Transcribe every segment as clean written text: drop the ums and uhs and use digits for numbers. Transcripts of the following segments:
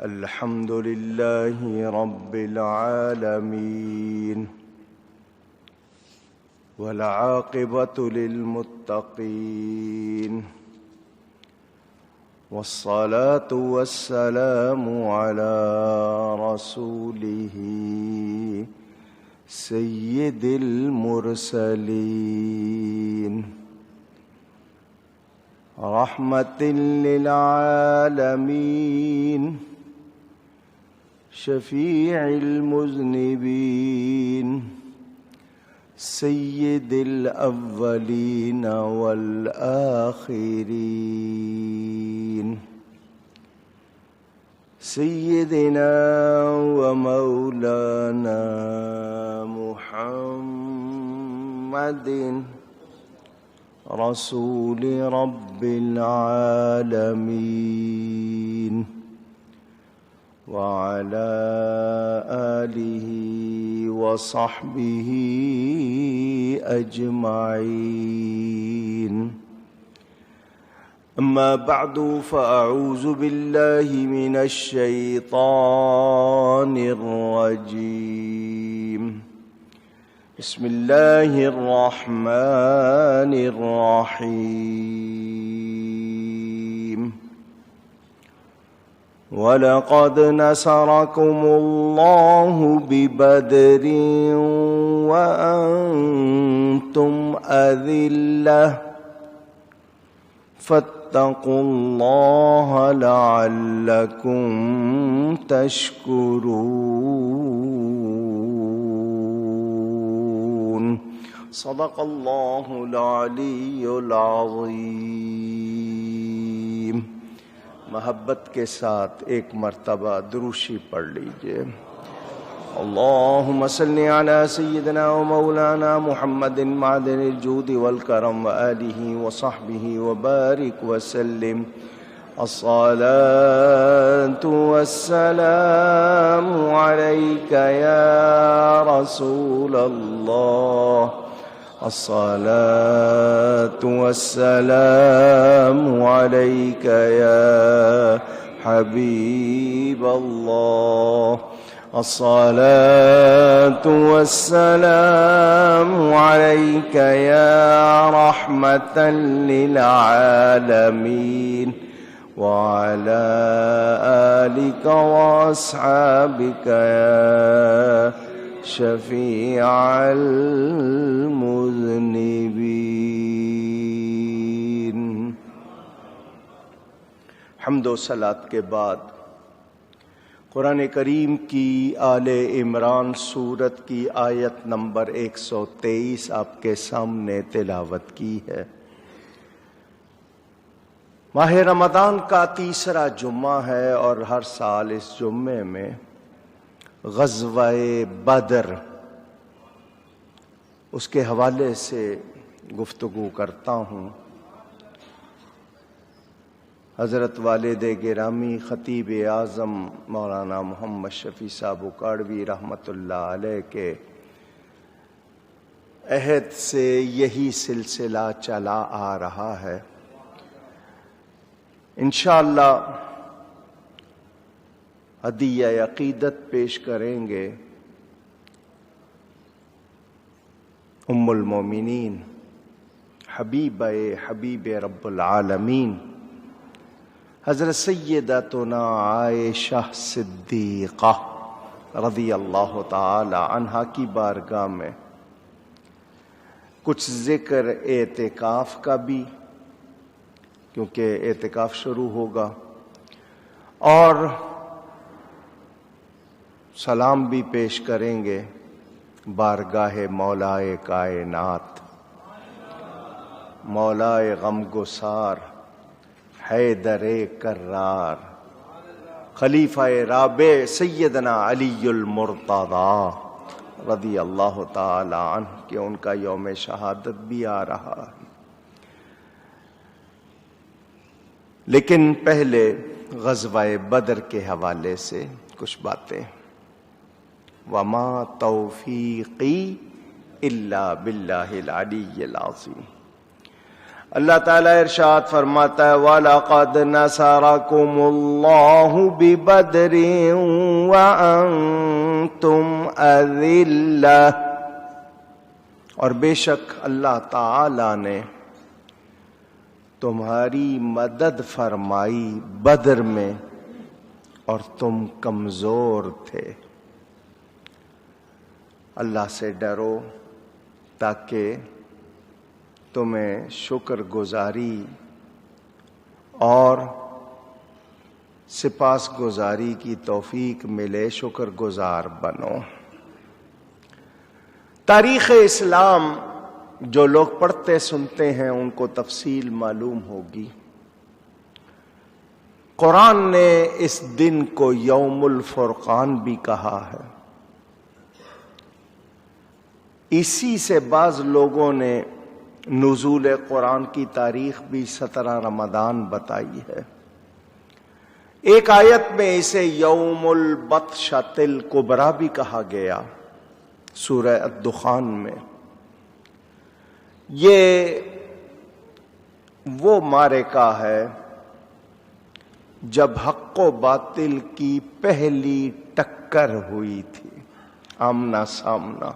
الحمد لله رب العالمين والعاقبة للمتقين والصلاة والسلام على رسوله سيد المرسلين رحمة للعالمين شفيع المذنبين سيد الأولين والآخرين سيدنا ومولانا محمد رسول رب العالمين وعلى آله وصحبه أجمعين. أما بعد فأعوذ بالله من الشيطان الرجيم. بسم الله الرحمن الرحيم. ولقد نصركم الله ببدر وأنتم أذلة فاتقوا الله لعلكم تشكرون. صدق الله العلی العظیم. محبت کے ساتھ ایک مرتبہ دروشی پڑھ لیجئے. اللہم صل علی سیدنا و مولانا محمد معدن الجود والکرم وآلہ وصحبہ وبارک وسلم. الصلاة والسلام علیک یا رسول اللہ. الصلاة والسلام عليك يا حبيب الله. الصلاة والسلام عليك يا رحمة للعالمين وعلى آلك وأصحابك يا شفیع المذنبین. حمد و صلات کے بعد قرآن کریم کی آل عمران سورت کی آیت نمبر 123 آپ کے سامنے تلاوت کی ہے. ماہ رمضان کا تیسرا جمعہ ہے اور ہر سال اس جمعے میں غزوہ بدر اس کے حوالے سے گفتگو کرتا ہوں. حضرت والد گرامی خطیب اعظم مولانا محمد شفیع صاحب اکاڑوی رحمۃ اللہ علیہ کے عہد سے یہی سلسلہ چلا آ رہا ہے. انشاءاللہ ہدیہ عقیدت پیش کریں گے ام المومنین حبیب رب العالمین حضرت سیدتنا عائشہ صدیقہ رضی اللہ تعالی عنہا کی بارگاہ میں کچھ ذکر اعتکاف کا بھی، کیونکہ اعتکاف شروع ہوگا، اور سلام بھی پیش کریں گے بارگاہ مولائے کائنات، مولائے غم گسار، حیدر کرار، خلیفہ رابع سیدنا علی المرتضی رضی اللہ تعالی عنہ کہ ان کا یوم شہادت بھی آ رہا ہے. لیکن پہلے غزوہ بدر کے حوالے سے کچھ باتیں. وما توفیقی الا باللہ العلی العظیم. اللہ تعالیٰ ارشاد فرماتا ہے وَلَقَدْ نَصَرَكُمُ اللَّهُ بِبَدْرٍ وَأَنْتُمْ أَذِلَّةٌ، اور بے شک اللہ تعالیٰ نے تمہاری مدد فرمائی بدر میں اور تم کمزور تھے۔ اللہ سے ڈرو تاکہ تمہیں شکر گزاری اور سپاس گزاری کی توفیق ملے، شکر گزار بنو۔ تاریخ اسلام جو لوگ پڑھتے سنتے ہیں ان کو تفصیل معلوم ہوگی۔ قرآن نے اس دن کو یوم الفرقان بھی کہا ہے۔ اسی سے بعض لوگوں نے نزول قرآن کی تاریخ بھی 17 رمضان بتائی ہے۔ ایک آیت میں اسے یوم البطشۃ الکبریٰ بھی کہا گیا سورہ الدخان میں۔ یہ وہ معرکہ ہے جب حق و باطل کی پہلی ٹکر ہوئی تھی، آمنا سامنا،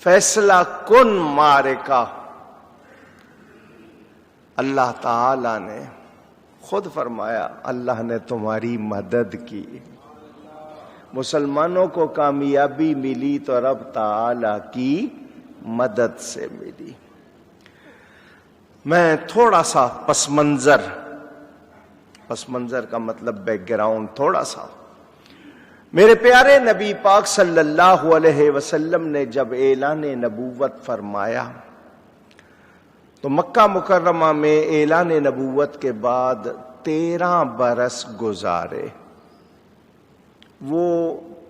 فیصلہ کن معرکہ۔ اللہ تعالی نے خود فرمایا اللہ نے تمہاری مدد کی، مسلمانوں کو کامیابی ملی تو رب تعالی کی مدد سے ملی۔ میں تھوڑا سا پس منظر کا مطلب بیک گراؤنڈ تھوڑا سا۔ میرے پیارے نبی پاک صلی اللہ علیہ وسلم نے جب اعلان نبوت فرمایا تو مکہ مکرمہ میں اعلان نبوت کے بعد 13 برس گزارے۔ وہ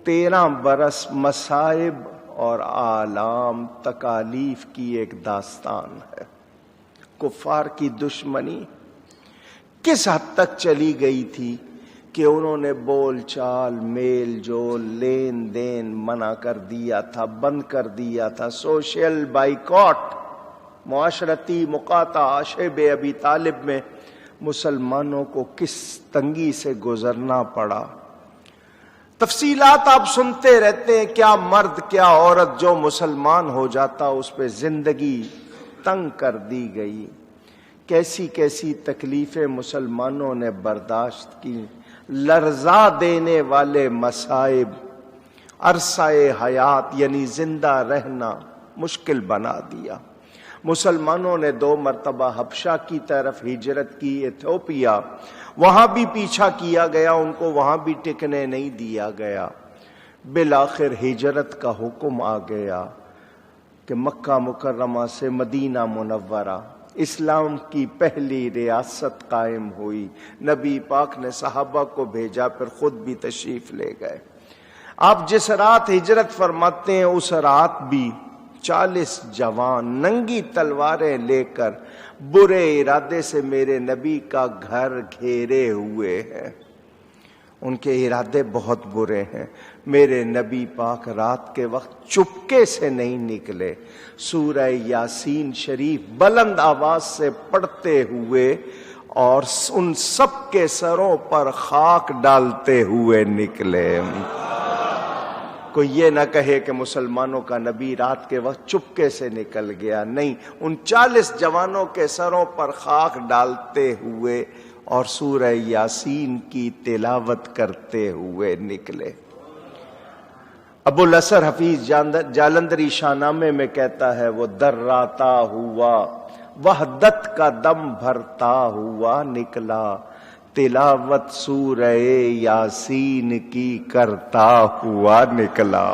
13 برس مصائب اور آلام تکالیف کی ایک داستان ہے۔ کفار کی دشمنی کس حد تک چلی گئی تھی کہ انہوں نے بول چال، میل جول، لین دین منع کر دیا تھا، بند کر دیا تھا، سوشل بائیکاٹ، معاشرتی مقاطعہ۔ شیب ابی طالب میں مسلمانوں کو کس تنگی سے گزرنا پڑا، تفصیلات آپ سنتے رہتے ہیں۔ کیا مرد کیا عورت جو مسلمان ہو جاتا اس پہ زندگی تنگ کر دی گئی، کیسی کیسی تکلیفیں مسلمانوں نے برداشت کی، لرزا دینے والے مصائب، عرصہ حیات یعنی زندہ رہنا مشکل بنا دیا۔ مسلمانوں نے 2 مرتبہ حبشہ کی طرف ہجرت کی، ایتھوپیا، وہاں بھی پیچھا کیا گیا، ان کو وہاں بھی ٹکنے نہیں دیا گیا۔ بالآخر ہجرت کا حکم آ گیا کہ مکہ مکرمہ سے مدینہ منورہ اسلام کی پہلی ریاست قائم ہوئی۔ نبی پاک نے صحابہ کو بھیجا، پھر خود بھی تشریف لے گئے۔ آپ جس رات ہجرت فرماتے ہیں اس رات بھی 40 جوان ننگی تلواریں لے کر برے ارادے سے میرے نبی کا گھر گھیرے ہوئے ہیں۔ ان کے ارادے بہت برے ہیں۔ میرے نبی پاک رات کے وقت چپکے سے نہیں نکلے، سورہ یاسین شریف بلند آواز سے پڑھتے ہوئے اور ان سب کے سروں پر خاک ڈالتے ہوئے نکلے۔ کوئی یہ نہ کہے کہ مسلمانوں کا نبی رات کے وقت چپکے سے نکل گیا، نہیں، ان 40 جوانوں کے سروں پر خاک ڈالتے ہوئے اور سورہ یاسین کی تلاوت کرتے ہوئے نکلے۔ ابو الاسر حفیظ جالندری شاہنامے میں کہتا ہے وہ دراتا ہوا وحدت کا دم بھرتا ہوا نکلا، تلاوت سورہ یاسین کی کرتا ہوا نکلا۔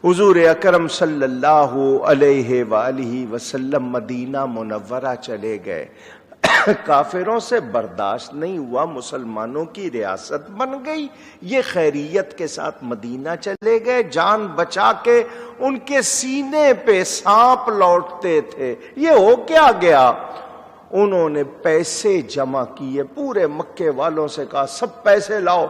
حضور اکرم صلی اللہ علیہ وآلہ وسلم مدینہ منورہ چلے گئے۔ کافروں سے برداشت نہیں ہوا، مسلمانوں کی ریاست بن گئی، یہ خیریت کے ساتھ مدینہ چلے گئے، جان بچا کے ان کے سینے پہ سانپ لوٹتے تھے۔ یہ ہو کیا گیا؟ انہوں نے پیسے جمع کیے، پورے مکے والوں سے کہا سب پیسے لاؤ،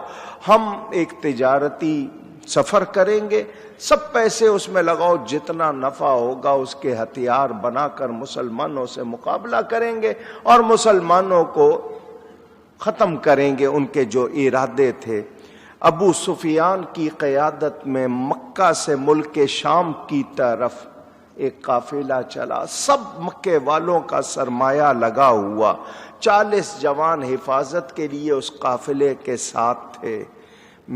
ہم ایک تجارتی سفر کریں گے، سب پیسے اس میں لگاؤ، جتنا نفع ہوگا اس کے ہتھیار بنا کر مسلمانوں سے مقابلہ کریں گے اور مسلمانوں کو ختم کریں گے۔ ان کے جو ارادے تھے، ابو سفیان کی قیادت میں مکہ سے ملک شام کی طرف ایک قافلہ چلا، سب مکے والوں کا سرمایہ لگا ہوا، 40 جوان حفاظت کے لیے اس قافلے کے ساتھ تھے۔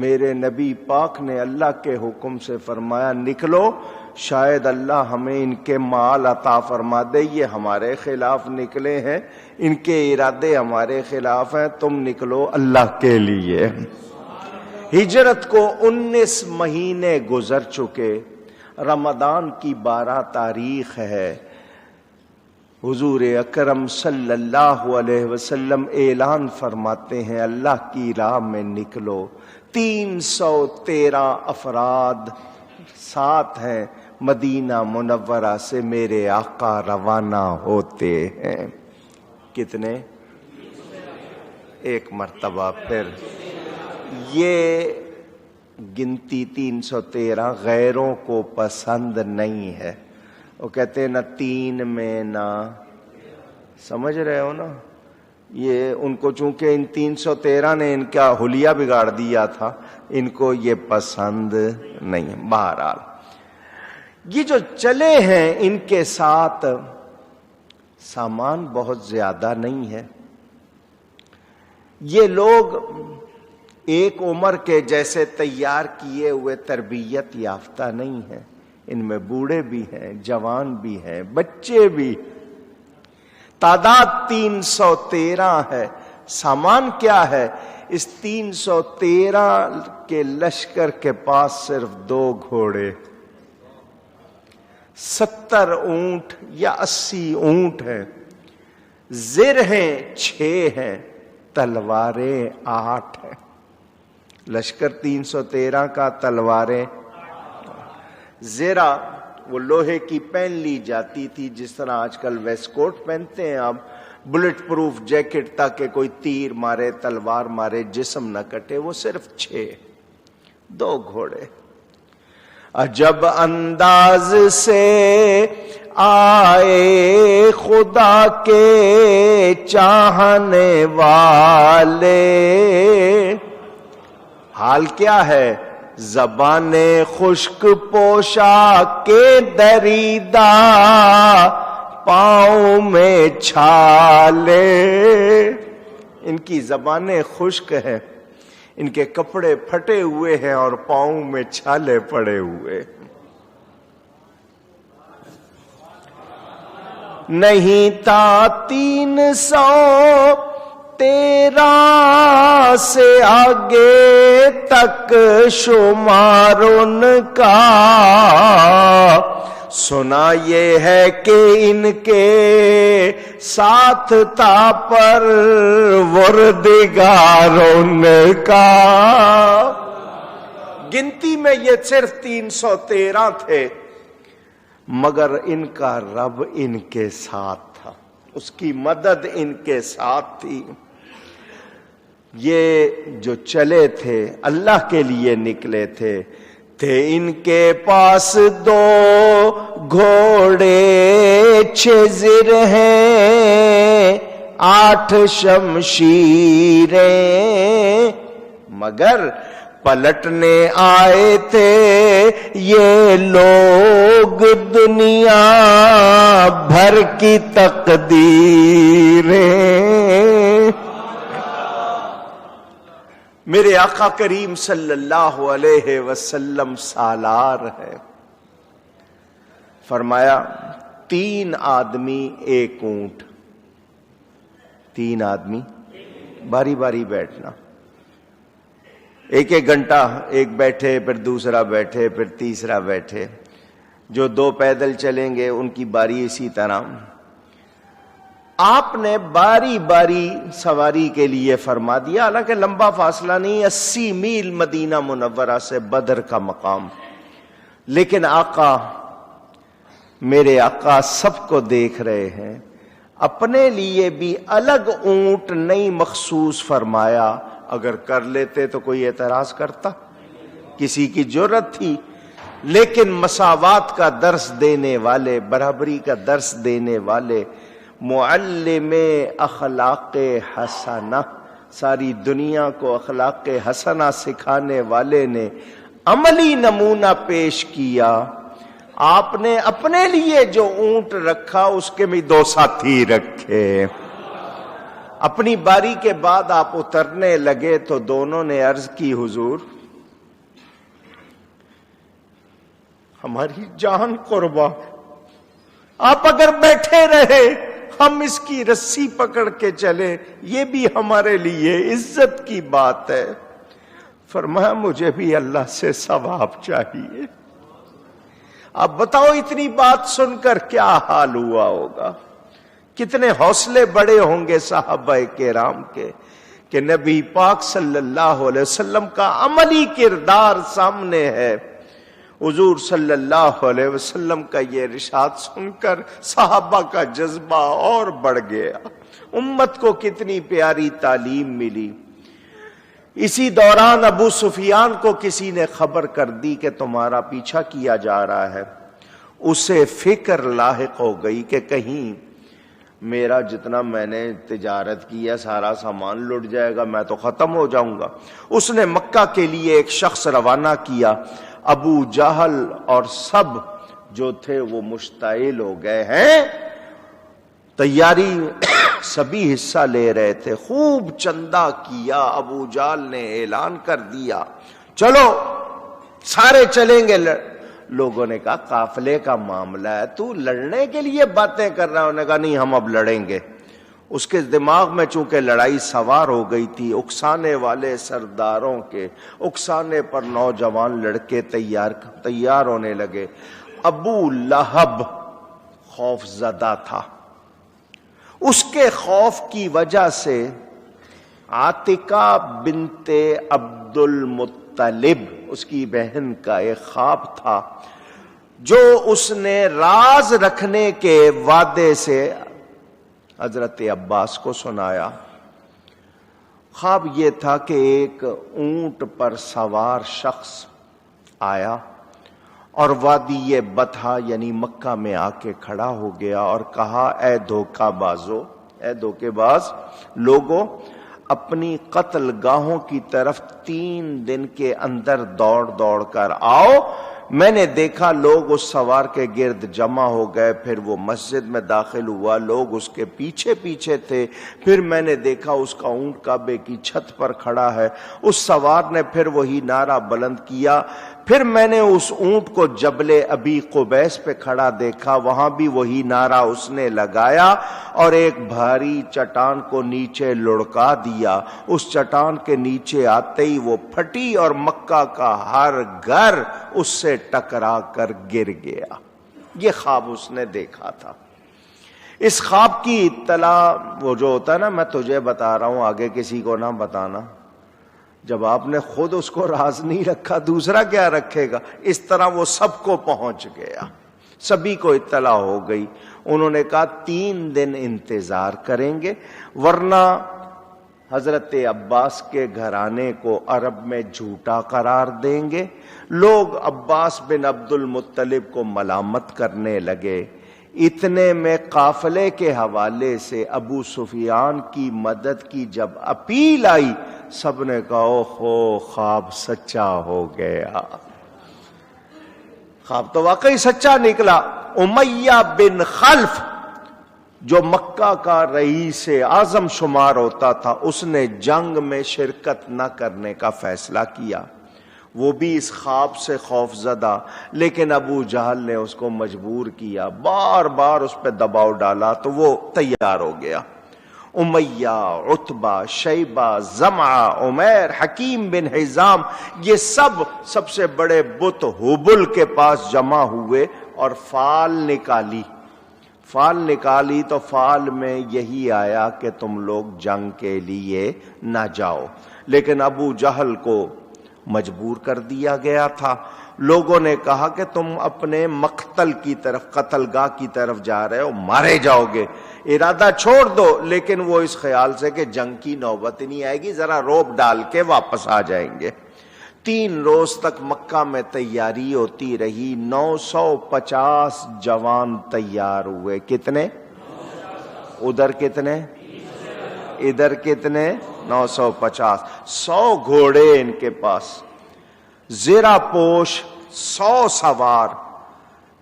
میرے نبی پاک نے اللہ کے حکم سے فرمایا نکلو، شاید اللہ ہمیں ان کے مال عطا فرما دے، یہ ہمارے خلاف نکلے ہیں، ان کے ارادے ہمارے خلاف ہیں، تم نکلو اللہ کے لیے۔ ہجرت کو 19 مہینے گزر چکے، رمضان کی 12 تاریخ ہے، حضور اکرم صلی اللہ علیہ وسلم اعلان فرماتے ہیں اللہ کی راہ میں نکلو۔ 313 افراد ساتھ ہیں، مدینہ منورہ سے میرے آقا روانہ ہوتے ہیں۔ کتنے؟ ایک مرتبہ پھر یہ گنتی 313 غیروں کو پسند نہیں ہے، وہ کہتے ہیں نہ 3 میں نہ، سمجھ رہے ہو نا، یہ ان کو چونکہ ان 313 نے ان کا حلیہ بگاڑ دیا تھا، ان کو یہ پسند نہیں ہے۔ بہرحال یہ جو چلے ہیں ان کے ساتھ سامان بہت زیادہ نہیں ہے، یہ لوگ ایک عمر کے جیسے تیار کیے ہوئے تربیت یافتہ نہیں ہیں، ان میں بوڑھے بھی ہیں، جوان بھی ہیں، بچے بھی، تعداد 313 ہے۔ سامان کیا ہے؟ اس 313 کے لشکر کے پاس صرف 2 گھوڑے، 70 اونٹ یا 80 اونٹ ہیں، زر ہیں 6 ہیں، تلواریں 8 ہیں۔ لشکر 313 کا، تلواریں، زرہ وہ لوہے کی پہن لی جاتی تھی، جس طرح آج کل ویسٹ کوٹ پہنتے ہیں آپ، بلٹ پروف جیکٹ تاکہ کوئی تیر مارے، تلوار مارے، جسم نہ کٹے، وہ صرف 6، 2 گھوڑے۔ عجب انداز سے آئے خدا کے چاہنے والے، حال کیا ہے؟ زبان خشک پوشاک کے دریدہ، پاؤں میں چھالے۔ ان کی زبانیں خشک ہیں، ان کے کپڑے پھٹے ہوئے ہیں اور پاؤں میں چھالے پڑے ہوئے۔ نہیں تا 313 سے آگے تک شمار ان کا، سنا یہ ہے کہ ان کے ساتھ تھا پروردگار ان کا۔ گنتی میں یہ صرف 313 تھے، مگر ان کا رب ان کے ساتھ تھا، اس کی مدد ان کے ساتھ تھی۔ یہ جو چلے تھے اللہ کے لیے نکلے تھے ان کے پاس 2 گھوڑے 6 زر ہیں 8 شمشیریں، مگر پلٹنے آئے تھے یہ لوگ دنیا بھر کی تقدیریں۔ میرے آقا کریم صلی اللہ علیہ وسلم سالار ہے، فرمایا 3 آدمی 1 اونٹ، 3 آدمی باری باری بیٹھنا، 1 گھنٹہ ایک بیٹھے، پھر دوسرا بیٹھے، پھر تیسرا بیٹھے، جو 2 پیدل چلیں گے ان کی باری اسی طرح۔ آپ نے باری باری سواری کے لیے فرما دیا، حالانکہ لمبا فاصلہ نہیں، 80 میل مدینہ منورہ سے بدر کا مقام، لیکن آقا، میرے آقا سب کو دیکھ رہے ہیں، اپنے لیے بھی الگ اونٹ نہیں مخصوص فرمایا، اگر کر لیتے تو کوئی اعتراض کرتا؟ کسی کی جرت تھی، لیکن مساوات کا درس دینے والے، برابری کا درس دینے والے، معلم اخلاق حسنہ، ساری دنیا کو اخلاق حسنہ سکھانے والے نے عملی نمونہ پیش کیا۔ آپ نے اپنے لیے جو اونٹ رکھا اس کے میں 2 ساتھی رکھے۔ اپنی باری کے بعد آپ اترنے لگے تو دونوں نے عرض کی، حضور ہماری جان قربان، آپ اگر بیٹھے رہے ہم اس کی رسی پکڑ کے چلیں، یہ بھی ہمارے لیے عزت کی بات ہے۔ فرمایا مجھے بھی اللہ سے ثواب چاہیے۔ اب بتاؤ اتنی بات سن کر کیا حال ہوا ہوگا، کتنے حوصلے بڑے ہوں گے صحابہ کرام کے کہ نبی پاک صلی اللہ علیہ وسلم کا عملی کردار سامنے ہے۔ حضور صلی اللہ علیہ وسلم کا یہ ارشاد سن کر صحابہ کا جذبہ اور بڑھ گیا، امت کو کتنی پیاری تعلیم ملی۔ اسی دوران ابو سفیان کو کسی نے خبر کر دی کہ تمہارا پیچھا کیا جا رہا ہے۔ اسے فکر لاحق ہو گئی کہ کہیں میرا جتنا میں نے تجارت کی ہے سارا سامان لٹ جائے گا، میں تو ختم ہو جاؤں گا۔ اس نے مکہ کے لیے ایک شخص روانہ کیا۔ ابو جہل اور سب جو تھے وہ مشتعل ہو گئے ہیں، تیاری سبھی حصہ لے رہے تھے، خوب چندہ کیا۔ ابو جہل نے اعلان کر دیا چلو سارے چلیں گے۔ لوگوں نے کہا قافلے کا معاملہ ہے، تو لڑنے کے لیے باتیں کر رہا ہے؟ انہوں نے کہا نہیں ہم اب لڑیں گے۔ اس کے دماغ میں چونکہ لڑائی سوار ہو گئی تھی، اکسانے والے سرداروں کے اکسانے پر نوجوان لڑکے تیار ہونے لگے۔ ابو لہب خوف زدہ تھا، اس کے خوف کی وجہ سے عاتقہ بنت عبد المطلب، اس کی بہن کا ایک خواب تھا جو اس نے راز رکھنے کے وعدے سے حضرت عباس کو سنایا۔ خواب یہ تھا کہ ایک اونٹ پر سوار شخص آیا اور وادی بطحا یعنی مکہ میں آ کے کھڑا ہو گیا اور کہا اے دھوکہ بازو، اے دھوکے باز لوگوں، اپنی قتل گاہوں کی طرف 3 دن کے اندر دوڑ دوڑ کر آؤ۔ میں نے دیکھا لوگ اس سوار کے گرد جمع ہو گئے، پھر وہ مسجد میں داخل ہوا، لوگ اس کے پیچھے پیچھے تھے، پھر میں نے دیکھا اس کا اونٹ کعبے کی چھت پر کھڑا ہے۔ اس سوار نے پھر وہی نعرہ بلند کیا، پھر میں نے اس اونٹ کو جبل ابی قبیس پہ کھڑا دیکھا، وہاں بھی وہی نعرہ اس نے لگایا اور ایک بھاری چٹان کو نیچے لڑکا دیا۔ اس چٹان کے نیچے آتے ہی وہ پھٹی اور مکہ کا ہر گھر اس سے ٹکرا کر گر گیا۔ یہ خواب اس نے دیکھا تھا۔ اس خواب کی اطلاع وہ جو ہوتا ہے نا، میں تجھے بتا رہا ہوں آگے کسی کو نہ بتانا، جب آپ نے خود اس کو راز نہیں رکھا دوسرا کیا رکھے گا؟ اس طرح وہ سب کو پہنچ گیا، سبھی کو اطلاع ہو گئی۔ انہوں نے کہا 3 دن انتظار کریں گے ورنہ حضرت عباس کے گھرانے کو عرب میں جھوٹا قرار دیں گے۔ لوگ عباس بن عبد المطلب کو ملامت کرنے لگے۔ اتنے میں قافلے کے حوالے سے ابو سفیان کی مدد کی جب اپیل آئی، سب نے کہا اوہو خواب سچا ہو گیا۔ خواب تو واقعی سچا نکلا۔ امیہ بن خلف جو مکہ کا رئیس اعظم شمار ہوتا تھا، اس نے جنگ میں شرکت نہ کرنے کا فیصلہ کیا، وہ بھی اس خواب سے خوف زدہ، لیکن ابو جہل نے اس کو مجبور کیا، بار بار اس پہ دباؤ ڈالا تو وہ تیار ہو گیا۔ امیہ، عتبہ، شیبہ، زمعہ، عمیر، حکیم بن حزام، یہ سب سے بڑے بت ہبل کے پاس جمع ہوئے اور فال نکالی تو فال میں یہی آیا کہ تم لوگ جنگ کے لیے نہ جاؤ، لیکن ابو جہل کو مجبور کر دیا گیا تھا۔ لوگوں نے کہا کہ تم اپنے مقتل کی طرف، قتل گاہ کی طرف جا رہے ہو، مارے جاؤ گے، ارادہ چھوڑ دو، لیکن وہ اس خیال سے کہ جنگ کی نوبت نہیں آئے گی، ذرا روب ڈال کے واپس آ جائیں گے۔ 3 روز تک مکہ میں تیاری ہوتی رہی. 950 جوان تیار ہوئے. کتنے؟ ادھر کتنے؟ ادھر کتنے؟ 950. 100 گھوڑے ان کے پاس، زیرہ پوش 100 سوار،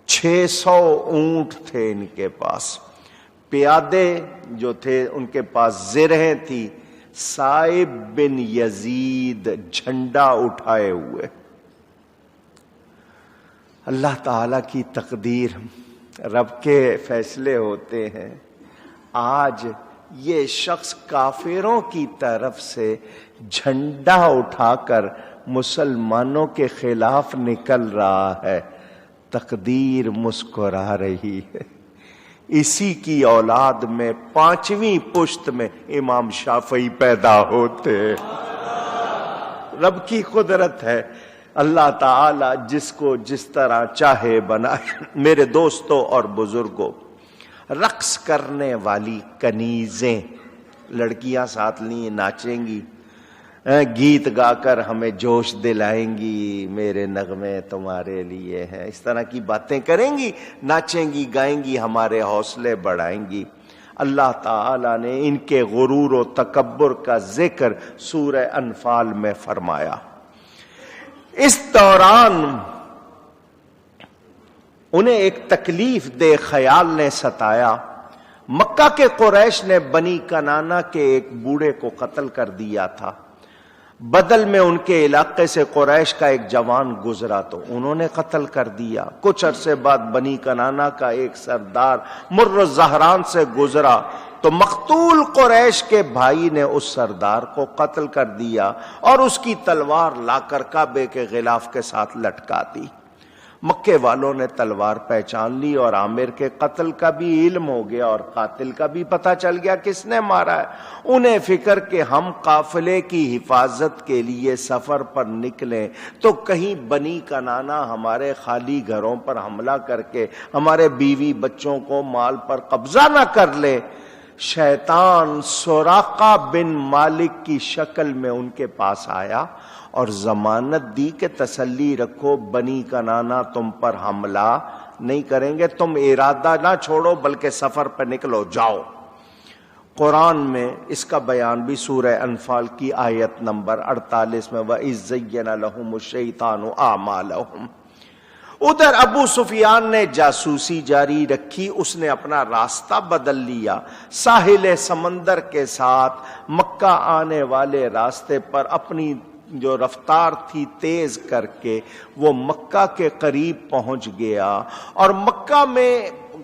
600 اونٹ تھے ان کے پاس. پیادے جو تھے ان کے پاس زرہیں تھی. صائب بن یزید جھنڈا اٹھائے ہوئے. اللہ تعالی کی تقدیر، رب کے فیصلے ہوتے ہیں. آج یہ شخص کافروں کی طرف سے جھنڈا اٹھا کر مسلمانوں کے خلاف نکل رہا ہے. تقدیر مسکرا رہی ہے. اسی کی اولاد میں 5ویں پشت میں امام شافعی پیدا ہوتے. رب کی قدرت ہے، اللہ تعالی جس کو جس طرح چاہے بنائے. میرے دوستوں اور بزرگوں، رقص کرنے والی کنیزیں، لڑکیاں ساتھ لی ناچیں گی، گیت گا کر ہمیں جوش دلائیں گی، میرے نغمے تمہارے لیے ہیں، اس طرح کی باتیں کریں گی، ناچیں گی، گائیں گی، ہمارے حوصلے بڑھائیں گی. اللہ تعالی نے ان کے غرور و تکبر کا ذکر سورہ انفال میں فرمایا. اس دوران انہیں ایک تکلیف دہ خیال نے ستایا. مکہ کے قریش نے بنی کنانہ کے ایک بوڑھے کو قتل کر دیا تھا. بدل میں ان کے علاقے سے قریش کا ایک جوان گزرا تو انہوں نے قتل کر دیا. کچھ عرصے بعد بنی کنانہ کا ایک سردار مر الزہران سے گزرا تو مقتول قریش کے بھائی نے اس سردار کو قتل کر دیا اور اس کی تلوار لا کر کعبے کے غلاف کے ساتھ لٹکا دی. مکے والوں نے تلوار پہچان لی اور عامر کے قتل کا بھی علم ہو گیا اور قاتل کا بھی پتہ چل گیا کس نے مارا ہے. انہیں فکر کہ ہم قافلے کی حفاظت کے لیے سفر پر نکلیں تو کہیں بنی کنانہ ہمارے خالی گھروں پر حملہ کر کے ہمارے بیوی بچوں کو مال پر قبضہ نہ کر لے. شیطان سراقہ بن مالک کی شکل میں ان کے پاس آیا اور ضمانت دی کہ تسلی رکھو، بنی کنانہ تم پر حملہ نہیں کریں گے، تم ارادہ نہ چھوڑو بلکہ سفر پہ نکلو، جاؤ. قرآن میں اس کا بیان بھی سورہ انفال کی آیت نمبر 48 میں وَإِذْ زَيَّنَ لَهُمُ الشَّيْطَانُ أَعْمَالَهُمْ. ادھر ابو سفیان نے جاسوسی جاری رکھی، اس نے اپنا راستہ بدل لیا. ساحل سمندر کے ساتھ مکہ آنے والے راستے پر اپنی جو رفتار تھی تیز کر کے وہ مکہ کے قریب پہنچ گیا اور مکہ میں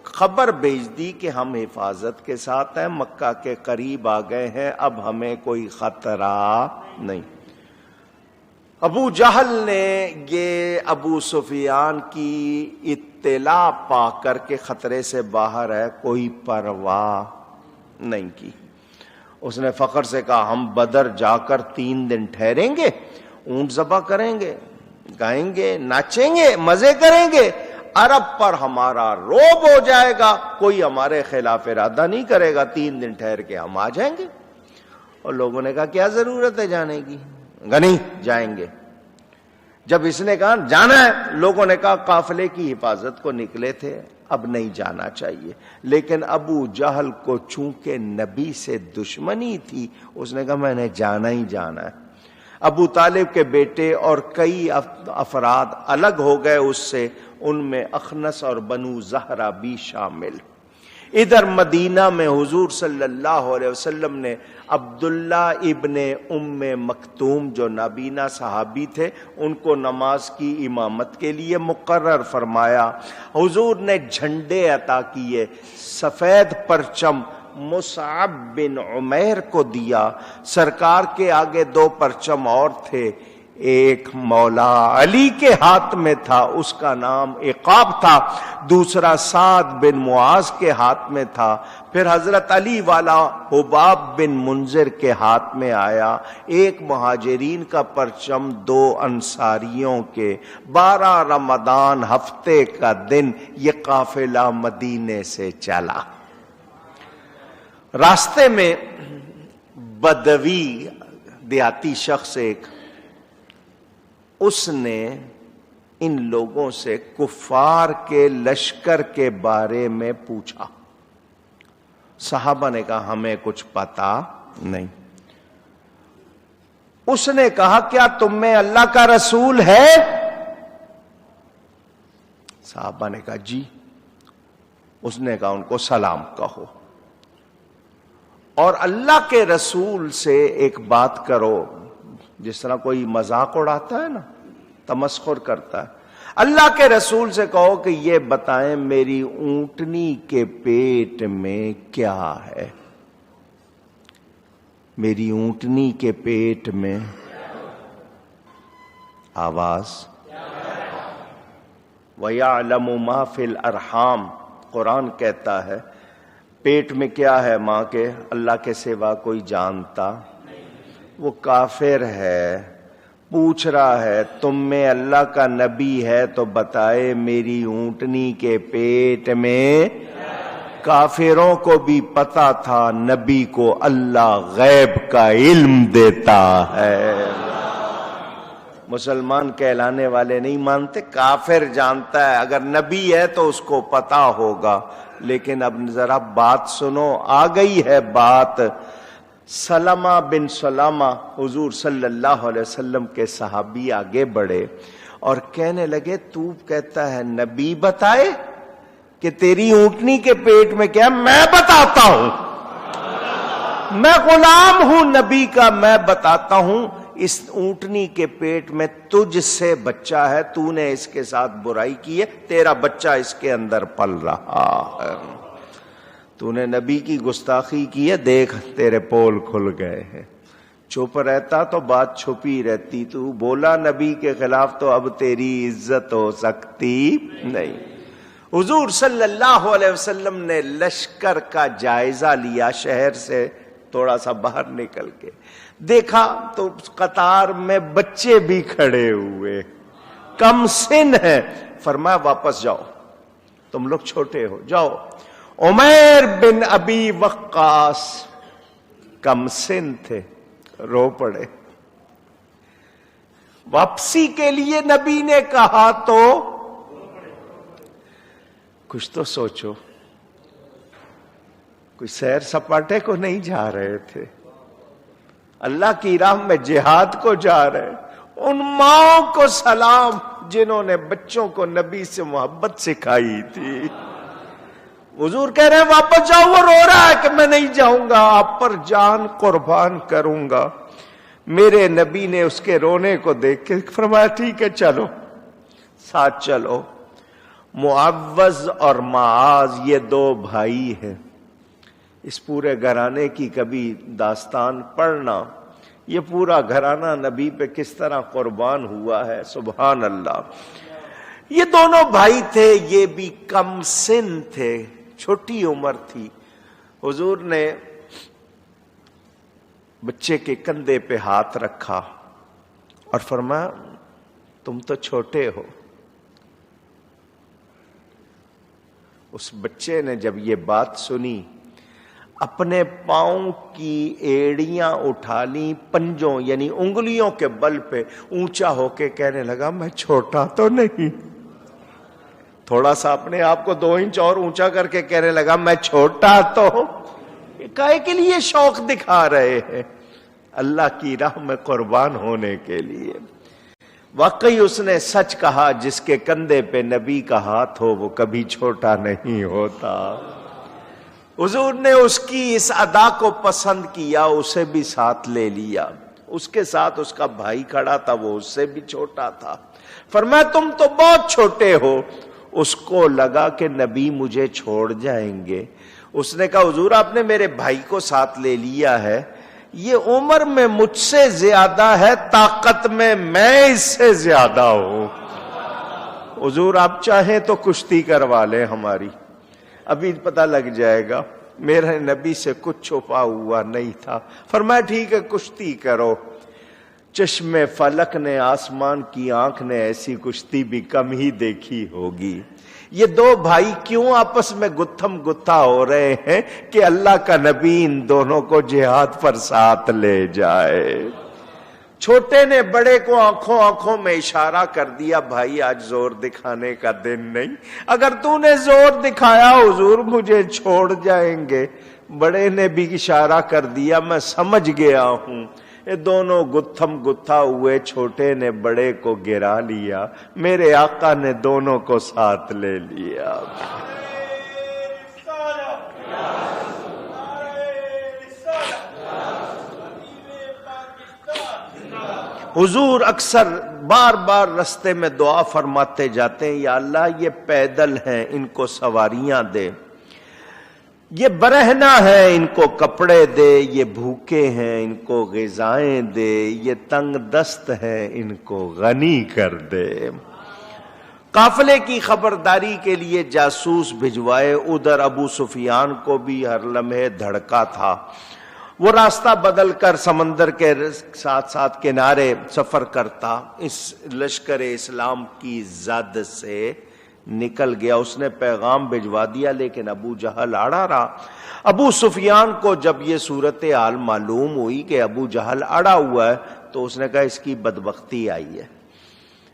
خبر بھیج دی کہ ہم حفاظت کے ساتھ ہیں، مکہ کے قریب آ گئے ہیں، اب ہمیں کوئی خطرہ نہیں. ابو جہل نے یہ ابو سفیان کی اطلاع پا کر کے خطرے سے باہر ہے کوئی پرواہ نہیں کی. اس نے فخر سے کہا ہم بدر جا کر 3 دن ٹھہریں گے، اونٹ ذبح کریں گے، گائیں گے، ناچیں گے، مزے کریں گے، عرب پر ہمارا روب ہو جائے گا، کوئی ہمارے خلاف ارادہ نہیں کرے گا، 3 دن ٹھہر کے ہم آ جائیں گے. اور لوگوں نے کہا کیا ضرورت ہے جانے کی؟ نہیں جائیں گے. جب اس نے کہا جانا ہے، لوگوں نے کہا قافلے کی حفاظت کو نکلے تھے، اب نہیں جانا چاہیے. لیکن ابو جہل کو چونکہ نبی سے دشمنی تھی، اس نے کہا میں نے جانا ہی جانا ہے. ابو طالب کے بیٹے اور کئی افراد الگ ہو گئے اس سے، ان میں اخنس اور بنو زہرہ بھی شامل. ادھر مدینہ میں حضور صلی اللہ علیہ وسلم نے عبداللہ ابن ام مکتوم جو نابینا صحابی تھے ان کو نماز کی امامت کے لیے مقرر فرمایا. حضور نے جھنڈے عطا کیے، سفید پرچم مصعب بن عمیر کو دیا. سرکار کے آگے 2 پرچم اور تھے، ایک مولا علی کے ہاتھ میں تھا، اس کا نام عقاب تھا، دوسرا سعد بن معاذ کے ہاتھ میں تھا. پھر حضرت علی والا حباب بن منذر کے ہاتھ میں آیا. ایک مہاجرین کا پرچم، 2 انصاریوں کے. 12 رمضان ہفتے کا دن یہ قافلہ مدینے سے چلا. راستے میں بدوی دیہاتی شخص ایک اس نے ان لوگوں سے کفار کے لشکر کے بارے میں پوچھا. صحابہ نے کہا ہمیں کچھ پتا نہیں. اس نے کہا کیا تم میں اللہ کا رسول ہے؟ صحابہ نے کہا جی. اس نے کہا ان کو سلام کہو اور اللہ کے رسول سے ایک بات کرو. جس طرح کوئی مذاق اڑاتا ہے نا، تمسخر کرتا ہے، اللہ کے رسول سے کہو کہ یہ بتائیں میری اونٹنی کے پیٹ میں کیا ہے؟ میری اونٹنی کے پیٹ میں آواز وَيَعْلَمُ مَا فِي الْأَرْحَامِ. قرآن کہتا ہے پیٹ میں کیا ہے ماں کے، اللہ کے سوا کوئی جانتا. وہ کافر ہے، پوچھ رہا ہے تم میں اللہ کا نبی ہے تو بتائے میری اونٹنی کے پیٹ میں. کافروں کو بھی پتا تھا نبی کو اللہ غیب کا علم دیتا ہے. مسلمان کہلانے والے نہیں مانتے، کافر جانتا ہے اگر نبی ہے تو اس کو پتا ہوگا. لیکن اب ذرا بات سنو، آ گئی ہے بات. سلمہ بن سلامہ حضور صلی اللہ علیہ وسلم کے صحابی آگے بڑھے اور کہنے لگے تو کہتا ہے نبی بتائے کہ تیری اونٹنی کے پیٹ میں کیا؟ میں بتاتا ہوں، میں غلام ہوں نبی کا، میں بتاتا ہوں. اس اونٹنی کے پیٹ میں تجھ سے بچہ ہے، تو نے اس کے ساتھ برائی کی ہے، تیرا بچہ اس کے اندر پل رہا ہے. تو نے نبی کی گستاخی کی ہے، دیکھ تیرے پول کھل گئے ہیں. چپ رہتا تو بات چھپی رہتی، تو بولا نبی کے خلاف تو اب تیری عزت ہو سکتی نہیں. حضور صلی اللہ علیہ وسلم نے لشکر کا جائزہ لیا، شہر سے تھوڑا سا باہر نکل کے دیکھا تو قطار میں بچے بھی کھڑے ہوئے، کم سن ہیں. فرمایا واپس جاؤ، تم لوگ چھوٹے ہو، جاؤ. عمیر بن ابی وقاص کم سن تھے، رو پڑے. واپسی کے لیے نبی نے کہا تو کچھ تو سوچو. کوئی سیر سپاٹے کو نہیں جا رہے تھے، اللہ کی راہ میں جہاد کو جا رہے. ان ماؤں کو سلام جنہوں نے بچوں کو نبی سے محبت سکھائی تھی. حضور کہہ رہے ہیں واپس جاؤ. وہ رو رہا ہے کہ میں نہیں جاؤں گا، آپ پر جان قربان کروں گا. میرے نبی نے اس کے رونے کو دیکھ کے فرمایا ٹھیک ہے چلو، ساتھ چلو. معوذ اور معاذ یہ دو بھائی ہیں. اس پورے گھرانے کی کبھی داستان پڑھنا، یہ پورا گھرانہ نبی پہ کس طرح قربان ہوا ہے، سبحان اللہ. یہ دونوں بھائی تھے، یہ بھی کم سن تھے، چھوٹی عمر تھی. حضور نے بچے کے کندھے پہ ہاتھ رکھا اور فرمایا تم تو چھوٹے ہو. اس بچے نے جب یہ بات سنی اپنے پاؤں کی ایڑیاں اٹھا لی، پنجوں یعنی انگلیوں کے بل پہ اونچا ہو کے کہنے لگا میں چھوٹا تو نہیں. تھوڑا سا اپنے آپ کو 2 انچ اور اونچا کر کے کہنے لگا میں چھوٹا تو. کائے کے لیے شوق دکھا رہے ہیں؟ اللہ کی راہ میں قربان ہونے کے لیے. واقعی اس نے سچ کہا، جس کے کندھے پہ نبی کا ہاتھ ہو وہ کبھی چھوٹا نہیں ہوتا. حضور نے اس کی اس ادا کو پسند کیا، اسے بھی ساتھ لے لیا. اس کے ساتھ اس کا بھائی کھڑا تھا، وہ اس سے بھی چھوٹا تھا. فرمایا تم تو بہت چھوٹے ہو. اس کو لگا کہ نبی مجھے چھوڑ جائیں گے. اس نے کہا حضور آپ نے میرے بھائی کو ساتھ لے لیا ہے، یہ عمر میں مجھ سے زیادہ ہے، طاقت میں اس سے زیادہ ہوں. حضور آپ چاہیں تو کشتی کروا لیں ہماری، ابھی پتہ لگ جائے گا. میرے نبی سے کچھ چھپا ہوا نہیں تھا. فرمایا ٹھیک ہے کشتی کرو. چشم فلک نے، آسمان کی آنکھ نے ایسی کشتی بھی کم ہی دیکھی ہوگی. یہ دو بھائی کیوں آپس میں گتھم گتھا ہو رہے ہیں کہ اللہ کا نبی ان دونوں کو جہاد پر ساتھ لے جائے. چھوٹے نے بڑے کو آنکھوں آنکھوں میں اشارہ کر دیا، بھائی آج زور دکھانے کا دن نہیں، اگر تو نے زور دکھایا حضور مجھے چھوڑ جائیں گے۔ بڑے نے بھی اشارہ کر دیا، میں سمجھ گیا ہوں۔ یہ دونوں گتھم گتھا ہوئے، چھوٹے نے بڑے کو گرا لیا، میرے آقا نے دونوں کو ساتھ لے لیا۔ حضور اکثر بار بار رستے میں دعا فرماتے جاتے ہیں، یا اللہ یہ پیدل ہیں ان کو سواریاں دے، یہ برہنہ ہیں ان کو کپڑے دے، یہ بھوکے ہیں ان کو غذائیں دے، یہ تنگ دست ہیں ان کو غنی کر دے۔ قافلے کی خبرداری کے لیے جاسوس بھجوائے، ادھر ابو سفیان کو بھی ہر لمحے دھڑکا تھا، وہ راستہ بدل کر سمندر کے ساتھ ساتھ کنارے سفر کرتا، اس لشکر اسلام کی زد سے نکل گیا۔ اس نے پیغام بھجوا دیا لیکن ابو جہل اڑا رہا۔ ابو سفیان کو جب یہ صورتحال معلوم ہوئی کہ ابو جہل اڑا ہوا ہے تو اس نے کہا اس کی بدبختی آئی ہے،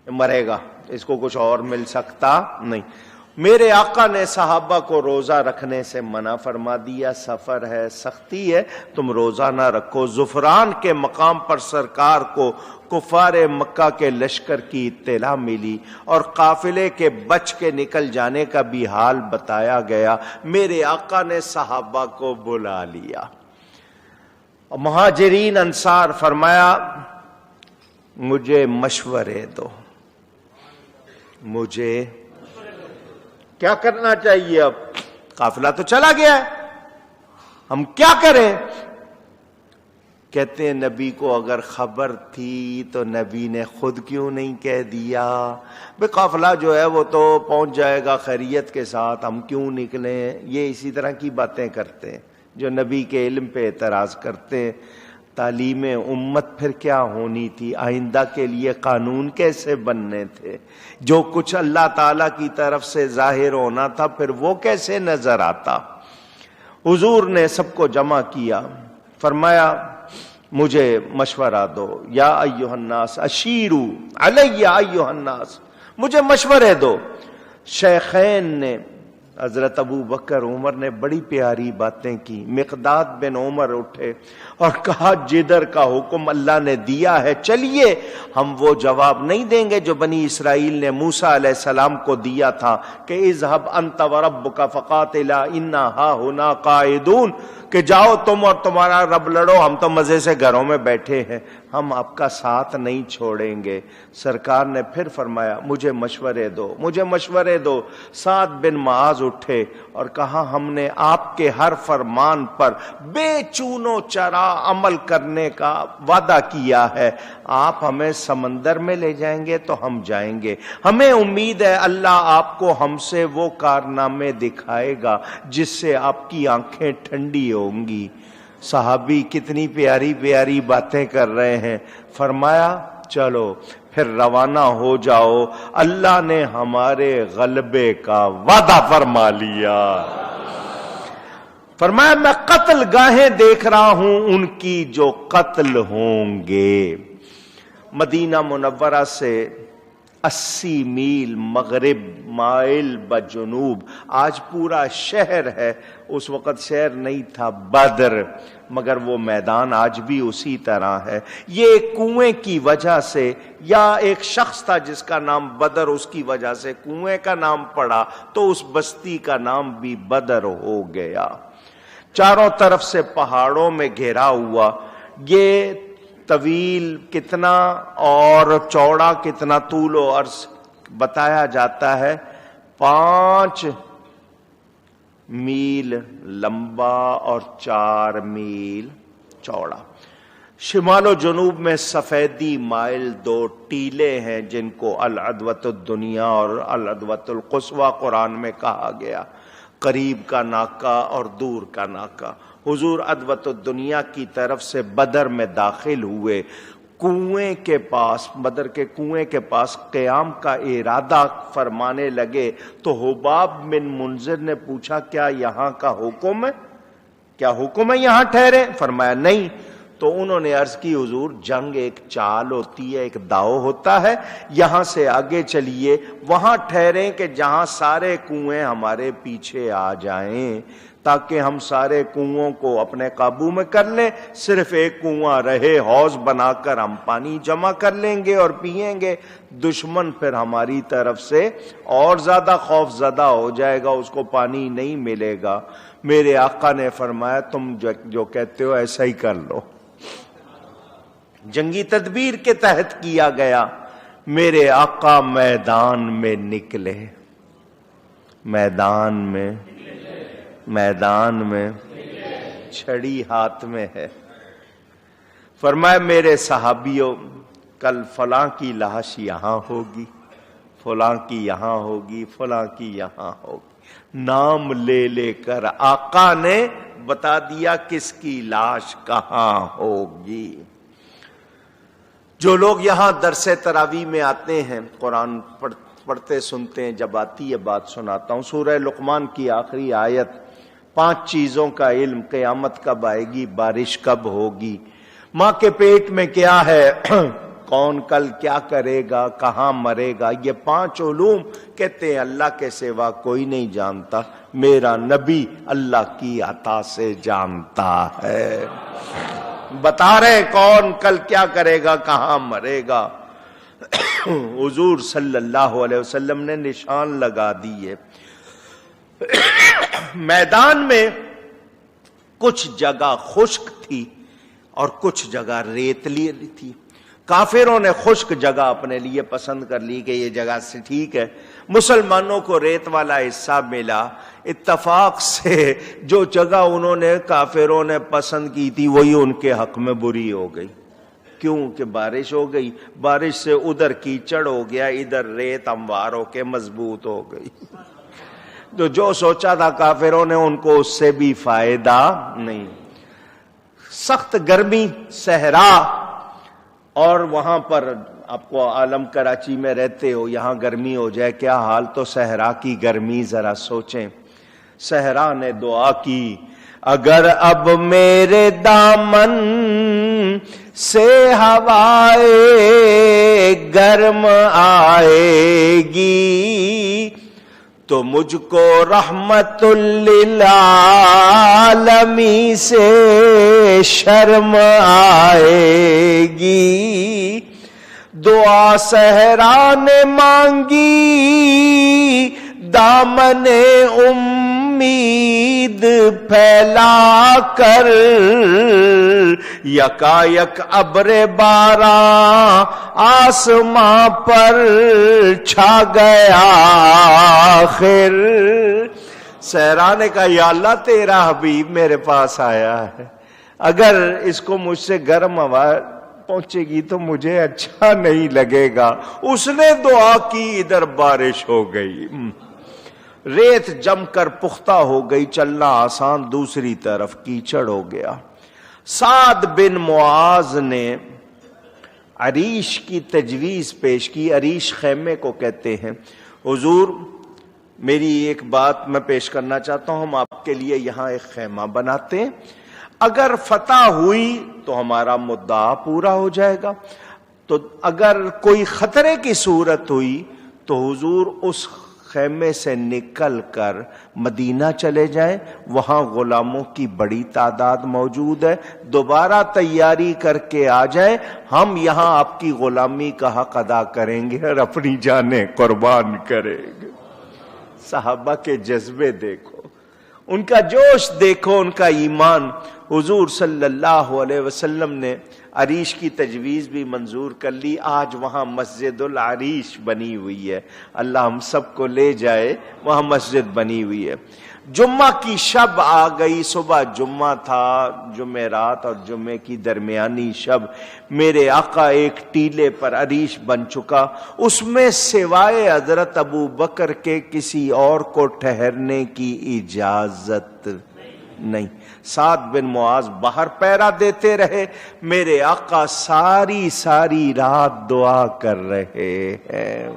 مرے گا، اس کو کچھ اور مل سکتا نہیں۔ میرے آقا نے صحابہ کو روزہ رکھنے سے منع فرما دیا، سفر ہے، سختی ہے، تم روزہ نہ رکھو۔ زفران کے مقام پر سرکار کو کفار مکہ کے لشکر کی اطلاع ملی اور قافلے کے بچ کے نکل جانے کا بھی حال بتایا گیا۔ میرے آقا نے صحابہ کو بلا لیا، مہاجرین انصار، فرمایا مجھے مشورے دو، مجھے کیا کرنا چاہیے؟ اب قافلہ تو چلا گیا ہے، ہم کیا کریں؟ کہتے ہیں نبی کو اگر خبر تھی تو نبی نے خود کیوں نہیں کہہ دیا؟ بھئی قافلہ جو ہے وہ تو پہنچ جائے گا خیریت کے ساتھ، ہم کیوں نکلیں؟ یہ اسی طرح کی باتیں کرتے ہیں جو نبی کے علم پہ اعتراض کرتے ہیں۔ تعلیم امت پھر کیا ہونی تھی؟ آئندہ کے لیے قانون کیسے بننے تھے؟ جو کچھ اللہ تعالیٰ کی طرف سے ظاہر ہونا تھا پھر وہ کیسے نظر آتا؟ حضور نے سب کو جمع کیا، فرمایا مجھے مشورہ دو، یا ایھا الناس اشیروا علی ایھا الناس، مجھے مشورے دو۔ شیخین نے، حضرت ابو بکر عمر نے بڑی پیاری باتیں کی۔ مقداد بن عمر اٹھے اور کہا جدھر کا حکم اللہ نے دیا ہے چلیے، ہم وہ جواب نہیں دیں گے جو بنی اسرائیل نے موسیٰ علیہ السلام کو دیا تھا کہ اذهب انت وربک فقاتلا انا ہاہنا قاعدون، کہ جاؤ تم اور تمہارا رب لڑو، ہم تو مزے سے گھروں میں بیٹھے ہیں، ہم آپ کا ساتھ نہیں چھوڑیں گے۔ سرکار نے پھر فرمایا مجھے مشورے دو، مجھے مشورے دو۔ سعد بن معاذ اٹھے اور کہا ہم نے آپ کے ہر فرمان پر بے چونو چرا عمل کرنے کا وعدہ کیا ہے، آپ ہمیں سمندر میں لے جائیں گے تو ہم جائیں گے، ہمیں امید ہے اللہ آپ کو ہم سے وہ کارنامے دکھائے گا جس سے آپ کی آنکھیں ٹھنڈی ہوں گی۔ صحابی کتنی پیاری پیاری باتیں کر رہے ہیں۔ فرمایا چلو پھر روانہ ہو جاؤ، اللہ نے ہمارے غلبے کا وعدہ فرما لیا۔ فرمایا میں قتل گاہیں دیکھ رہا ہوں ان کی جو قتل ہوں گے۔ مدینہ منورہ سے 80 میل مغرب مائل بجنوب، آج پورا شہر ہے، اس وقت شہر نہیں تھا، بدر، مگر وہ میدان آج بھی اسی طرح ہے۔ یہ ایک کنویں کی وجہ سے، یا ایک شخص تھا جس کا نام بدر، اس کی وجہ سے کنویں کا نام پڑا تو اس بستی کا نام بھی بدر ہو گیا۔ چاروں طرف سے پہاڑوں میں گھیرا ہوا، یہ طویل کتنا اور چوڑا کتنا، طول و عرض بتایا جاتا ہے 5 میل لمبا اور 4 میل چوڑا۔ شمال و جنوب میں سفیدی مائل 2 ٹیلے ہیں جن کو العدوۃ الدنیا اور العدوۃ القصویٰ قرآن میں کہا گیا، قریب کا ناکہ اور دور کا ناکہ۔ حضور عدوۃ الدنیا کی طرف سے بدر میں داخل ہوئے، کنویں کے پاس، بدر کے کنویں کے پاس قیام کا ارادہ فرمانے لگے تو حباب بن منذر نے پوچھا کیا یہاں کا حکم ہے؟ کیا حکم ہے یہاں ٹھہرے؟ فرمایا نہیں۔ تو انہوں نے عرض کی حضور جنگ ایک چال ہوتی ہے، ایک داؤ ہوتا ہے، یہاں سے آگے چلیے، وہاں ٹھہریں کہ جہاں سارے کنویں ہمارے پیچھے آ جائیں تاکہ ہم سارے کنووں کو اپنے قابو میں کر لیں، صرف ایک کنواں رہے، حوض بنا کر ہم پانی جمع کر لیں گے اور پئیں گے، دشمن پھر ہماری طرف سے اور زیادہ خوف زدہ ہو جائے گا، اس کو پانی نہیں ملے گا۔ میرے آقا نے فرمایا تم جو کہتے ہو ایسا ہی کر لو۔ جنگی تدبیر کے تحت کیا گیا۔ میرے آقا میدان میں نکلے، میدان میں چھڑی ہاتھ میں ہے۔ فرمایا میرے صحابیوں کل فلاں کی لاش یہاں ہوگی، فلاں کی یہاں ہوگی، فلاں کی یہاں ہوگی، نام لے لے کر آقا نے بتا دیا کس کی لاش کہاں ہوگی۔ جو لوگ یہاں درس تراویح میں آتے ہیں، قرآن پڑھتے سنتے ہیں، جب آتی ہے بات سناتا ہوں۔ سورہ لقمان کی آخری آیت، 5 چیزوں کا علم، قیامت کب آئے گی، بارش کب ہوگی، ماں کے پیٹ میں کیا ہے، کون کل کیا کرے گا، کہاں مرے گا، یہ 5 علوم کہتے ہیں اللہ کے سوا کوئی نہیں جانتا، میرا نبی اللہ کی عطا سے جانتا ہے۔ بتا رہے کون کل کیا کرے گا، کہاں مرے گا۔ حضور صلی اللہ علیہ وسلم نے نشان لگا دیے۔ میدان میں کچھ جگہ خشک تھی اور کچھ جگہ ریتلی تھی۔ کافروں نے خشک جگہ اپنے لیے پسند کر لی کہ یہ جگہ سے ٹھیک ہے، مسلمانوں کو ریت والا حصہ ملا۔ اتفاق سے جو جگہ انہوں نے کافروں نے پسند کی تھی وہی ان کے حق میں بری ہو گئی۔ کیوں کہ بارش ہو گئی، بارش سے ادھر کیچڑ ہو گیا، ادھر ریت ہموار ہو کے مضبوط ہو گئی۔ تو جو سوچا تھا کافروں نے ان کو اس سے بھی فائدہ نہیں۔ سخت گرمی، صحرا، اور وہاں پر آپ کو عالم کراچی میں رہتے ہو، یہاں گرمی ہو جائے کیا حال، تو صحرا کی گرمی ذرا سوچیں۔ صحرا نے دعا کی اگر اب میرے دامن سے ہوائے گرم آئے گی تو مجھ کو رحمت للعالمین سے شرم آئے گی۔ دعا صحرا نے مانگی دامن امید پھیلا کر، یکایک ابر باران آسماں پر چھا گیا آخر۔ صحرا نے کہا یا اللہ تیرا حبیب میرے پاس آیا ہے، اگر اس کو مجھ سے گرم ہوا پہنچے گی تو مجھے اچھا نہیں لگے گا۔ اس نے دعا کی، ادھر بارش ہو گئی، ریت جم کر پختہ ہو گئی، چلنا آسان، دوسری طرف کیچڑ ہو گیا۔ سعد بن معاذ نے عریش کی تجویز پیش کی۔ عریش خیمے کو کہتے ہیں۔ حضور میری ایک بات میں پیش کرنا چاہتا ہوں، ہم آپ کے لیے یہاں ایک خیمہ بناتے ہیں، اگر فتح ہوئی تو ہمارا مدعا پورا ہو جائے گا، تو اگر کوئی خطرے کی صورت ہوئی تو حضور اس خیمے سے نکل کر مدینہ چلے جائیں، وہاں غلاموں کی بڑی تعداد موجود ہے، دوبارہ تیاری کر کے آ جائیں، ہم یہاں آپ کی غلامی کا حق ادا کریں گے اور اپنی جانیں قربان کریں گے۔ صحابہ کے جذبے دیکھو، ان کا جوش دیکھو، ان کا ایمان۔ حضور صلی اللہ علیہ وسلم نے عریش کی تجویز بھی منظور کر لی، آج وہاں مسجد العریش بنی ہوئی ہے، اللہ ہم سب کو لے جائے، وہاں مسجد بنی ہوئی ہے۔ جمعہ کی شب آ گئی، صبح جمعہ تھا، جمعرات اور جمعے کی درمیانی شب، میرے آقا ایک ٹیلے پر عریش بن چکا، اس میں سوائے حضرت ابو بکر کے کسی اور کو ٹھہرنے کی اجازت نہیں۔ سعد بن معاذ باہر پہرا دیتے رہے، میرے آقا ساری رات دعا کر رہے ہیں۔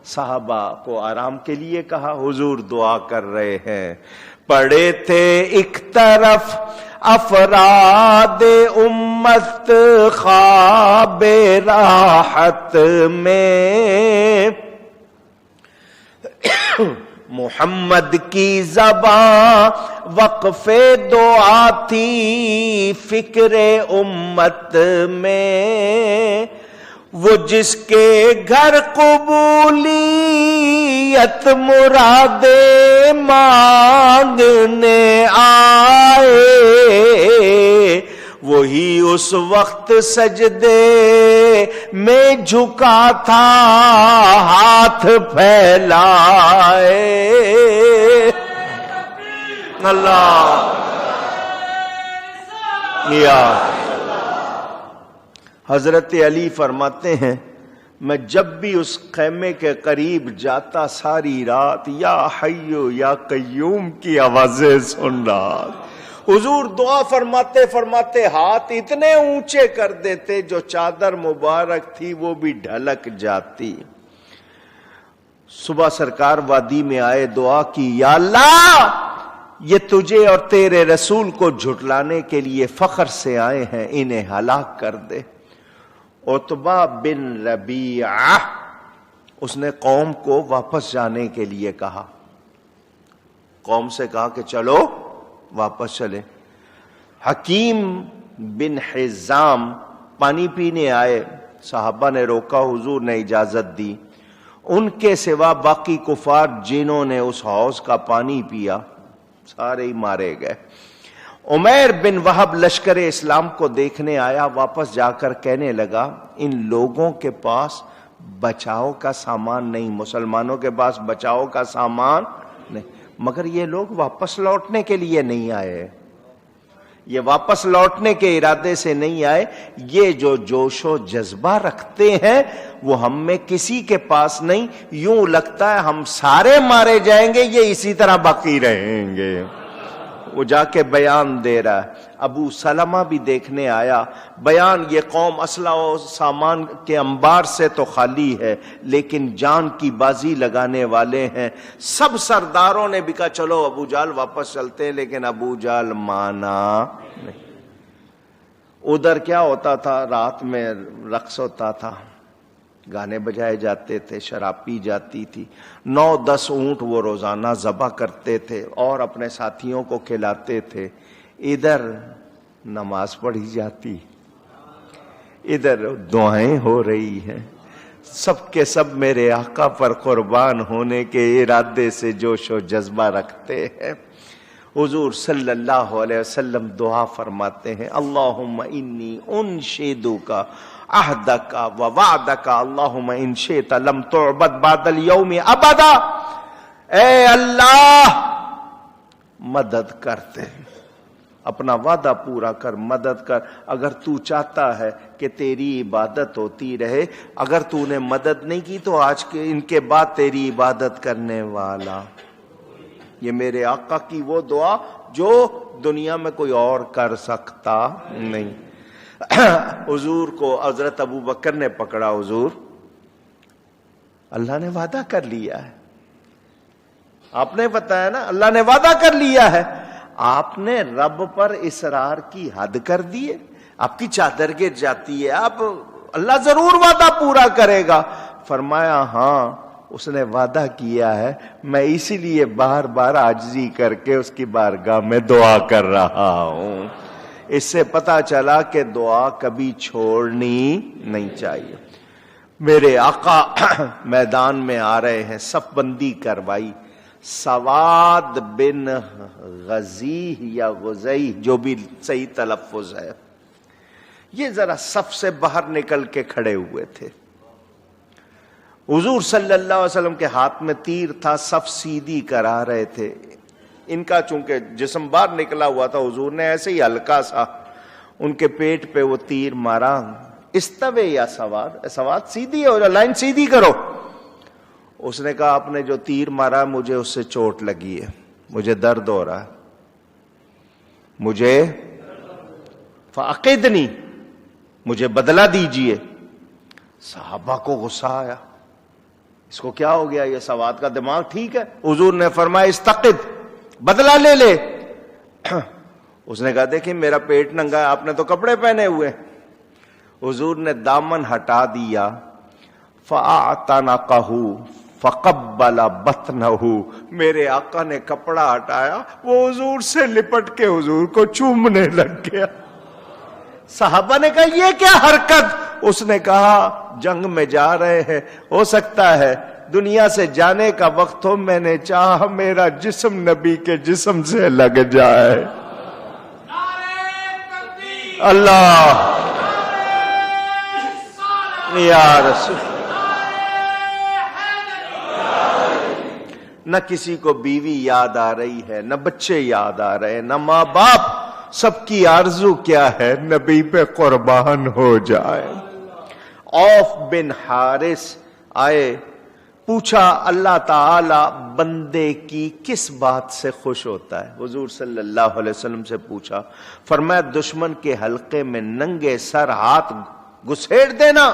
صحابہ کو آرام کے لیے کہا، حضور دعا کر رہے ہیں۔ پڑے تھے ایک طرف افراد امت خواب راحت میں، محمد کی زبان وقف دعا تھی فکر امت میں، وہ جس کے گھر قبولیت مراد مانگنے آئے، وہی اس وقت سجدے میں جھکا تھا ہاتھ پھیلائے۔ اللہ یا حضرت علی فرماتے ہیں میں جب بھی اس خیمے کے قریب جاتا ساری رات یا حیو یا قیوم کی آوازیں سن رہا۔ حضور دعا فرماتے فرماتے ہاتھ اتنے اونچے کر دیتے جو چادر مبارک تھی وہ بھی ڈھلک جاتی۔ صبح سرکار وادی میں آئے، دعا کی، یا اللہ یہ تجھے اور تیرے رسول کو جھٹلانے کے لیے فخر سے آئے ہیں، انہیں ہلاک کر دے۔ عتبہ بن ربیعہ اس نے قوم کو واپس جانے کے لیے کہا، قوم سے کہا کہ چلو واپس چلے۔ حکیم بن حزام پانی پینے آئے، صحابہ نے روکا، حضور نے اجازت دی، ان کے سوا باقی کفار جنہوں نے اس حوض کا پانی پیا سارے ہی مارے گئے۔ عمیر بن وہب لشکر اسلام کو دیکھنے آیا، واپس جا کر کہنے لگا ان لوگوں کے پاس بچاؤ کا سامان نہیں، مسلمانوں کے پاس بچاؤ کا سامان نہیں، مگر یہ لوگ واپس لوٹنے کے لیے نہیں آئے، یہ واپس لوٹنے کے ارادے سے نہیں آئے، یہ جو جوش و جذبہ رکھتے ہیں وہ ہم میں کسی کے پاس نہیں، یوں لگتا ہے ہم سارے مارے جائیں گے، یہ اسی طرح باقی رہیں گے۔ وہ جا کے بیان دے رہا ہے۔ ابو سلمہ بھی دیکھنے آیا، بیان یہ قوم اسلحہ و سامان کے انبار سے تو خالی ہے لیکن جان کی بازی لگانے والے ہیں۔ سب سرداروں نے بھی کہا چلو ابو جہل واپس چلتے ہیں، لیکن ابو جہل مانا نہیں۔ ادھر کیا ہوتا تھا، رات میں رقص ہوتا تھا، گانے بجائے جاتے تھے، شراب پی جاتی تھی، 9-10 اونٹ وہ روزانہ ذبح کرتے تھے اور اپنے ساتھیوں کو کھلاتے تھے۔ ادھر نماز پڑھی جاتی، ادھر دعائیں ہو رہی ہیں، سب کے سب میرے آقا پر قربان ہونے کے ارادے سے جوش و جذبہ رکھتے ہیں۔ حضور صلی اللہ علیہ وسلم دعا فرماتے ہیں، اللہم انی انشدک عہدک و وعدک اللہم ان شئت لم تعبد بعد اليوم ابدا۔ اے اللہ مدد کرتے، اپنا وعدہ پورا کر، مدد کر، اگر تو چاہتا ہے کہ تیری عبادت ہوتی رہے، اگر تو نے مدد نہیں کی تو آج کے ان کے بعد تیری عبادت کرنے والا۔ یہ میرے آقا کی وہ دعا جو دنیا میں کوئی اور کر سکتا نہیں۔ حضور کو حضرت ابو بکر نے پکڑا، حضور اللہ نے وعدہ کر لیا ہے، آپ نے بتایا نا اللہ نے وعدہ کر لیا ہے، آپ نے رب پر اصرار کی حد کر دی ہے، آپ کی چادر گر جاتی ہے، آپ اللہ ضرور وعدہ پورا کرے گا۔ فرمایا ہاں اس نے وعدہ کیا ہے، میں اسی لیے بار بار عاجزی کر کے اس کی بارگاہ میں دعا کر رہا ہوں۔ اس سے پتہ چلا کہ دعا کبھی چھوڑنی نہیں چاہیے۔ میرے آقا میدان میں آ رہے ہیں، صف بندی کروائی، سواد بن غزیح یا غزیح جو بھی صحیح تلفظ ہے، یہ ذرا صف سے باہر نکل کے کھڑے ہوئے تھے۔ حضور صلی اللہ علیہ وسلم کے ہاتھ میں تیر تھا، صف سیدھی کرا رہے تھے، ان کا چونکہ جسم باہر نکلا ہوا تھا، حضور نے ایسے ہی ہلکا سا ان کے پیٹ پہ وہ تیر مارا۔ استوے یا سواد، سواد سیدھی ہو جائے، لائن سیدھی کرو۔ اس نے کہا آپ نے جو تیر مارا مجھے اس سے چوٹ لگی ہے، مجھے درد ہو رہا ہے، مجھے فعقدنی، مجھے بدلہ دیجئے۔ صحابہ کو غصہ آیا، اس کو کیا ہو گیا، یہ سواد کا دماغ ٹھیک ہے؟ حضور نے فرمایا استقد، بدلہ لے لے۔ اس نے کہا دیکھیں میرا پیٹ ننگا ہے، آپ نے تو کپڑے پہنے ہوئے۔ حضور نے دامن ہٹا دیا، فَأَعْتَنَقَهُ فَقَبَّلَ بَطْنَهُ، میرے آقا نے کپڑا ہٹایا، وہ حضور سے لپٹ کے حضور کو چومنے لگ گیا۔ صحابہ نے کہا یہ کیا حرکت؟ اس نے کہا جنگ میں جا رہے ہیں، ہو سکتا ہے دنیا سے جانے کا وقت ہو، میں نے چاہا میرا جسم نبی کے جسم سے لگ جائے۔ اللہ یا رسول، نہ کسی کو بیوی یاد آ رہی ہے، نہ بچے یاد آ رہے، نہ ماں باپ، سب کی آرزو کیا ہے؟ نبی پہ قربان ہو جائے۔ عوف بن حارث آئے، پوچھا اللہ تعالی بندے کی کس بات سے خوش ہوتا ہے؟ حضور صلی اللہ علیہ وسلم سے پوچھا، فرمایا دشمن کے حلقے میں ننگے سر ہاتھ گھسیڑ دینا،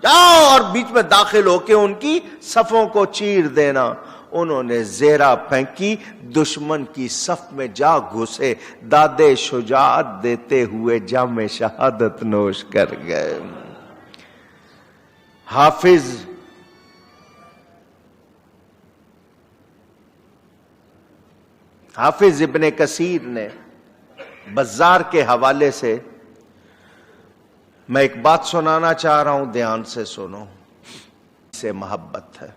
جاؤ اور بیچ میں داخل ہو کے ان کی صفوں کو چیر دینا۔ انہوں نے زہرا پھینکی، دشمن کی صف میں جا گھسے، دادے شجاعت دیتے ہوئے جام شہادت نوش کر گئے۔ حافظ ابن کثیر نے بزار کے حوالے سے، میں ایک بات سنانا چاہ رہا ہوں، دھیان سے سنو، سے محبت ہے۔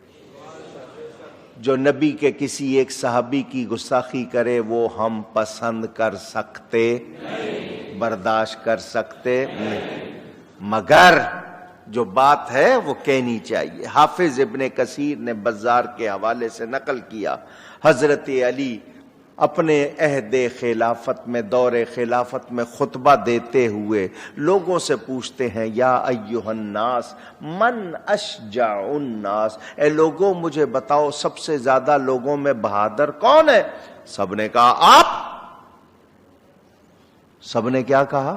جو نبی کے کسی ایک صحابی کی گستاخی کرے وہ ہم پسند کر سکتے نہیں، برداشت کر سکتے نہیں، مگر جو بات ہے وہ کہنی چاہیے۔ حافظ ابن کثیر نے بزار کے حوالے سے نقل کیا، حضرت علی اپنے عہد خلافت میں، دور خلافت میں خطبہ دیتے ہوئے لوگوں سے پوچھتے ہیں، یا ایھا الناس من اشجع الناس، اے لوگوں مجھے بتاؤ سب سے زیادہ لوگوں میں بہادر کون ہے؟ سب نے کہا آپ۔ سب نے کیا کہا؟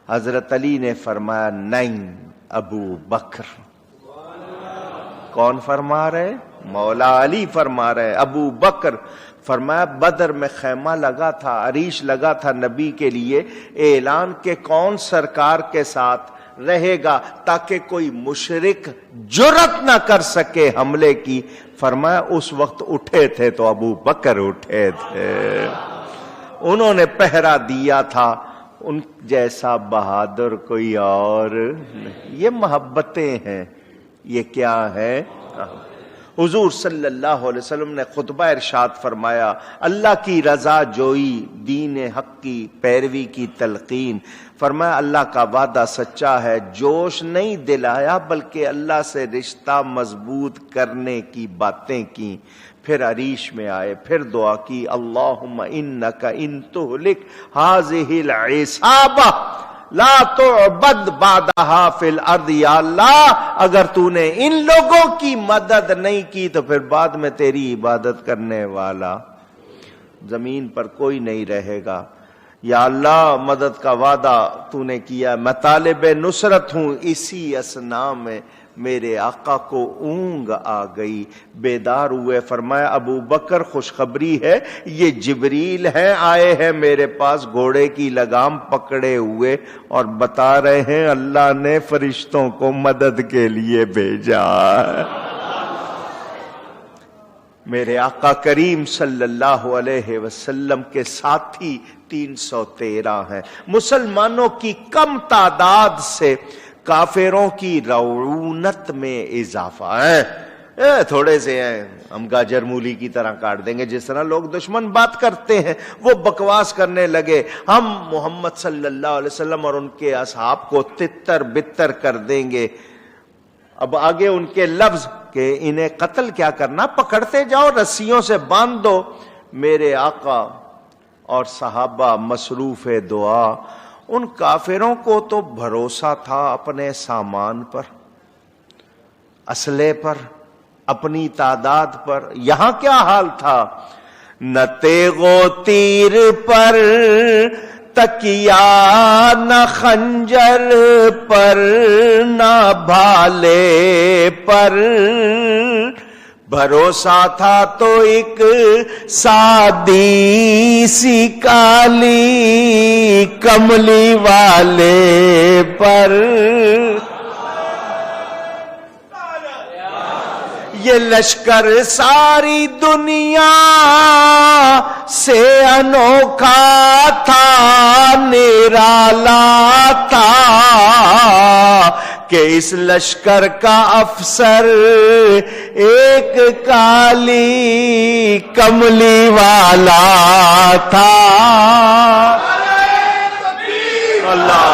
حضرت علی نے فرمایا نہیں، ابو بکر۔ کون فرما رہے؟ مولا علی فرما رہے، ابو بکر۔ فرمایا بدر میں خیمہ لگا تھا، عریش لگا تھا نبی کے لیے، اعلان کہ کون سرکار کے ساتھ رہے گا تاکہ کوئی مشرک جرأت نہ کر سکے حملے کی۔ فرمایا اس وقت اٹھے تھے تو ابو بکر اٹھے تھے، انہوں نے پہرا دیا تھا، ان جیسا بہادر کوئی اور نہیں۔ یہ محبتیں ہیں، یہ کیا ہے؟ حضور صلی اللہ علیہ وسلم نے خطبہ ارشاد فرمایا، اللہ کی رضا جوئی، دین حق کی پیروی کی تلقین۔ فرمایا اللہ کا وعدہ سچا ہے، جوش نہیں دلایا بلکہ اللہ سے رشتہ مضبوط کرنے کی باتیں کی۔ پھر عریش میں آئے، پھر دعا کی، اللہم انک ان تہلک ہذہ العصابہ لا تعبد بعدہا فی الارض، یا اللہ اگر تو نے ان لوگوں کی مدد نہیں کی تو پھر بعد میں تیری عبادت کرنے والا زمین پر کوئی نہیں رہے گا۔ یا اللہ مدد کا وعدہ تو نے کیا، میں طالب نصرت ہوں۔ اسی اثناء میں میرے آقا کو اونگ آ گئی، بیدار ہوئے۔ فرمایا ابو بکر خوشخبری ہے، یہ جبریل ہیں، آئے ہیں میرے پاس گھوڑے کی لگام پکڑے ہوئے اور بتا رہے ہیں اللہ نے فرشتوں کو مدد کے لیے بھیجا۔ میرے آقا کریم صلی اللہ علیہ وسلم کے ساتھی 313 ہیں۔ مسلمانوں کی کم تعداد سے کافروں کی رعونت میں اضافہ ہے۔ تھوڑے سے ہیں، ہم گاجر مولی کی طرح کاٹ دیں گے، جس طرح لوگ دشمن بات کرتے ہیں وہ بکواس کرنے لگے، ہم محمد صلی اللہ علیہ وسلم اور ان کے اصحاب کو تتر بتر کر دیں گے۔ اب آگے ان کے لفظ کہ انہیں قتل کیا کرنا، پکڑتے جاؤ رسیوں سے باندھ دو۔ میرے آقا اور صحابہ مصروف دعا، ان کافروں کو تو بھروسہ تھا اپنے سامان پر، اسلحے پر، اپنی تعداد پر۔ یہاں کیا حال تھا؟ نہ تیغ و تیر پر تکیا، نہ خنجر پر، نہ بھالے پر، بھروسہ تھا تو ایک سادی سی کالی کملی والے پر، یہ لشکر ساری دنیا سے انوکھا تھا، نرالا تھا کہ اس لشکر کا افسر ایک کالی کملی والا تھا۔ اللہ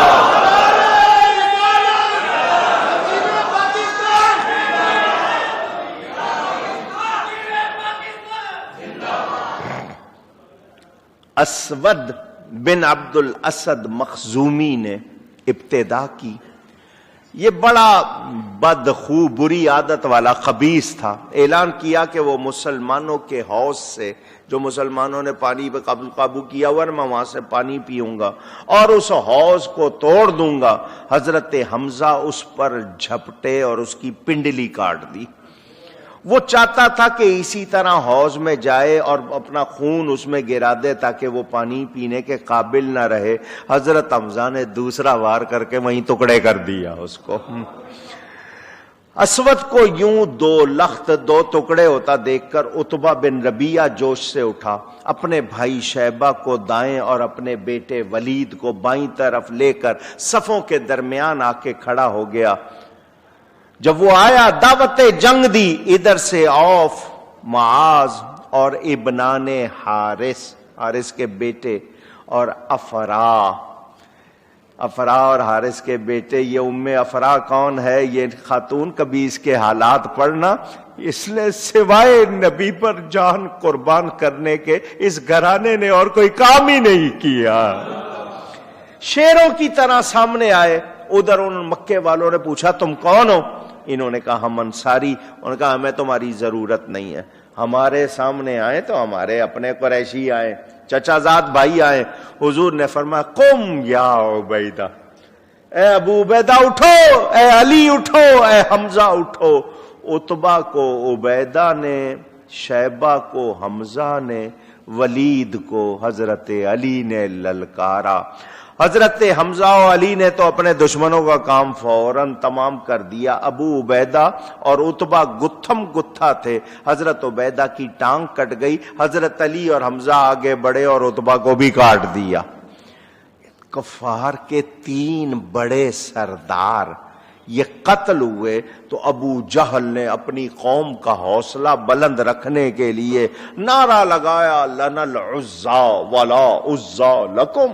اسود بن عبد الاسد مخزومی نے ابتدا کی۔ یہ بڑا بدخو بری عادت والا خبیث تھا۔ اعلان کیا کہ وہ مسلمانوں کے حوض سے، جو مسلمانوں نے پانی پہ قابو کیا ہوا، میں وہاں سے پانی پیوں گا اور اس حوض کو توڑ دوں گا۔ حضرت حمزہ اس پر جھپٹے اور اس کی پنڈلی کاٹ دی۔ وہ چاہتا تھا کہ اسی طرح حوض میں جائے اور اپنا خون اس میں گرا دے تاکہ وہ پانی پینے کے قابل نہ رہے۔ حضرت حمزہ نے دوسرا وار کر کے وہیں ٹکڑے کر دیا اس کو۔ اسود کو یوں دو لخت دو ٹکڑے ہوتا دیکھ کر عتبہ بن ربیعہ جوش سے اٹھا، اپنے بھائی شیبہ کو دائیں اور اپنے بیٹے ولید کو بائیں طرف لے کر صفوں کے درمیان آ کے کھڑا ہو گیا۔ جب وہ آیا دعوت جنگ دی، ادھر سے عوف، معاذ اور ابنان حارث کے بیٹے، اور افرا اور حارث کے بیٹے۔ یہ افرا کون ہے؟ یہ خاتون، کبھی اس کے حالات پڑھنا، اس لیے سوائے نبی پر جان قربان کرنے کے اس گھرانے نے اور کوئی کام ہی نہیں کیا۔ شیروں کی طرح سامنے آئے۔ ادھر ان مکے والوں نے پوچھا تم کون ہو؟ انہوں نے کہا ہم انصاری۔ انہوں نے کہا ہمیں تمہاری ضرورت نہیں ہے، ہمارے سامنے آئے تو ہمارے اپنے قریشی آئے، چچا زاد بھائی آئے۔ حضور نے فرمایا قم یا عبیدہ، اے ابو عبیدہ اٹھو، اے علی اٹھو، اے حمزہ اٹھو۔ عتبہ کو عبیدہ نے، شیبہ کو حمزہ نے، ولید کو حضرت علی نے للکارا۔ حضرت حمزہ و علی نے تو اپنے دشمنوں کا کام فوراً تمام کر دیا۔ ابو عبیدہ اور عتبہ گتھم گتھا تھے۔ حضرت عبیدہ کی ٹانگ کٹ گئی، حضرت علی اور حمزہ آگے بڑھے اور عتبہ کو بھی کاٹ دیا۔ کفار کے 3 بڑے سردار یہ قتل ہوئے تو ابو جہل نے اپنی قوم کا حوصلہ بلند رکھنے کے لیے نعرہ لگایا، لنا العزا ولا عزا لکم،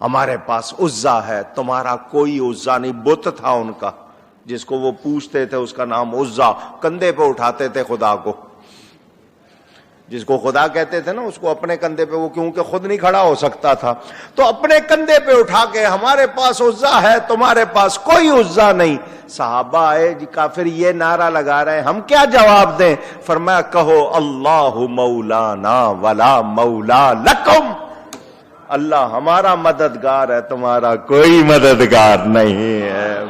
ہمارے پاس عزا ہے، تمہارا کوئی عزا نہیں۔ بت تھا ان کا جس کو وہ پوچھتے تھے، اس کا نام عزا، کندھے پہ اٹھاتے تھے خدا کو، جس کو خدا کہتے تھے نا، اس کو اپنے کندھے پہ، وہ کیونکہ خود نہیں کھڑا ہو سکتا تھا تو اپنے کندھے پہ اٹھا کے ہمارے پاس عزا ہے، تمہارے پاس کوئی عزا نہیں۔ صحابہ آئے، جی کافر یہ نعرہ لگا رہے ہیں، ہم کیا جواب دیں؟ فرمایا کہو اللہ مولانا ولا مولا لکم، اللہ ہمارا مددگار ہے، تمہارا کوئی مددگار نہیں ہے۔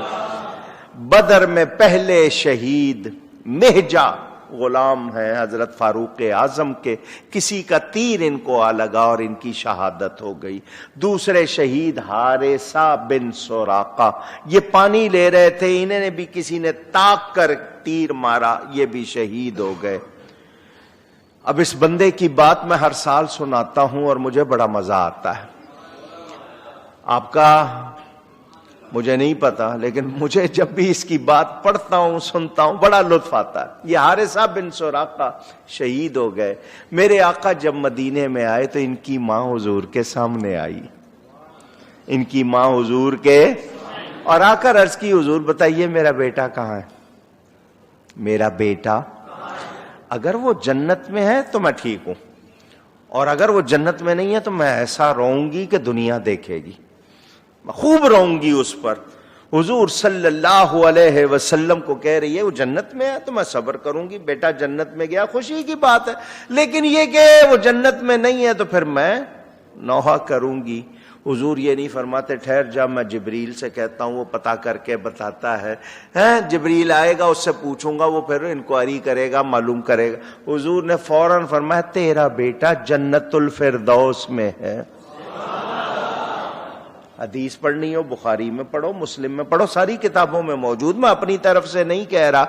بدر میں پہلے شہید مہجا غلام ہیں حضرت فاروق اعظم کے، کسی کا تیر ان کو آ لگا اور ان کی شہادت ہو گئی۔ دوسرے شہید حارثہ بن سراقہ، یہ پانی لے رہے تھے، انہیں نے بھی کسی نے تاک کر تیر مارا، یہ بھی شہید ہو گئے۔ اب اس بندے کی بات میں ہر سال سناتا ہوں اور مجھے بڑا مزہ آتا ہے۔ آپ کا مجھے نہیں پتا، لیکن مجھے جب بھی اس کی بات پڑھتا ہوں سنتا ہوں بڑا لطف آتا ہے۔ یہ حارثہ بن سراقہ شہید ہو گئے۔ میرے آقا جب مدینے میں آئے تو ان کی ماں حضور کے سامنے آئی، ان کی ماں حضور کے، اور آ کر عرض کی حضور بتائیے میرا بیٹا کہاں ہے؟ میرا بیٹا اگر وہ جنت میں ہے تو میں ٹھیک ہوں، اور اگر وہ جنت میں نہیں ہے تو میں ایسا روؤں گی کہ دنیا دیکھے گی، میں خوب روؤں گی اس پر۔ حضور صلی اللہ علیہ وسلم کو کہہ رہی ہے وہ جنت میں ہے تو میں صبر کروں گی، بیٹا جنت میں گیا خوشی کی بات ہے، لیکن یہ کہ وہ جنت میں نہیں ہے تو پھر میں نوحہ کروں گی۔ حضور یہ نہیں فرماتے ٹھہر جا میں جبریل سے کہتا ہوں وہ پتہ کر کے بتاتا ہے، جبریل آئے گا اس سے پوچھوں گا، وہ پھر انکوائری کرے گا، معلوم کرے گا۔ حضور نے فوراً فرمایا تیرا بیٹا جنت الفردوس میں ہے۔ حدیث پڑھنی ہو بخاری میں پڑھو، مسلم میں پڑھو، ساری کتابوں میں موجود، میں اپنی طرف سے نہیں کہہ رہا۔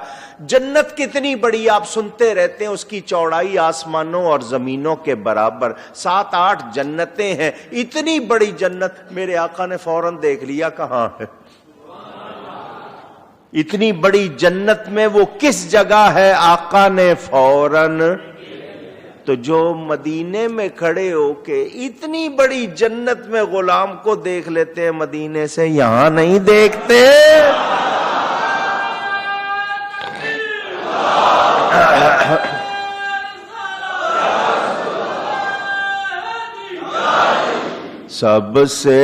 جنت کتنی بڑی آپ سنتے رہتے ہیں، اس کی چوڑائی آسمانوں اور زمینوں کے برابر، 7-8 جنتیں ہیں، اتنی بڑی جنت۔ میرے آقا نے فوراً دیکھ لیا کہاں ہے، اتنی بڑی جنت میں وہ کس جگہ ہے، آقا نے فوراً۔ تو جو مدینے میں کھڑے ہو کے اتنی بڑی جنت میں غلام کو دیکھ لیتے ہیں، مدینے سے یہاں نہیں دیکھتے۔ سب سے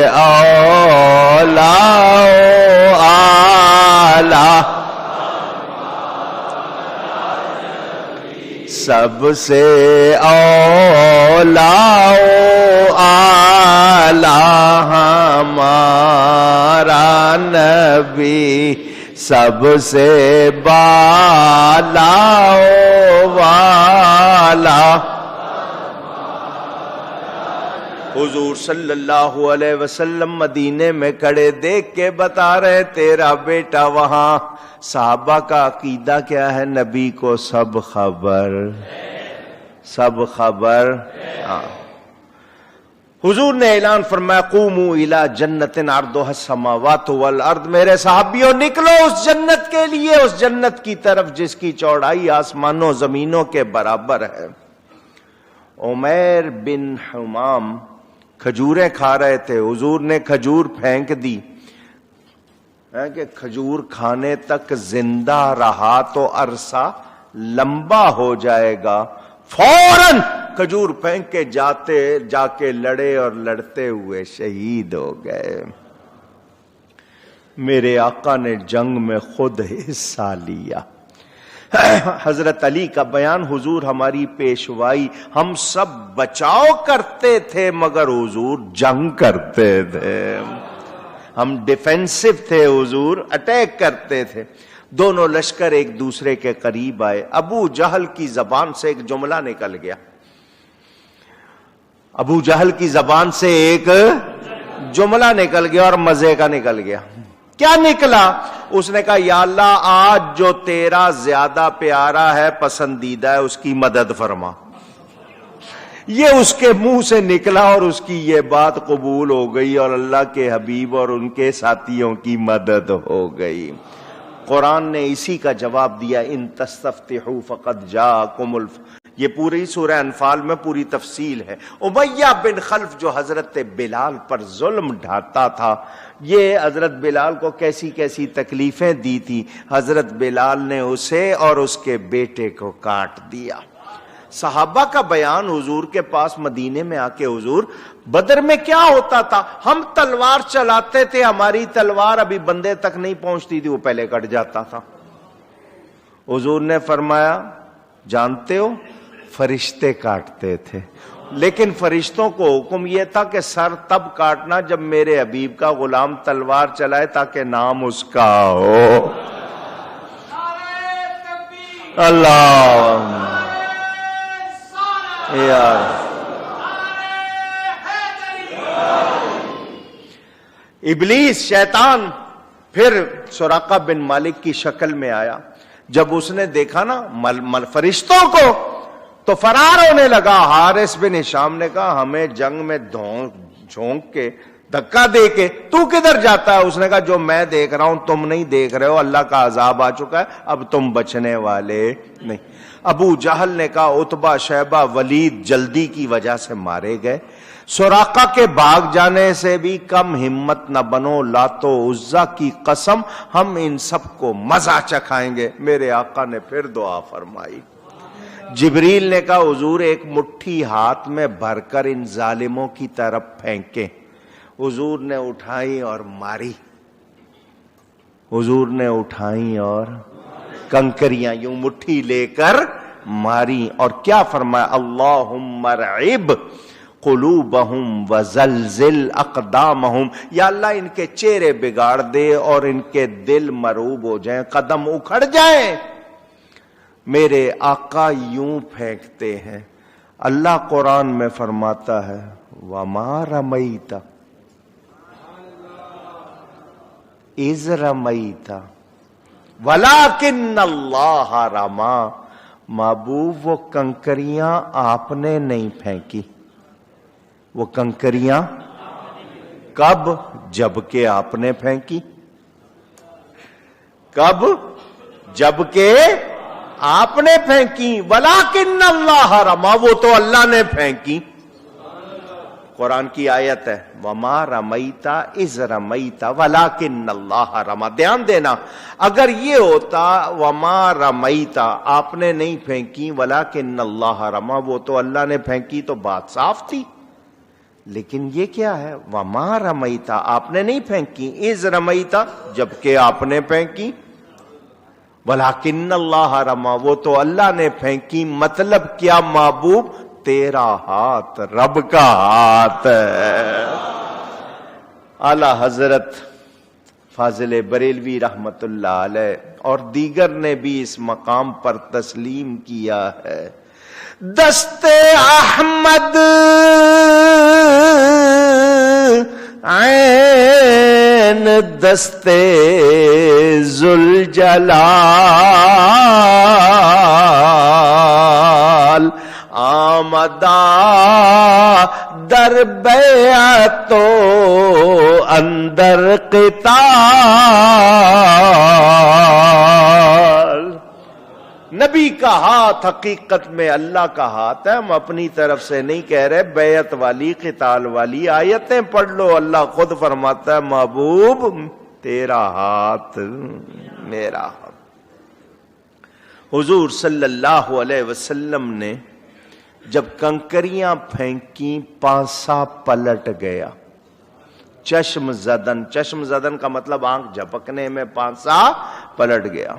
اولا اعلی، سب سے اولا اعلی ہمارا نبی، سب سے بالا والا۔ حضور صلی اللہ علیہ وسلم مدینے میں کھڑے دیکھ کے بتا رہے تیرا بیٹا وہاں۔ صحابہ کا عقیدہ کیا ہے؟ نبی کو سب خبر، سب خبر۔ حضور نے اعلان فرمایا قوموا الی جنت عرضها السماوات والارض، میرے صحابیوں نکلو اس جنت کے لیے، اس جنت کی طرف جس کی چوڑائی آسمانوں زمینوں کے برابر ہے۔ عمیر بن حمام کھجوریں کھا رہے تھے، حضور نے کھجور پھینک دی کہ کھجور کھانے تک زندہ رہا تو عرصہ لمبا ہو جائے گا۔ فوراً کھجور پھینک کے جا کے لڑے اور لڑتے ہوئے شہید ہو گئے۔ میرے آقا نے جنگ میں خود حصہ لیا۔ حضرت علی کا بیان، حضور ہماری پیشوائی، ہم سب بچاؤ کرتے تھے مگر حضور جنگ کرتے تھے، ہم ڈیفینسو تھے، حضور اٹیک کرتے تھے۔ دونوں لشکر ایک دوسرے کے قریب آئے، ابو جہل کی زبان سے ایک جملہ نکل گیا، ابو جہل کی زبان سے ایک جملہ نکل گیا اور مزے کا نکل گیا۔ کیا نکلا؟ اس نے کہا یا اللہ آج جو تیرا زیادہ پیارا ہے، پسندیدہ ہے، اس کی مدد فرما۔ یہ اس کے منہ سے نکلا اور اس کی یہ بات قبول ہو گئی اور اللہ کے حبیب اور ان کے ساتھیوں کی مدد ہو گئی۔ قرآن نے اسی کا جواب دیا، ان تستفتحوا فقد جاءکم یہ پوری سورہ انفال میں پوری تفصیل ہے۔ امیہ بن خلف جو حضرت بلال پر ظلم ڈھاتا تھا، یہ حضرت بلال کو کیسی کیسی تکلیفیں دی تھی، حضرت بلال نے اسے اور اس کے بیٹے کو کاٹ دیا۔ صحابہ کا بیان حضور کے پاس مدینے میں آ کے، حضور بدر میں کیا ہوتا تھا؟ ہم تلوار چلاتے تھے، ہماری تلوار ابھی بندے تک نہیں پہنچتی تھی، وہ پہلے کٹ جاتا تھا۔ حضور نے فرمایا جانتے ہو فرشتے کاٹتے تھے، لیکن فرشتوں کو حکم یہ تھا کہ سر تب کاٹنا جب میرے حبیب کا غلام تلوار چلائے تاکہ نام اس کا ہو۔ اللہ ابلیس شیطان پھر سراقہ بن مالک کی شکل میں آیا۔ جب اس نے دیکھا نا فرشتوں کو تو فرار ہونے لگا۔ حارث بن ہشام نے کہا ہمیں جنگ میں جھونک کے دھکا دے کے تو کدھر جاتا ہے؟ اس نے کہا جو میں دیکھ رہا ہوں تم نہیں دیکھ رہے ہو، اللہ کا عذاب آ چکا ہے، اب تم بچنے والے نہیں۔ ابو جہل نے کہا عتبہ شیبہ ولید جلدی کی وجہ سے مارے گئے۔ سراقہ کے بھاگ جانے سے بھی کم ہمت نہ بنو، لات و عزا کی قسم ہم ان سب کو مزہ چکھائیں گے۔ میرے آقا نے پھر دعا فرمائی۔ جبریل نے کہا حضور ایک مٹھی ہاتھ میں بھر کر ان ظالموں کی طرف پھینکیں۔ حضور نے اٹھائی اور ماری، حضور نے اٹھائی اور کنکریاں یوں مٹھی لے کر ماری، اور کیا فرمایا اللہم ارعب قلوبہم وزلزل اقدامہم، یا اللہ ان کے چہرے بگاڑ دے اور ان کے دل مروب ہو جائیں، قدم اکھڑ جائیں۔ میرے آقا یوں پھینکتے ہیں۔ اللہ قرآن میں فرماتا ہے وَمَا رَمَيْتَ اِذْ رَمَيْتَ وَلَٰكِنَّ اللَّهَ رَمَىٰ۔ محبوب وہ کنکریاں آپ نے نہیں پھینکی، وہ کنکریاں کب؟ جب کہ آپ نے پھینکی۔ کب؟ جب کہ آپ نے پھینکی۔ وَلَٰكِنَّ اللَّهَ رَمَىٰ، وہ تو اللہ نے پھینکی۔ قرآن کی آیت ہے وَمَا رَمَيْتَ اِذْ رَمَيْتَ وَلَٰكِنَّ اللَّهَ رَمَىٰ۔ دھیان دینا، اگر یہ ہوتا وَمَا رَمَيْتَ آپ نے نہیں پھینکی وَلَٰكِنَّ اللَّهَ رَمَىٰ، وہ تو اللہ نے پھینکی، تو بات صاف تھی۔ لیکن یہ کیا ہے؟ وَمَا رَمَيْتَ آپ نے نہیں پھینکی، اِذْ رَمَيْتَ جبکہ آپ نے پھینکی، وَلَٰكِنَّ اللَّهَ رَمَىٰ وہ تو اللہ نے پھینکی۔ مطلب کیا محبوب؟ تیرا ہاتھ رب کا ہاتھ ہے۔ اعلی حضرت فاضل بریلوی رحمت اللہ علیہ اور دیگر نے بھی اس مقام پر تسلیم کیا ہے۔ دست احمد عین دست ذوالجلال آمدہ در بیعت و اندر قتال۔ نبی کا ہاتھ حقیقت میں اللہ کا ہاتھ ہے، ہم اپنی طرف سے نہیں کہہ رہے۔ بیعت والی قتال والی آیتیں پڑھ لو، اللہ خود فرماتا ہے محبوب تیرا ہاتھ میرا ہاتھ۔ حضور صلی اللہ علیہ وسلم نے جب کنکریاں پھینکیں پانسا پلٹ گیا، چشم زدن، چشم زدن کا مطلب آنکھ جھپکنے میں پانسا پلٹ گیا۔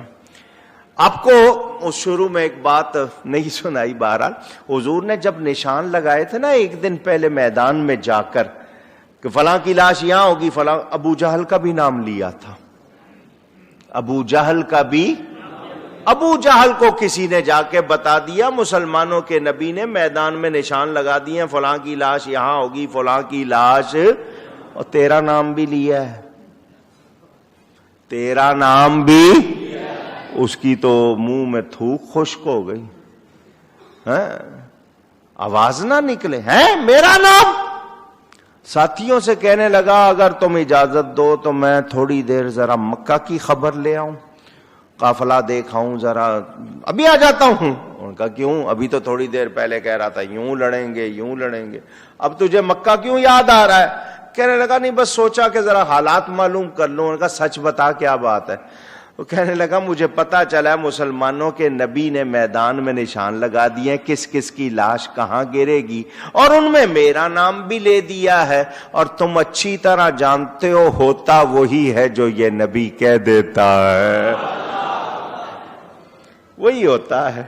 آپ کو شروع میں ایک بات نہیں سنائی، بہرحال حضور نے جب نشان لگائے تھے نا ایک دن پہلے میدان میں جا کر کہ فلاں کی لاش یہاں ہوگی، فلاں، ابو جہل کا بھی نام لیا تھا، ابو جہل کا بھی۔ ابو جہل کو کسی نے جا کے بتا دیا، مسلمانوں کے نبی نے میدان میں نشان لگا دیے، فلاں کی لاش یہاں ہوگی، فلاں کی لاش، اور تیرا نام بھی لیا ہے، تیرا نام بھی۔ اس کی تو منہ میں تھوک خشک ہو گئی، آواز نہ نکلے، ہیں میرا نام۔ ساتھیوں سے کہنے لگا اگر تم اجازت دو تو میں تھوڑی دیر ذرا مکہ کی خبر لے آؤں، قافلہ دیکھاؤں، ذرا ابھی آ جاتا ہوں۔ ان کا کیوں؟ ابھی تو تھوڑی دیر پہلے کہہ رہا تھا یوں لڑیں گے یوں لڑیں گے، اب تجھے مکہ کیوں یاد آ رہا ہے؟ کہنے لگا نہیں بس سوچا کہ ذرا حالات معلوم کر لوں۔ ان کا سچ بتا کیا بات ہے؟ وہ کہنے لگا مجھے پتا چلا ہے مسلمانوں کے نبی نے میدان میں نشان لگا دیے کس کس کی لاش کہاں گرے گی، اور ان میں میرا نام بھی لے دیا ہے، اور تم اچھی طرح جانتے ہو ہوتا وہی ہے جو یہ نبی کہہ دیتا ہے، وہی ہوتا ہے۔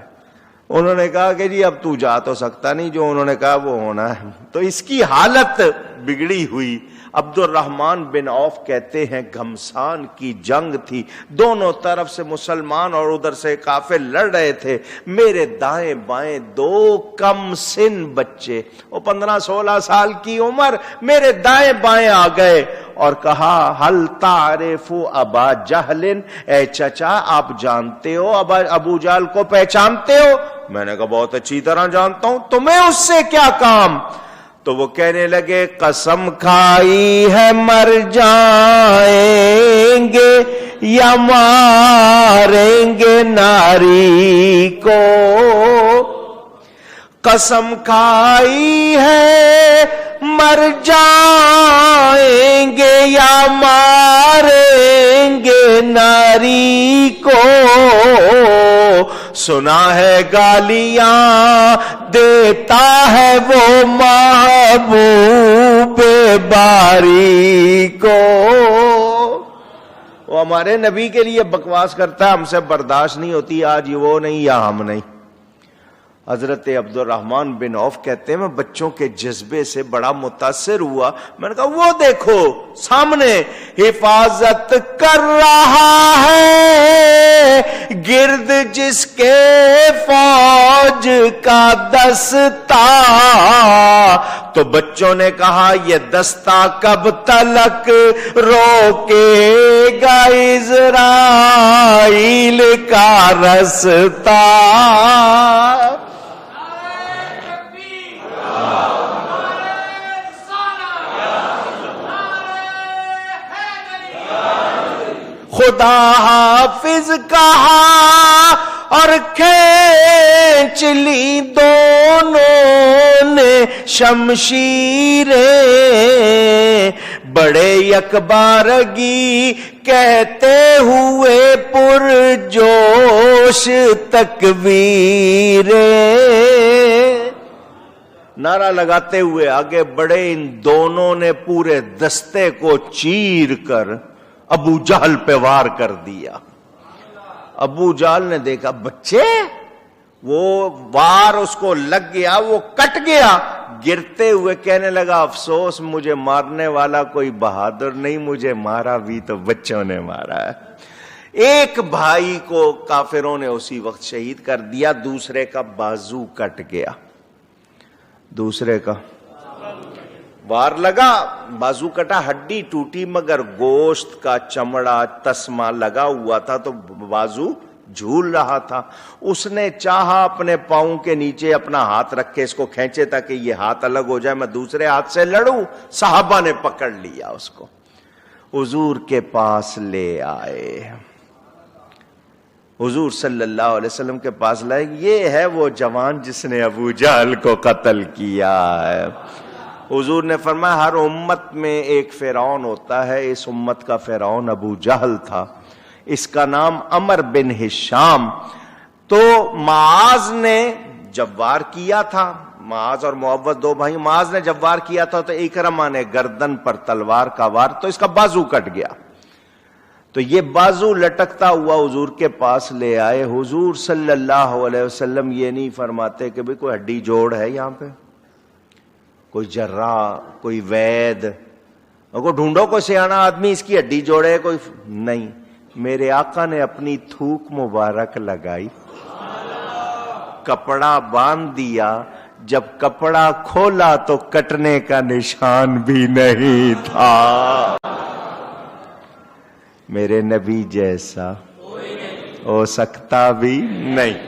انہوں نے کہا کہ جی اب تو جا تو سکتا نہیں، جو انہوں نے کہا وہ ہونا ہے۔ تو اس کی حالت بگڑی ہوئی۔ عبد الرحمن بن عوف کہتے ہیں گھمسان کی جنگ تھی، دونوں طرف سے مسلمان اور ادھر سے کافر لڑ رہے تھے۔ میرے دائیں بائیں دو کم سن بچے، وہ 15-16 سال کی عمر، میرے دائیں بائیں آ گئے اور کہا ہل تعرف ابا جہل، اے چچا آپ جانتے ہو ابو جہل کو، پہچانتے ہو؟ میں نے کہا بہت اچھی طرح جانتا ہوں، تمہیں اس سے کیا کام؟ تو وہ کہنے لگے قسم کھائی ہے مر جائیں گے یا ماریں گے ناری کو، قسم کھائی ہے مر جائیں گے یا ماریں گے ناری کو، سنا ہے گالیاں دیتا ہے وہ محبوب باری کو۔ وہ ہمارے نبی کے لیے بکواس کرتا ہے، ہم سے برداشت نہیں ہوتی، آج وہ نہیں یا ہم نہیں۔ حضرت عبد الرحمن بن عوف کہتے ہیں میں بچوں کے جذبے سے بڑا متاثر ہوا. میں نے کہا وہ دیکھو سامنے حفاظت کر رہا ہے گرد جس کے فوج کا دستہ. تو بچوں نے کہا یہ دستہ کب تلک روکے گا اسرائیل کا رستہ. خدا حافظ کہا اور کھینچ لی دونوں نے شمشیریں. بڑے یکبارگی کہتے ہوئے پرجوش تکبیریں. نعرہ لگاتے ہوئے آگے بڑھے. ان دونوں نے پورے دستے کو چیر کر ابو جہل پہ وار کر دیا. ابو جہل نے دیکھا بچے, وہ وار اس کو لگ گیا, وہ کٹ گیا. گرتے ہوئے کہنے لگا افسوس مجھے مارنے والا کوئی بہادر نہیں, مجھے مارا بھی تو بچوں نے مارا ہے. ایک بھائی کو کافروں نے اسی وقت شہید کر دیا, دوسرے کا بازو کٹ گیا. دوسرے کا وار لگا, بازو کٹا, ہڈی ٹوٹی, مگر گوشت کا چمڑا تسمہ لگا ہوا تھا تو بازو جھول رہا تھا. اس نے چاہا اپنے پاؤں کے نیچے اپنا ہاتھ رکھے اس کو کھینچے تاکہ یہ ہاتھ الگ ہو جائے, میں دوسرے ہاتھ سے لڑوں. صحابہ نے پکڑ لیا اس کو, حضور کے پاس لے آئے. حضور صلی اللہ علیہ وسلم کے پاس لائے. یہ ہے وہ جوان جس نے ابو جہل کو قتل کیا ہے. حضور نے فرمایا ہر امت میں ایک فرعون ہوتا ہے, اس امت کا فرعون ابو جہل تھا, اس کا نام عمر بن ہشام. تو معاذ نے جب وار کیا تھا, معاذ اور معوذ دو بھائی, معاذ نے جب وار کیا تھا تو اکرمہ نے گردن پر تلوار کا وار, تو اس کا بازو کٹ گیا. تو یہ بازو لٹکتا ہوا حضور کے پاس لے آئے. حضور صلی اللہ علیہ وسلم یہ نہیں فرماتے کہ بھئی کوئی ہڈی جوڑ ہے یہاں پہ, کوئی جراح, کوئی وید, کو ڈھونڈو کوئی سیانا آدمی اس کی ہڈی جوڑے. کوئی نہیں, میرے آقا نے اپنی تھوک مبارک لگائی, کپڑا باندھ دیا. جب کپڑا کھولا تو کٹنے کا نشان بھی نہیں تھا. میرے نبی جیسا ہو سکتا بھی نہیں.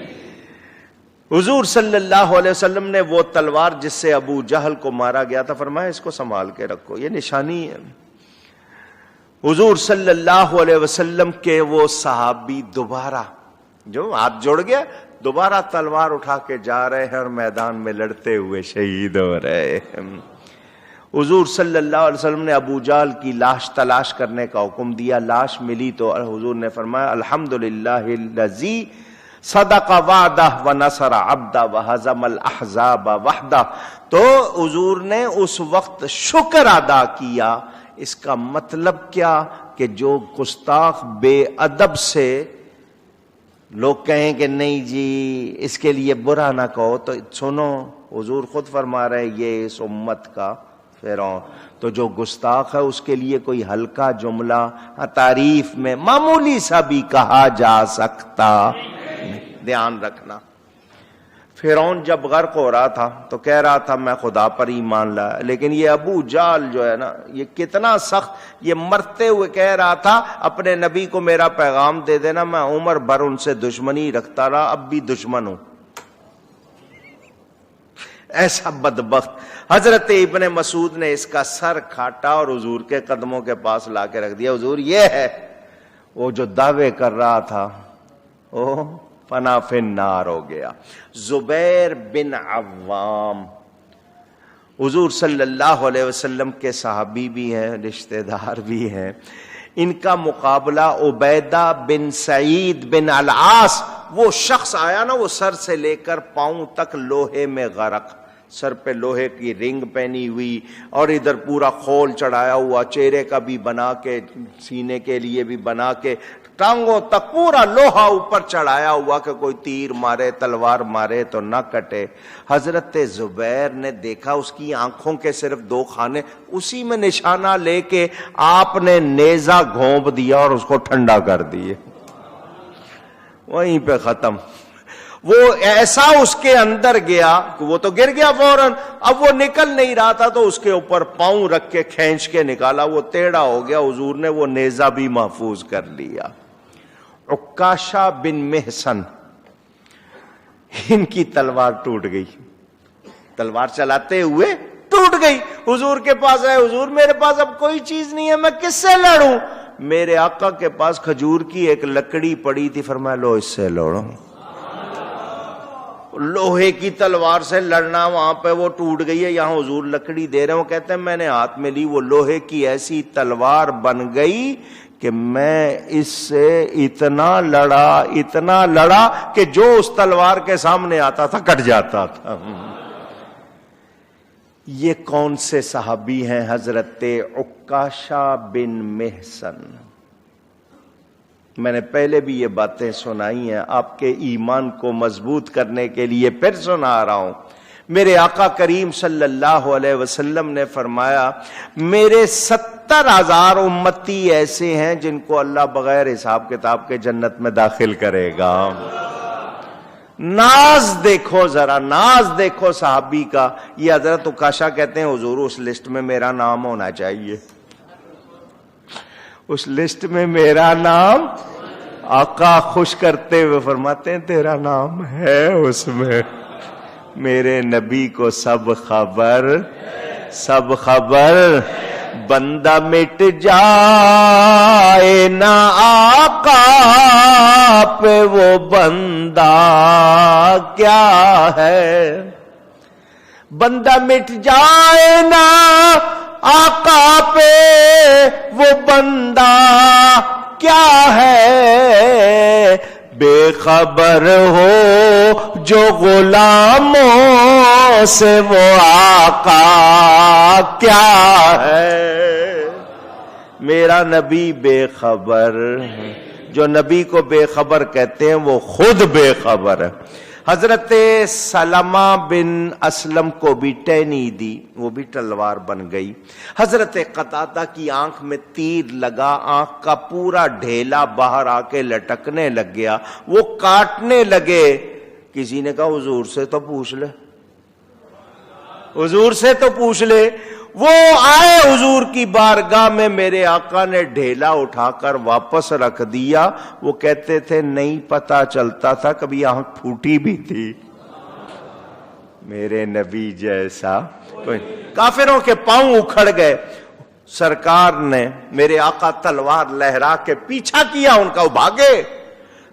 حضور صلی اللہ علیہ وسلم نے وہ تلوار جس سے ابو جہل کو مارا گیا تھا فرمایا اس کو سنبھال کے رکھو, یہ نشانی ہے. حضور صلی اللہ علیہ وسلم کے وہ صحابی دوبارہ جو ہاتھ جوڑ گیا, دوبارہ تلوار اٹھا کے جا رہے ہیں اور میدان میں لڑتے ہوئے شہید ہو رہے ہیں. حضور صلی اللہ علیہ وسلم نے ابو جہل کی لاش تلاش کرنے کا حکم دیا. لاش ملی تو حضور نے فرمایا الحمدللہ الذی صدق وعدہ ونصر عبدہ وہزم الاحزاب وحدہ. تو حضور نے اس وقت شکر ادا کیا. اس کا مطلب کیا کہ جو گستاخ بے ادب سے لوگ کہیں کہ نہیں جی اس کے لیے برا نہ کہو, تو سنو حضور خود فرما رہے یہ اس امت کا فرعون. تو جو گستاخ ہے اس کے لیے کوئی ہلکا جملہ تعریف میں معمولی سا بھی کہا جا سکتا. دھیان رکھنا, فرعون جب غرق ہو رہا تھا تو کہہ رہا تھا میں خدا پر ایمان لایا, لیکن یہ ابو جہل جو ہے نا یہ کتنا سخت, یہ مرتے ہوئے کہہ رہا تھا اپنے نبی کو میرا پیغام دے دینا, میں عمر بھر ان سے دشمنی رکھتا رہا, اب بھی دشمن ہوں. ایسا بدبخت. حضرت ابن مسعود نے اس کا سر کھاٹا اور حضور کے قدموں کے پاس لا کے رکھ دیا. حضور یہ ہے وہ جو دعوے کر رہا تھا وہ فنا فی النار ہو گیا. زبیر بن عوام حضور صلی اللہ علیہ وسلم کے صحابی بھی ہیں, رشتہ دار بھی ہیں. ان کا مقابلہ عبیدہ بن سعید بن العاص, وہ شخص آیا نا وہ سر سے لے کر پاؤں تک لوہے میں غرق, سر پہ لوہے کی رنگ پہنی ہوئی اور ادھر پورا خول چڑھایا ہوا، چہرے کا بھی بنا کے، سینے کے لیے بھی بنا کے، ٹانگوں تک پورا لوہا اوپر چڑھایا ہوا کہ کوئی تیر مارے تلوار مارے تو نہ کٹے۔ حضرت زبیر نے دیکھا اس کی آنکھوں کے صرف 2 خانے، اسی میں نشانہ لے کے آپ نے نیزہ گھونپ دیا اور اس کو ٹھنڈا کر دیے، وہیں پہ ختم۔ وہ ایسا اس کے اندر گیا کہ وہ تو گر گیا فوراً، اب وہ نکل نہیں رہا تھا تو اس کے اوپر پاؤں رکھ کے کھینچ کے نکالا، وہ ٹیڑھا ہو گیا، حضور نے وہ نیزہ بھی محفوظ کر لیا۔ عکاشہ بن محصن، ان کی تلوار ٹوٹ گئی، تلوار چلاتے ہوئے ٹوٹ گئی، حضور کے پاس آئے، حضور میرے پاس اب کوئی چیز نہیں ہے، میں کس سے لڑوں؟ میرے آقا کے پاس کھجور کی ایک لکڑی پڑی تھی، فرمایا لو اس سے لڑو۔ لوہے کی تلوار سے لڑنا، وہاں پہ وہ ٹوٹ گئی ہے، یہاں حضور لکڑی دے رہے ہیں، وہ کہتے ہیں میں نے ہاتھ میں لی، وہ لوہے کی ایسی تلوار بن گئی کہ میں اس سے اتنا لڑا کہ جو اس تلوار کے سامنے آتا تھا کٹ جاتا تھا۔ یہ کون سے صحابی ہیں؟ حضرت عکاشہ بن محصن۔ میں نے پہلے بھی یہ باتیں سنائی ہیں، آپ کے ایمان کو مضبوط کرنے کے لیے پھر سنا رہا ہوں۔ میرے آقا کریم صلی اللہ علیہ وسلم نے فرمایا میرے 70,000 امتی ایسے ہیں جن کو اللہ بغیر حساب کتاب کے جنت میں داخل کرے گا۔ ناز دیکھو ذرا، ناز دیکھو صحابی کا۔ یہ حضرت عکاشہ کہتے ہیں حضور اس لسٹ میں میرا نام ہونا چاہیے، اس لسٹ میں میرا نام۔ آقا خوش کرتے ہوئے فرماتے ہیں تیرا نام ہے اس میں، میرے نبی کو سب خبر، بندہ مٹ جائے نہ آقا پہ وہ بندہ کیا ہے، بندہ مٹ جائے نہ آقا پہ وہ بندہ کیا ہے، بے خبر ہو جو غلاموں سے وہ آقا کیا ہے۔ میرا نبی بے خبر، جو نبی کو بے خبر کہتے ہیں وہ خود بے خبر ہے۔ حضرت سلمہ بن اسلم کو بھی ٹہنی دی، وہ بھی تلوار بن گئی۔ حضرت قتادہ کی آنکھ میں تیر لگا، آنکھ کا پورا ڈھیلا باہر آ کے لٹکنے لگ گیا، وہ کاٹنے لگے۔ کسی نے کہا حضور سے تو پوچھ لے، حضور سے تو پوچھ لے۔ وہ آئے حضور کی بارگاہ میں، میرے آقا نے ڈھیلا اٹھا کر واپس رکھ دیا۔ وہ کہتے تھے نہیں پتا چلتا تھا کبھی آنکھ پھوٹی بھی تھی، میرے نبی جیسا کوئی۔ کافروں کے پاؤں اکھڑ گئے، سرکار نے میرے آقا تلوار لہرا کے پیچھا کیا ان کا، وہ بھاگے۔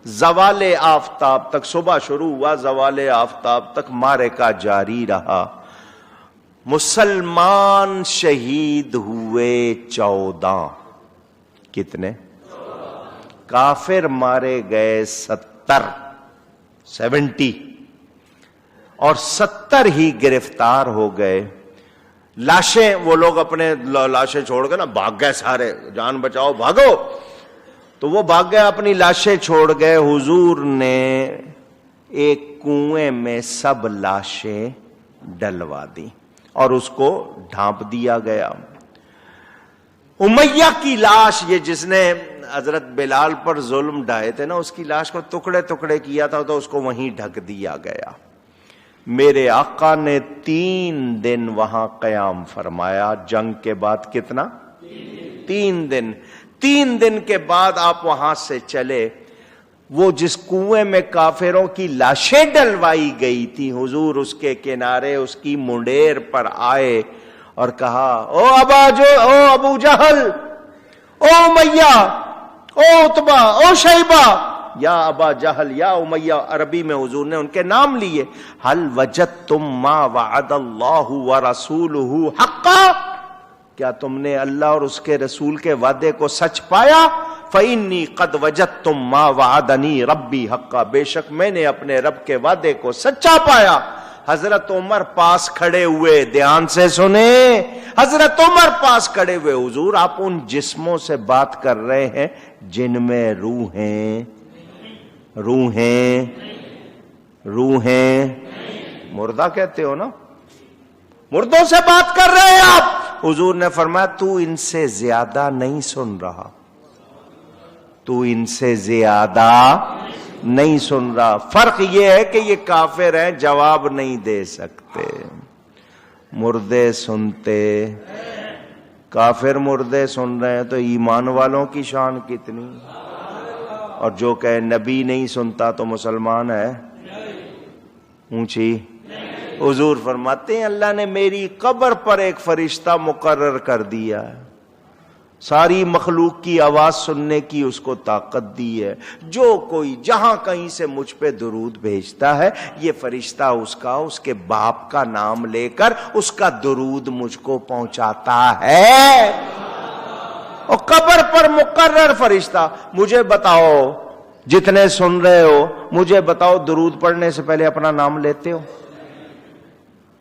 زوال آفتاب تک، صبح شروع ہوا زوال آفتاب تک معرکہ جاری رہا۔ مسلمان شہید ہوئے 14، کتنے؟ کافر مارے گئے 70 اور 70 ہی گرفتار ہو گئے۔ لاشیں، وہ لوگ اپنے لاشیں چھوڑ کے نا بھاگ گئے، سارے جان بچاؤ بھاگو، تو وہ بھاگ گئے، اپنی لاشیں چھوڑ گئے۔ حضور نے ایک کنویں میں سب لاشیں ڈلوا دی اور اس کو ڈھانپ دیا گیا۔ امیہ کی لاش، یہ جس نے حضرت بلال پر ظلم ڈھائے تھے نا، اس کی لاش کو ٹکڑے ٹکڑے کیا تھا تو اس کو وہیں ڈھک دیا گیا۔ میرے آقا نے 3 دن وہاں قیام فرمایا۔ جنگ کے بعد کتنا؟ 3 دن۔ 3 دن کے بعد آپ وہاں سے چلے۔ وہ جس کنویں میں کافروں کی لاشیں ڈلوائی گئی تھی، حضور اس کے کنارے اس کی منڈیر پر آئے اور کہا او ابو جہل، او امیہ، او عتبہ، او شیبہ، یا ابا جہل یا امیہ، عربی میں حضور نے ان کے نام لیے۔ هل وجدتم ما وعد اللہ ورسولہ حقا، کیا تم نے اللہ اور اس کے رسول کے وعدے کو سچ پایا؟ فَإِنِّي قَدْ وَجَدْتُمْ مَا وَعَدَنِي رَبِّي حَقًّا، بے شک میں نے اپنے رب کے وعدے کو سچا پایا۔ حضرت عمر پاس کھڑے ہوئے، دھیان سے سنیں، حضرت عمر پاس کھڑے ہوئے، حضور آپ ان جسموں سے بات کر رہے ہیں جن میں روحیں مردہ کہتے ہو نا، مردوں سے بات کر رہے ہیں آپ۔ حضور نے فرمایا تو ان سے زیادہ نہیں سن رہا، تو ان سے زیادہ نہیں سن رہا۔ فرق یہ ہے کہ یہ کافر ہیں، جواب نہیں دے سکتے، مردے سنتے، کافر مردے سن رہے ہیں، تو ایمان والوں کی شان کتنی، اور جو کہے نبی نہیں سنتا تو مسلمان ہے اونچی۔ حضور فرماتے ہیں اللہ نے میری قبر پر ایک فرشتہ مقرر کر دیا ہے، ساری مخلوق کی آواز سننے کی اس کو طاقت دی ہے، جو کوئی جہاں کہیں سے مجھ پہ درود بھیجتا ہے یہ فرشتہ اس کے باپ کا نام لے کر اس کا درود مجھ کو پہنچاتا ہے، اور قبر پر مقرر فرشتہ۔ مجھے بتاؤ جتنے سن رہے ہو، مجھے بتاؤ درود پڑھنے سے پہلے اپنا نام لیتے ہو؟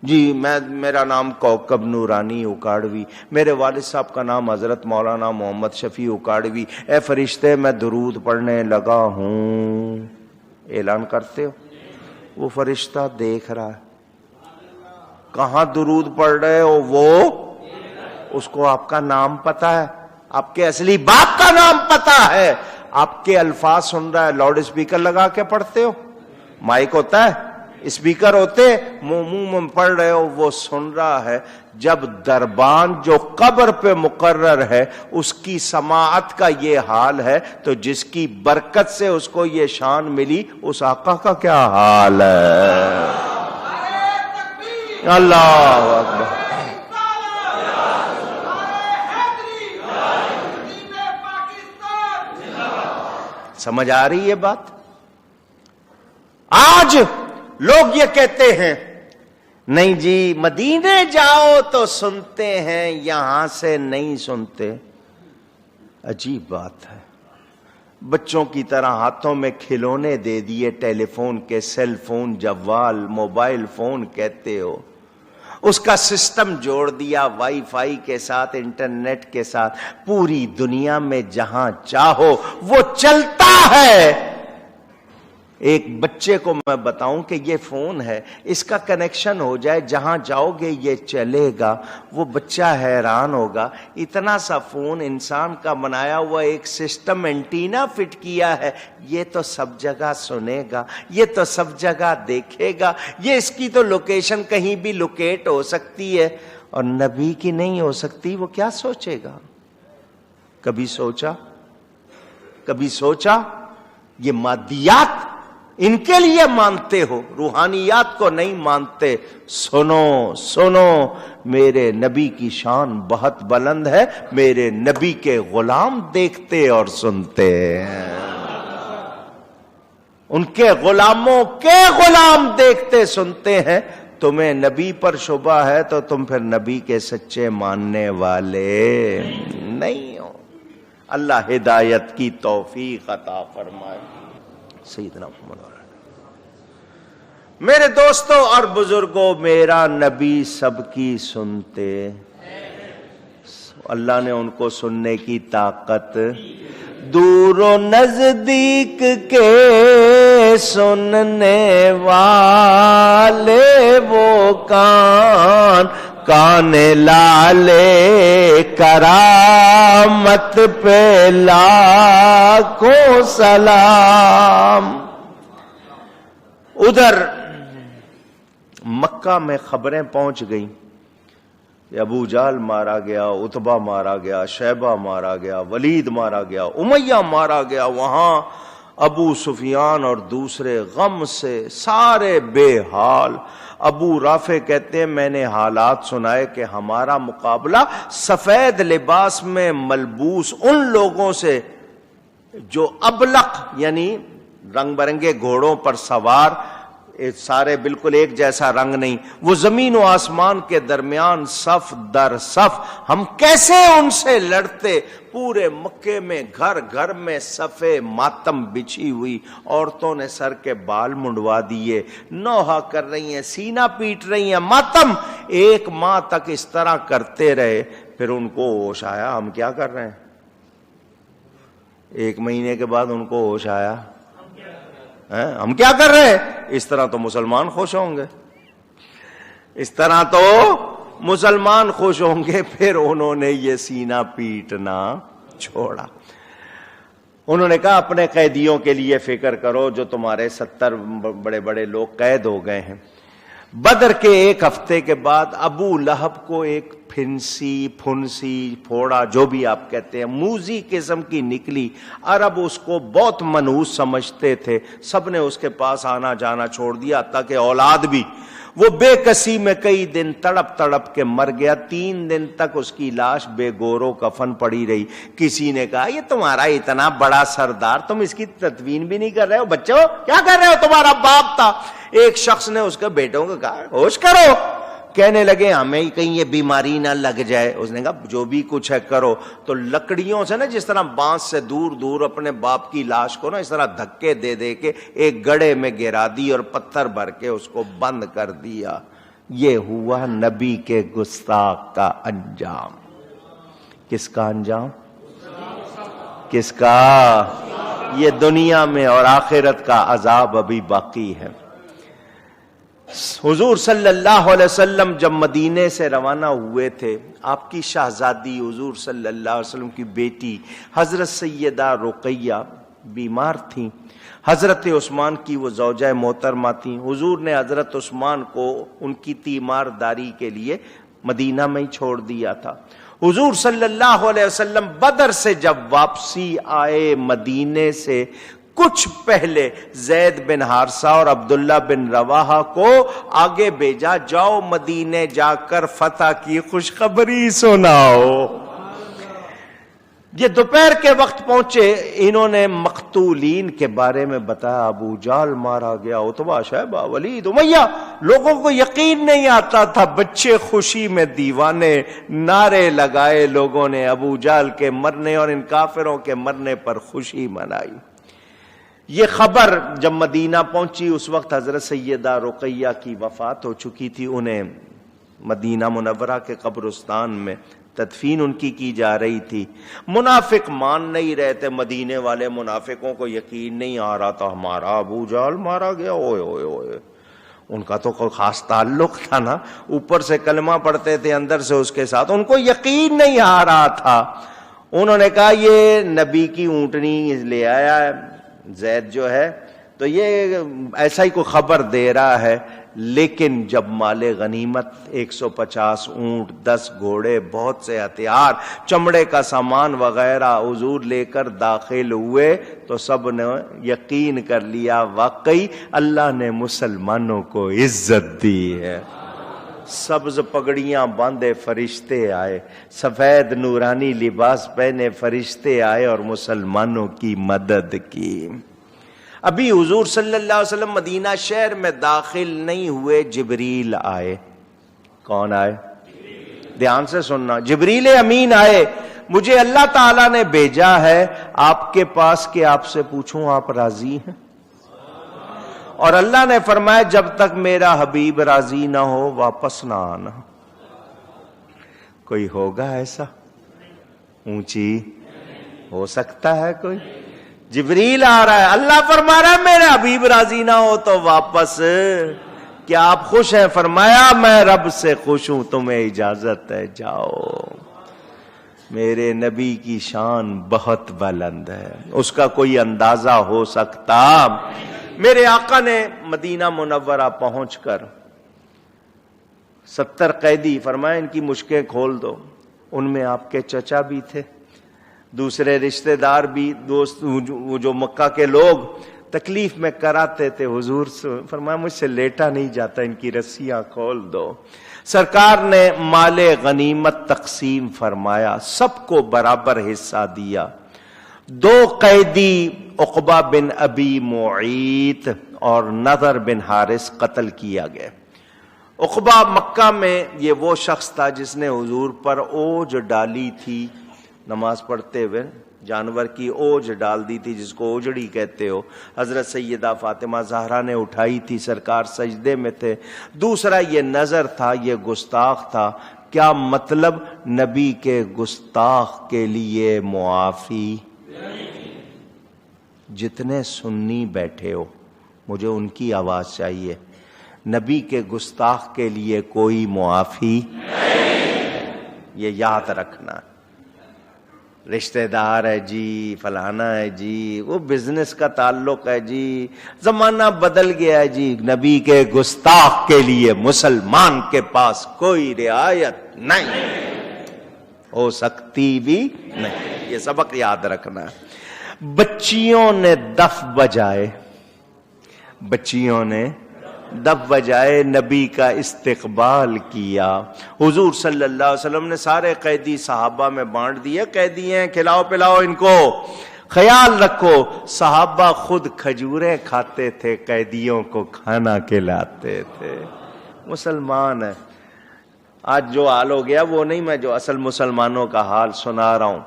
جی میرا نام کوکب نورانی اکاڑوی، میرے والد صاحب کا نام حضرت مولانا محمد شفیع اکاڑوی، اے فرشتے میں درود پڑھنے لگا ہوں، اعلان کرتے ہو؟ وہ فرشتہ دیکھ رہا ہے کہاں درود پڑھ رہے ہو، وہ اس کو آپ کا نام پتا ہے، آپ کے اصلی باپ کا نام پتا ہے، آپ کے الفاظ سن رہا ہے۔ لاؤڈ اسپیکر لگا کے پڑھتے ہو؟ مائک ہوتا ہے، اسپیکر ہوتے، منہ میں پڑھ رہے ہو، وہ سن رہا ہے۔ جب دربان جو قبر پہ مقرر ہے اس کی سماعت کا یہ حال ہے تو جس کی برکت سے اس کو یہ شان ملی اس آقا کا کیا حال ہے؟ اللہ اکبر۔ سمجھ آ رہی ہے بات؟ آج لوگ یہ کہتے ہیں نہیں جی مدینے جاؤ تو سنتے ہیں، یہاں سے نہیں سنتے۔ عجیب بات ہے، بچوں کی طرح ہاتھوں میں کھلونے دے دیے، ٹیلی فون کے، سیل فون، جوال، موبائل فون کہتے ہو، اس کا سسٹم جوڑ دیا وائی فائی کے ساتھ، انٹرنیٹ کے ساتھ، پوری دنیا میں جہاں چاہو وہ چلتا ہے۔ ایک بچے کو میں بتاؤں کہ یہ فون ہے، اس کا کنیکشن ہو جائے، جہاں جاؤ گے یہ چلے گا، وہ بچہ حیران ہوگا، اتنا سا فون انسان کا بنایا ہوا ایک سسٹم اینٹینا فٹ کیا ہے، یہ تو سب جگہ سنے گا، یہ تو سب جگہ دیکھے گا، یہ اس کی تو لوکیشن کہیں بھی لوکیٹ ہو سکتی ہے، اور نبی کی نہیں ہو سکتی، وہ کیا سوچے گا؟ کبھی سوچا یہ مادیات ان کے لیے مانتے ہو، روحانیات کو نہیں مانتے۔ سنو میرے نبی کی شان بہت بلند ہے، میرے نبی کے غلام دیکھتے اور سنتے ہیں، ان کے غلاموں کے غلام دیکھتے سنتے ہیں۔ تمہیں نبی پر شبہ ہے تو تم پھر نبی کے سچے ماننے والے نہیں ہو۔ اللہ ہدایت کی توفیق عطا فرمائے۔ سیدنا محمد۔ میرے دوستوں اور بزرگوں، میرا نبی سب کی سنتے، اللہ نے ان کو سننے کی طاقت، دور و نزدیک کے سننے والے وہ کان لالے کرامت پہ لاکھوں سلام۔ ادھر مکہ میں خبریں پہنچ گئیں کہ ابو جہل مارا گیا، عتبہ مارا گیا، شیبہ مارا گیا، ولید مارا گیا، امیہ مارا گیا۔ وہاں ابو سفیان اور دوسرے غم سے سارے بے حال۔ ابو رافع کہتے ہیں میں نے حالات سنائے کہ ہمارا مقابلہ سفید لباس میں ملبوس ان لوگوں سے جو ابلق یعنی رنگ برنگے گھوڑوں پر سوار سارے بالکل ایک جیسا رنگ نہیں، وہ زمین و آسمان کے درمیان صف در صف، ہم کیسے ان سے لڑتے؟ پورے مکے میں گھر گھر میں صفے ماتم بچھی ہوئی، عورتوں نے سر کے بال منڈوا دیے، نوحہ کر رہی ہیں، سینہ پیٹ رہی ہیں، ماتم 1 ماہ تک اس طرح کرتے رہے۔ پھر ان کو ہوش آیا ہم کیا کر رہے ہیں۔ 1 مہینے کے بعد ان کو ہوش آیا ہم کیا کر رہے ہیں۔ اس طرح تو مسلمان خوش ہوں گے، اس طرح تو مسلمان خوش ہوں گے۔ پھر انہوں نے یہ سینہ پیٹنا چھوڑا، انہوں نے کہا اپنے قیدیوں کے لیے فکر کرو جو تمہارے 70 بڑے بڑے لوگ قید ہو گئے ہیں۔ بدر کے 1 ہفتے کے بعد ابو لہب کو ایک پھنسی پھوڑا جو بھی آپ کہتے ہیں، موذی قسم کی نکلی۔ عرب اس کو بہت منحوس سمجھتے تھے، سب نے اس کے پاس آنا جانا چھوڑ دیا، تاکہ اولاد بھی۔ وہ بے کسی میں کئی دن تڑپ تڑپ کے مر گیا، 3 دن تک اس کی لاش بے گورو کفن پڑی رہی۔ کسی نے کہا یہ تمہارا اتنا بڑا سردار، تم اس کی تدفین بھی نہیں کر رہے ہو، بچوں کیا کر رہے ہو، تمہارا باپ تھا۔ ایک شخص نے اس کے بیٹوں کو کہا ہوش کرو، کہنے لگے ہمیں کہیں یہ بیماری نہ لگ جائے۔ اس نے کہا جو بھی کچھ ہے کرو۔ تو لکڑیوں سے نا، جس طرح بانس سے دور دور اپنے باپ کی لاش کو نا اس طرح دھکے دے دے کے ایک گڑھے میں گرا دی اور پتھر بھر کے اس کو بند کر دیا۔ یہ ہوا نبی کے گستاخ کا انجام۔ کس کا انجام؟ کس کا؟ یہ دنیا میں اور آخرت کا عذاب ابھی باقی ہے۔ حضور صلی اللہ علیہ وسلم جب مدینے سے روانہ ہوئے تھے، آپ کی شہزادی حضور صلی اللہ علیہ وسلم کی بیٹی حضرت سیدہ رقیہ بیمار تھیں۔ حضرت عثمان کی وہ زوجہ محترمہ تھیں۔ حضور نے حضرت عثمان کو ان کی تیمارداری کے لیے مدینہ میں ہی چھوڑ دیا تھا۔ حضور صلی اللہ علیہ وسلم بدر سے جب واپسی آئے مدینے سے کچھ پہلے زید بن حارثہ اور عبداللہ بن رواحہ کو آگے بھیجا، جاؤ مدینے جا کر فتح کی خوشخبری سناؤ۔ یہ دوپہر کے وقت پہنچے، انہوں نے مقتولین کے بارے میں بتایا، ابو جہل مارا گیا، عتبہ شیبہ ولید امیہ۔ لوگوں کو یقین نہیں آتا تھا، بچے خوشی میں دیوانے، نعرے لگائے لوگوں نے، ابو جہل کے مرنے اور ان کافروں کے مرنے پر خوشی منائی۔ یہ خبر جب مدینہ پہنچی، اس وقت حضرت سیدہ رقیہ کی وفات ہو چکی تھی، انہیں مدینہ منورہ کے قبرستان میں تدفین ان کی جا رہی تھی۔ منافق مان نہیں رہے تھے، مدینے والے منافقوں کو یقین نہیں آ رہا تھا ہمارا ابو جہل مارا گیا، اوئے اوئے اوئے۔ ان کا تو کوئی خاص تعلق تھا نا، اوپر سے کلمہ پڑھتے تھے، اندر سے اس کے ساتھ، ان کو یقین نہیں آ رہا تھا۔ انہوں نے کہا یہ نبی کی اونٹنی لے آیا ہے زید جو ہے، تو یہ ایسا ہی کوئی خبر دے رہا ہے۔ لیکن جب مال غنیمت 150 اونٹ، 10 گھوڑے، بہت سے ہتھیار، چمڑے کا سامان وغیرہ حضور لے کر داخل ہوئے تو سب نے یقین کر لیا واقعی اللہ نے مسلمانوں کو عزت دی ہے۔ سبز پگڑیاں باندھے فرشتے آئے، سفید نورانی لباس پہنے فرشتے آئے اور مسلمانوں کی مدد کی۔ ابھی حضور صلی اللہ علیہ وسلم مدینہ شہر میں داخل نہیں ہوئے، جبریل آئے۔ کون آئے؟ دھیان سے سننا، جبریل امین آئے، مجھے اللہ تعالیٰ نے بھیجا ہے آپ کے پاس کہ آپ سے پوچھوں آپ راضی ہیں؟ اور اللہ نے فرمایا جب تک میرا حبیب راضی نہ ہو واپس نہ آنا۔ کوئی ہوگا ایسا؟ اونچی ہو سکتا ہے کوئی؟ جبریل آ رہا ہے، اللہ فرما رہا ہے میرا حبیب راضی نہ ہو تو واپس۔ کیا آپ خوش ہیں؟ فرمایا میں رب سے خوش ہوں، تمہیں اجازت ہے جاؤ۔ میرے نبی کی شان بہت بلند ہے، اس کا کوئی اندازہ ہو سکتا؟ میرے آقا نے مدینہ منورہ پہنچ کر 70 قیدی فرمایا ان کی مشکیں کھول دو۔ ان میں آپ کے چچا بھی تھے، دوسرے رشتہ دار بھی، دوست جو مکہ کے لوگ تکلیف میں کراتے تھے، حضور سے فرمایا مجھ سے لیٹا نہیں جاتا، ان کی رسیاں کھول دو۔ سرکار نے مال غنیمت تقسیم فرمایا، سب کو برابر حصہ دیا۔ 2 قیدی عقبہ بن ابی معیط اور نضر بن حارث قتل کیا گیا۔ عقبہ مکہ میں یہ وہ شخص تھا جس نے حضور پر اوج ڈالی تھی، نماز پڑھتے ہوئے جانور کی اوج ڈال دی تھی، جس کو اوجڑی کہتے ہو۔ حضرت سیدہ فاطمہ زہرا نے اٹھائی تھی، سرکار سجدے میں تھے۔ دوسرا یہ نظر تھا، یہ گستاخ تھا۔ کیا مطلب؟ نبی کے گستاخ کے لیے معافی۔ جتنے سنی بیٹھے ہو مجھے ان کی آواز چاہیے، نبی کے گستاخ کے لیے کوئی معافی نہیں، یہ یاد رکھنا۔ رشتہ دار ہے جی، فلانا ہے جی، وہ بزنس کا تعلق ہے جی، زمانہ بدل گیا ہے جی، نبی کے گستاخ کے لیے مسلمان کے پاس کوئی رعایت نہیں ہو سکتی بھی نہیں، یہ سبق یاد رکھنا ہے۔ بچیوں نے دف بجائے، بچیوں نے دف بجائے، نبی کا استقبال کیا۔ حضور صلی اللہ علیہ وسلم نے سارے قیدی صحابہ میں بانٹ دیے، قیدی ہیں کھلاؤ پلاؤ ان کو، خیال رکھو۔ صحابہ خود کھجوریں کھاتے تھے، قیدیوں کو کھانا کھلاتے تھے۔ مسلمان ہے۔ آج جو حال ہو گیا وہ نہیں، میں جو اصل مسلمانوں کا حال سنا رہا ہوں۔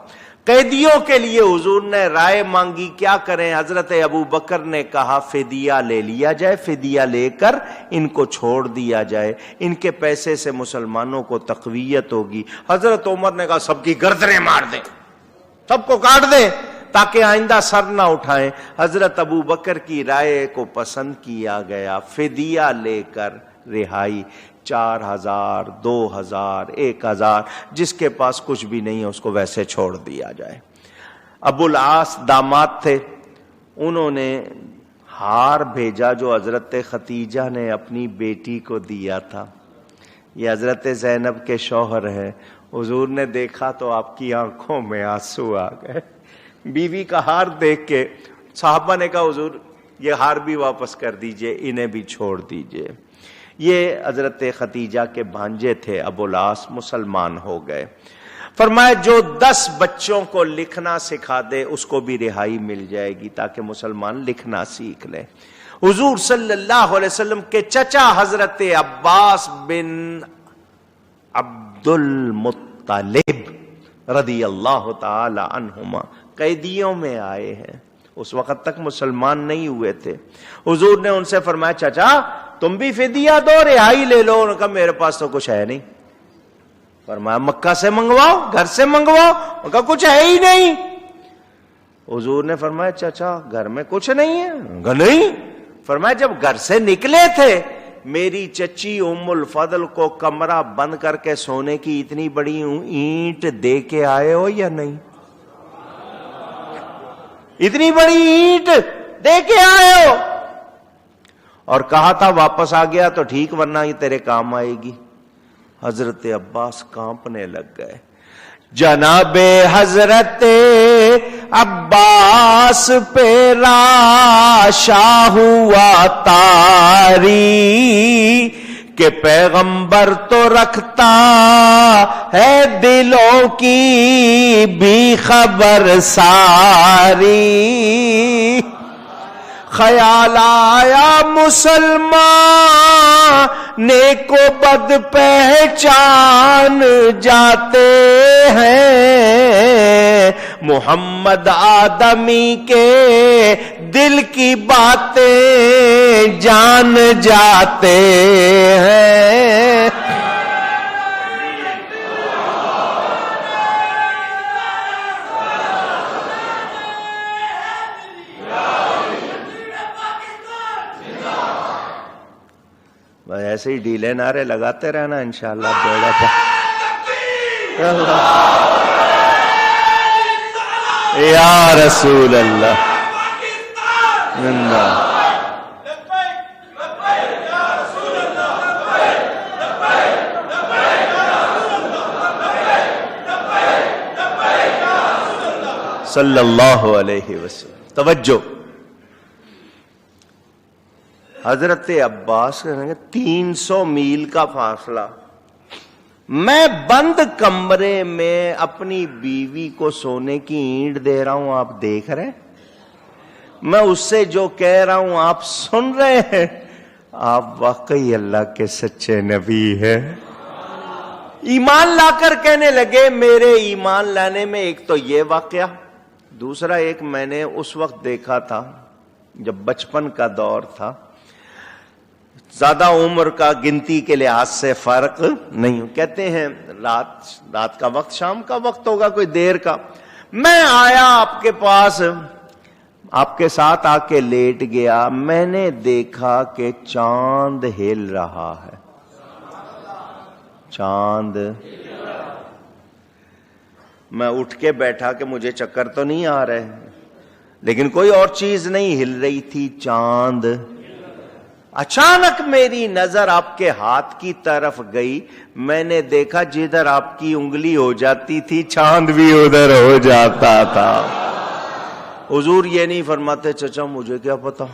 قیدیوں کے لیے حضور نے رائے مانگی، کیا کریں؟ حضرت ابو بکر نے کہا فدیہ لے لیا جائے، فدیہ لے کر ان کو چھوڑ دیا جائے، ان کے پیسے سے مسلمانوں کو تقویت ہوگی۔ حضرت عمر نے کہا سب کی گردنیں مار دیں، سب کو کاٹ دیں تاکہ آئندہ سر نہ اٹھائیں۔ حضرت ابو بکر کی رائے کو پسند کیا گیا، فدیہ لے کر رہائی۔ 4000 2000 1000 جس کے پاس کچھ بھی نہیں ہے اس کو ویسے چھوڑ دیا جائے۔ ابو العاص داماد تھے، انہوں نے ہار بھیجا جو حضرت ختیجہ نے اپنی بیٹی کو دیا تھا، یہ حضرت زینب کے شوہر ہیں۔ حضور نے دیکھا تو آپ کی آنکھوں میں آنسو آ گئے۔ بیوی کا ہار دیکھ کے صحابہ نے کہا حضور یہ ہار بھی واپس کر دیجئے، انہیں بھی چھوڑ دیجئے۔ یہ حضرت ختیجہ کے بھانجے تھے، ابو العاص مسلمان ہو گئے۔ فرمایا جو 10 بچوں کو لکھنا سکھا دے اس کو بھی رہائی مل جائے گی، تاکہ مسلمان لکھنا سیکھ لیں۔ حضور صلی اللہ علیہ وسلم کے چچا حضرت عباس بن عبد المطلب رضی اللہ تعالی عنہما قیدیوں میں آئے ہیں، اس وقت تک مسلمان نہیں ہوئے تھے۔ حضور نے ان سے فرمایا چچا تم بھی فدیہ دو، رہائی لے لو۔ انہوں نے کہا میرے پاس تو کچھ ہے نہیں۔ فرمایا مکہ سے منگواؤ، گھر سے منگواؤ۔ انہوں نے کہا کچھ ہے ہی نہیں۔ حضور نے فرمایا چچا گھر میں کچھ نہیں ہے؟ انہوں نے کہا نہیں۔ فرمایا جب گھر سے نکلے تھے میری چچی ام الفضل کو کمرہ بند کر کے سونے کی اتنی بڑی اینٹ دے کے آئے ہو یا نہیں؟ اتنی بڑی اینٹ دے کے آئے ہو؟ اور کہا تھا واپس آ گیا تو ٹھیک ورنہ یہ تیرے کام آئے گی۔ حضرت عباس کانپنے لگ گئے۔ جناب حضرت عباس پہ راشا ہوا تاری کہ پیغمبر تو رکھتا ہے دلوں کی بھی خبر ساری۔ خیال آیا مسلمان نیک و بد پہچان جاتے ہیں، محمد آدمی کے دل کی باتیں جان جاتے ہیں۔ ایسے ہی ڈھیلے نعرے لگاتے رہنا انشاءاللہ بیڑا پا یا رسول اللہ۔ صلی اللہ علیہ وسلم۔ توجہ، حضرت عباس 300 میل کا فاصلہ، میں بند کمرے میں اپنی بیوی کو سونے کی اینٹ دے رہا ہوں، آپ دیکھ رہے ہیں؟ میں اس سے جو کہہ رہا ہوں آپ سن رہے ہیں، آپ واقعی اللہ کے سچے نبی ہیں۔ ایمان لا کر کہنے لگے، میرے ایمان لانے میں ایک تو یہ واقعہ، دوسرا ایک میں نے اس وقت دیکھا تھا جب بچپن کا دور تھا، زیادہ عمر کا گنتی کے لحاظ سے فرق نہیں، کہتے ہیں رات کا وقت، شام کا وقت ہوگا، کوئی دیر کا، میں آیا آپ کے پاس، آپ کے ساتھ آ کے لیٹ گیا، میں نے دیکھا کہ چاند ہل رہا ہے، چاند۔ میں اٹھ کے بیٹھا کہ مجھے چکر تو نہیں آ رہے، لیکن کوئی اور چیز نہیں ہل رہی تھی، چاند۔ اچانک میری نظر آپ کے ہاتھ کی طرف گئی، میں نے دیکھا جدھر آپ کی انگلی ہو جاتی تھی چاند بھی ادھر ہو جاتا تھا۔ حضور یہ نہیں فرماتے چچا مجھے کیا پتا،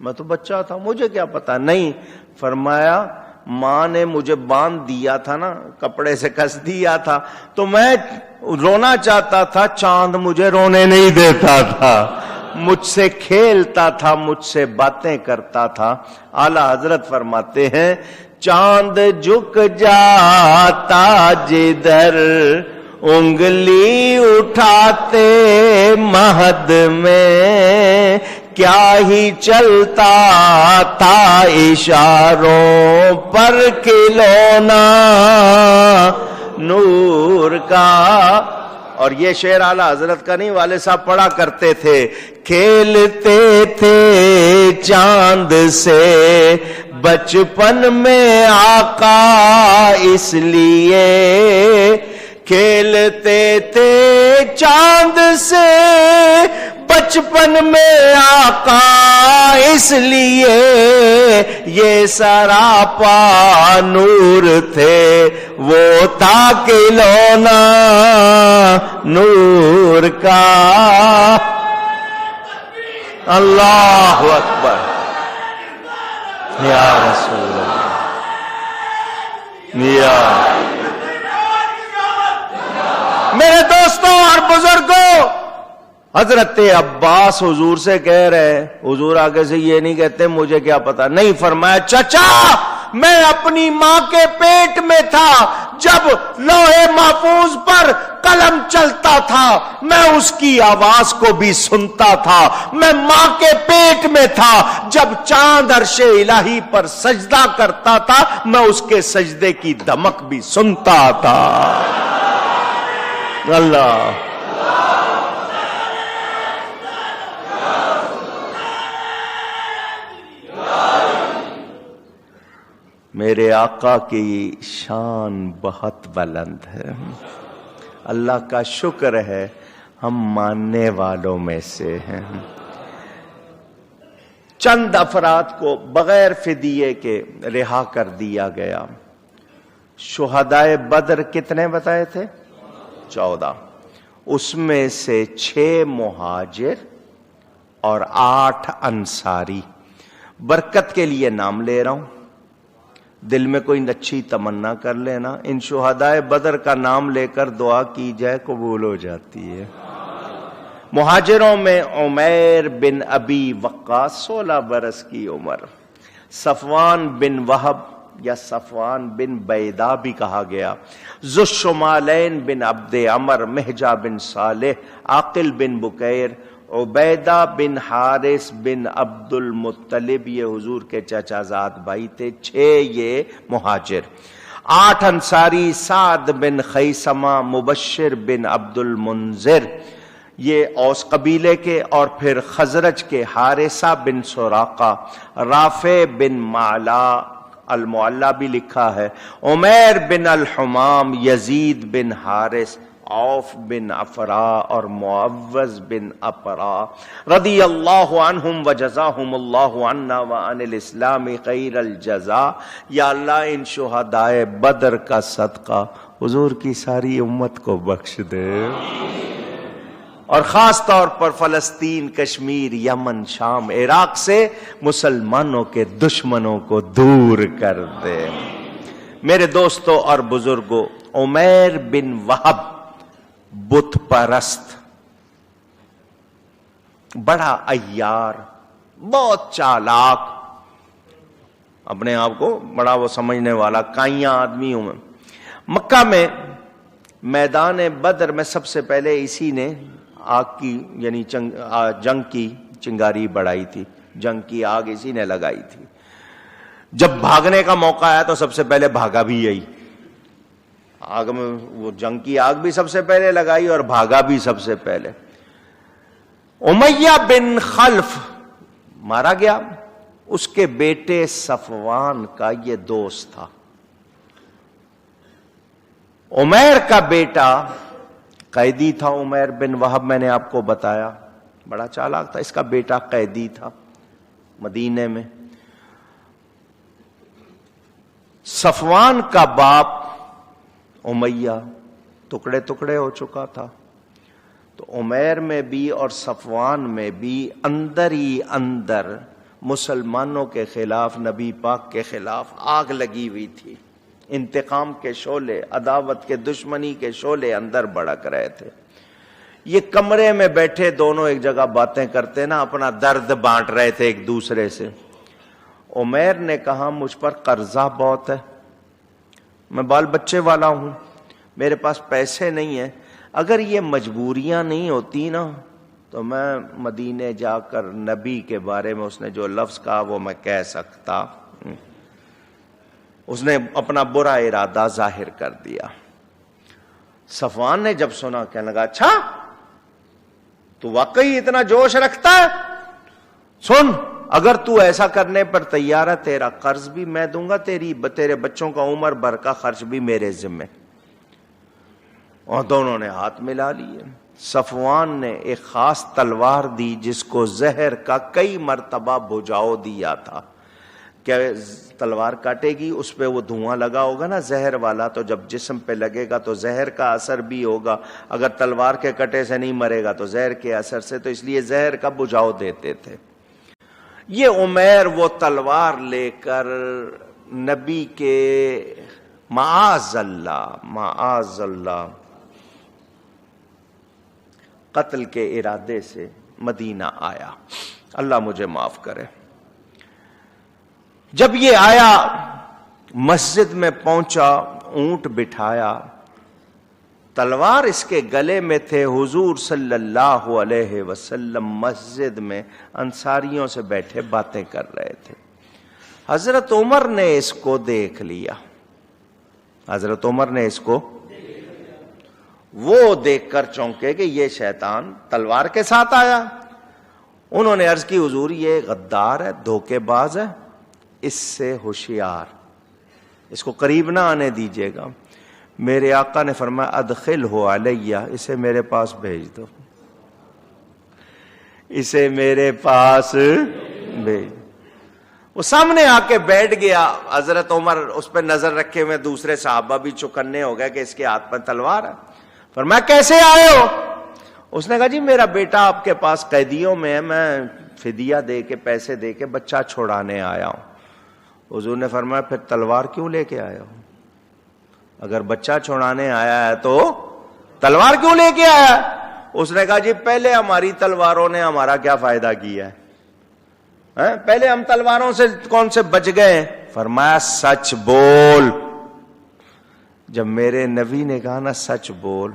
میں تو بچہ تھا، مجھے کیا پتا، نہیں، فرمایا ماں نے مجھے باندھ دیا تھا نا، کپڑے سے کس دیا تھا، تو میں رونا چاہتا تھا، چاند مجھے رونے نہیں دیتا تھا، مجھ سے کھیلتا تھا، مجھ سے باتیں کرتا تھا۔ اعلی حضرت فرماتے ہیں چاند جھک جاتا جدھر انگلی اٹھاتے مہد میں، کیا ہی چلتا تھا اشاروں پر کھلونا نور کا۔ اور یہ شعر اعلی حضرت کا نہیں، والد صاحب پڑھا کرتے تھے، کھیلتے تھے چاند سے بچپن میں آقا اس لیے، کھیلتے تھے چاند سے بچپن میں آقا اس لیے، یہ سراپا نور تھے وہ تھا کھلونا نور کا۔ اللہ اکبر، یا رسول اللہ، یا میرے دوستوں اور بزرگوں، حضرت عباس حضور سے کہہ رہے، حضور آگے سے یہ نہیں کہتے مجھے کیا پتا، نہیں، فرمایا چچا میں اپنی ماں کے پیٹ میں تھا، جب لوح محفوظ پر قلم چلتا تھا میں اس کی آواز کو بھی سنتا تھا، میں ماں کے پیٹ میں تھا، جب چاند عرش الہی پر سجدہ کرتا تھا میں اس کے سجدے کی دمک بھی سنتا تھا۔ اللہ میرے آقا کی شان بہت بلند ہے، اللہ کا شکر ہے ہم ماننے والوں میں سے ہیں۔ چند افراد کو بغیر فدیے کے رہا کر دیا گیا۔ شہدائے بدر کتنے بتائے تھے؟ 14۔ اس میں سے 6 مہاجر اور 8 انصاری۔ برکت کے لیے نام لے رہا ہوں، دل میں کوئی اچھی تمنا کر لینا، ان شہدائے بدر کا نام لے کر دعا کی جائے قبول ہو جاتی ہے۔ مہاجروں میں عمیر بن ابی وقاص 16 برس کی عمر، صفوان بن وہب یا صفوان بن بیدا بھی کہا گیا، ذو الشمالین بن عبد عمر، مہجہ بن صالح، عاقل بن بکیر، عبیدہ بن حارث بن عبد المطلب، یہ حضور کے چچا زاد بھائی تھے۔ 6 یہ مہاجر، 8 انصاری، سعد بن خیثمہ، مبشر بن عبد المنذر، یہ اوس قبیلے کے، اور پھر خزرج کے حارثہ بن سراقہ، رافع بن معلا، المعلا بھی لکھا ہے، عمیر بن الحمام، یزید بن حارث، عوف بن افرا اور معوذ بن اپرا، رضی اللہ عنہم وجزاہم اللہ عنا وعن الاسلام خیر الجزا۔ یا اللہ ان شہدائے بدر کا صدقہ حضور کی ساری امت کو بخش دے، اور خاص طور پر فلسطین، کشمیر، یمن، شام، عراق سے مسلمانوں کے دشمنوں کو دور کر دے۔ میرے دوستوں اور بزرگوں، عمیر بن وہب بت پرست، بڑا عیار، بہت چالاک، اپنے آپ کو بڑا وہ سمجھنے والا، کائیاں آدمی ہوں میں۔ مکہ میں میدان بدر میں سب سے پہلے اسی نے آگ کی یعنی جنگ کی چنگاری بڑھائی تھی، جنگ کی آگ اسی نے لگائی تھی۔ جب بھاگنے کا موقع آیا تو سب سے پہلے بھاگا بھی یہی، آگ میں وہ جنگ کی آگ بھی سب سے پہلے لگائی اور بھاگا بھی سب سے پہلے۔ امیہ بن خلف مارا گیا، اس کے بیٹے صفوان کا یہ دوست تھا۔ عمیر کا بیٹا قیدی تھا، عمیر بن وہب، میں نے آپ کو بتایا بڑا چالاک تھا، اس کا بیٹا قیدی تھا مدینے میں۔ صفوان کا باپ امیہ ٹکڑے ٹکڑے ہو چکا تھا، تو عمیر میں بھی اور صفوان میں بھی اندر ہی اندر مسلمانوں کے خلاف، نبی پاک کے خلاف آگ لگی ہوئی تھی۔ انتقام کے شعلے، عداوت کے، دشمنی کے شعلے اندر بھڑک رہے تھے۔ یہ کمرے میں بیٹھے دونوں ایک جگہ باتیں کرتے نا، اپنا درد بانٹ رہے تھے ایک دوسرے سے۔ عمیر نے کہا مجھ پر قرضہ بہت ہے، میں بال بچے والا ہوں، میرے پاس پیسے نہیں ہیں، اگر یہ مجبوریاں نہیں ہوتی نا تو میں مدینے جا کر نبی کے بارے میں اس نے جو لفظ کہا وہ میں کہہ سکتا۔ اس نے اپنا برا ارادہ ظاہر کر دیا۔ صفوان نے جب سنا کہنے لگا اچھا تو واقعی اتنا جوش رکھتا ہے، سن اگر تو ایسا کرنے پر تیار ہے تیرا قرض بھی میں دوں گا، تیرے بچوں کا عمر بھر کا خرچ بھی میرے ذمہ۔ اور دونوں نے ہاتھ ملا لیے۔ صفوان نے ایک خاص تلوار دی جس کو زہر کا کئی مرتبہ بجھاؤ دیا تھا، کہ تلوار کاٹے گی اس پہ وہ دھواں لگا ہوگا نا زہر والا، تو جب جسم پہ لگے گا تو زہر کا اثر بھی ہوگا، اگر تلوار کے کٹے سے نہیں مرے گا تو زہر کے اثر سے، تو اس لیے زہر کا بجھاؤ دیتے تھے۔ یہ عمیر وہ تلوار لے کر نبی کے معاذ اللہ قتل کے ارادے سے مدینہ آیا، اللہ مجھے معاف کرے۔ جب یہ آیا مسجد میں پہنچا، اونٹ بٹھایا، تلوار اس کے گلے میں تھے، حضور صلی اللہ علیہ وسلم مسجد میں انصاریوں سے بیٹھے باتیں کر رہے تھے۔ حضرت عمر نے اس کو دیکھ لیا، حضرت عمر نے اس کو وہ دیکھ کر چونکے کہ یہ شیطان تلوار کے ساتھ آیا۔ انہوں نے عرض کی حضور یہ غدار ہے، دھوکے باز ہے، اس سے ہوشیار، اس کو قریب نہ آنے دیجیے گا۔ میرے آقا نے فرمایا ادخلہ علیہ، اسے میرے پاس بھیج دو، اسے میرے پاس بھیج۔ وہ سامنے آ کے بیٹھ گیا، حضرت عمر اس پہ نظر رکھے ہوئے، دوسرے صحابہ بھی چوکنے ہو گئے کہ اس کے ہاتھ میں تلوار ہے۔ فرمایا کیسے آئے ہو؟ اس نے کہا جی میرا بیٹا آپ کے پاس قیدیوں میں ہے، میں فدیہ دے کے پیسے دے کے بچہ چھوڑانے آیا ہوں۔ حضور نے فرمایا پھر تلوار کیوں لے کے آیا ہو؟ اگر بچہ چھوڑانے آیا ہے تو تلوار کیوں لے کے آیا؟ اس نے کہا جی پہلے ہماری تلواروں نے ہمارا کیا فائدہ کیا ہے، پہلے ہم تلواروں سے کون سے بچ گئے؟ فرمایا سچ بول۔ جب میرے نبی نے کہا نا سچ بول،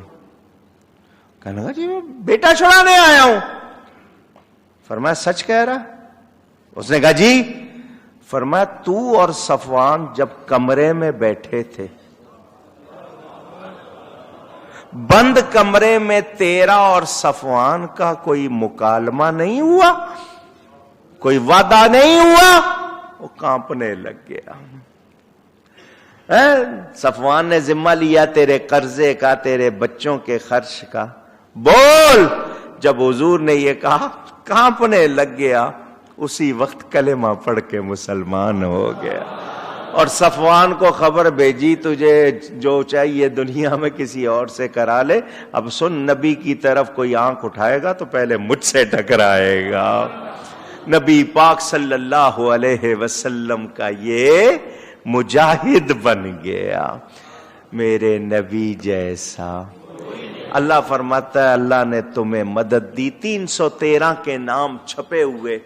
کہنے لگا جی میں بیٹا چھڑانے آیا ہوں۔ فرمایا سچ کہہ رہا؟ اس نے کہا جی۔ فرمایا تو اور صفوان جب کمرے میں بیٹھے تھے، بند کمرے میں تیرا اور صفوان کا کوئی مکالمہ نہیں ہوا، کوئی وعدہ نہیں ہوا؟ وہ کانپنے لگ گیا۔ صفوان نے ذمہ لیا تیرے قرضے کا، تیرے بچوں کے خرچ کا، بول۔ جب حضور نے یہ کہا کانپنے لگ گیا، اسی وقت کلمہ پڑھ کے مسلمان ہو گیا۔ اور صفوان کو خبر بھیجی تجھے جو چاہیے دنیا میں کسی اور سے کرا لے، اب سن نبی کی طرف کوئی آنکھ اٹھائے گا تو پہلے مجھ سے ٹکرائے گا۔ نبی پاک صلی اللہ علیہ وسلم کا یہ مجاہد بن گیا۔ میرے نبی جیسا اللہ فرماتا ہے اللہ نے تمہیں مدد دی. 313 کے نام چھپے ہوئے.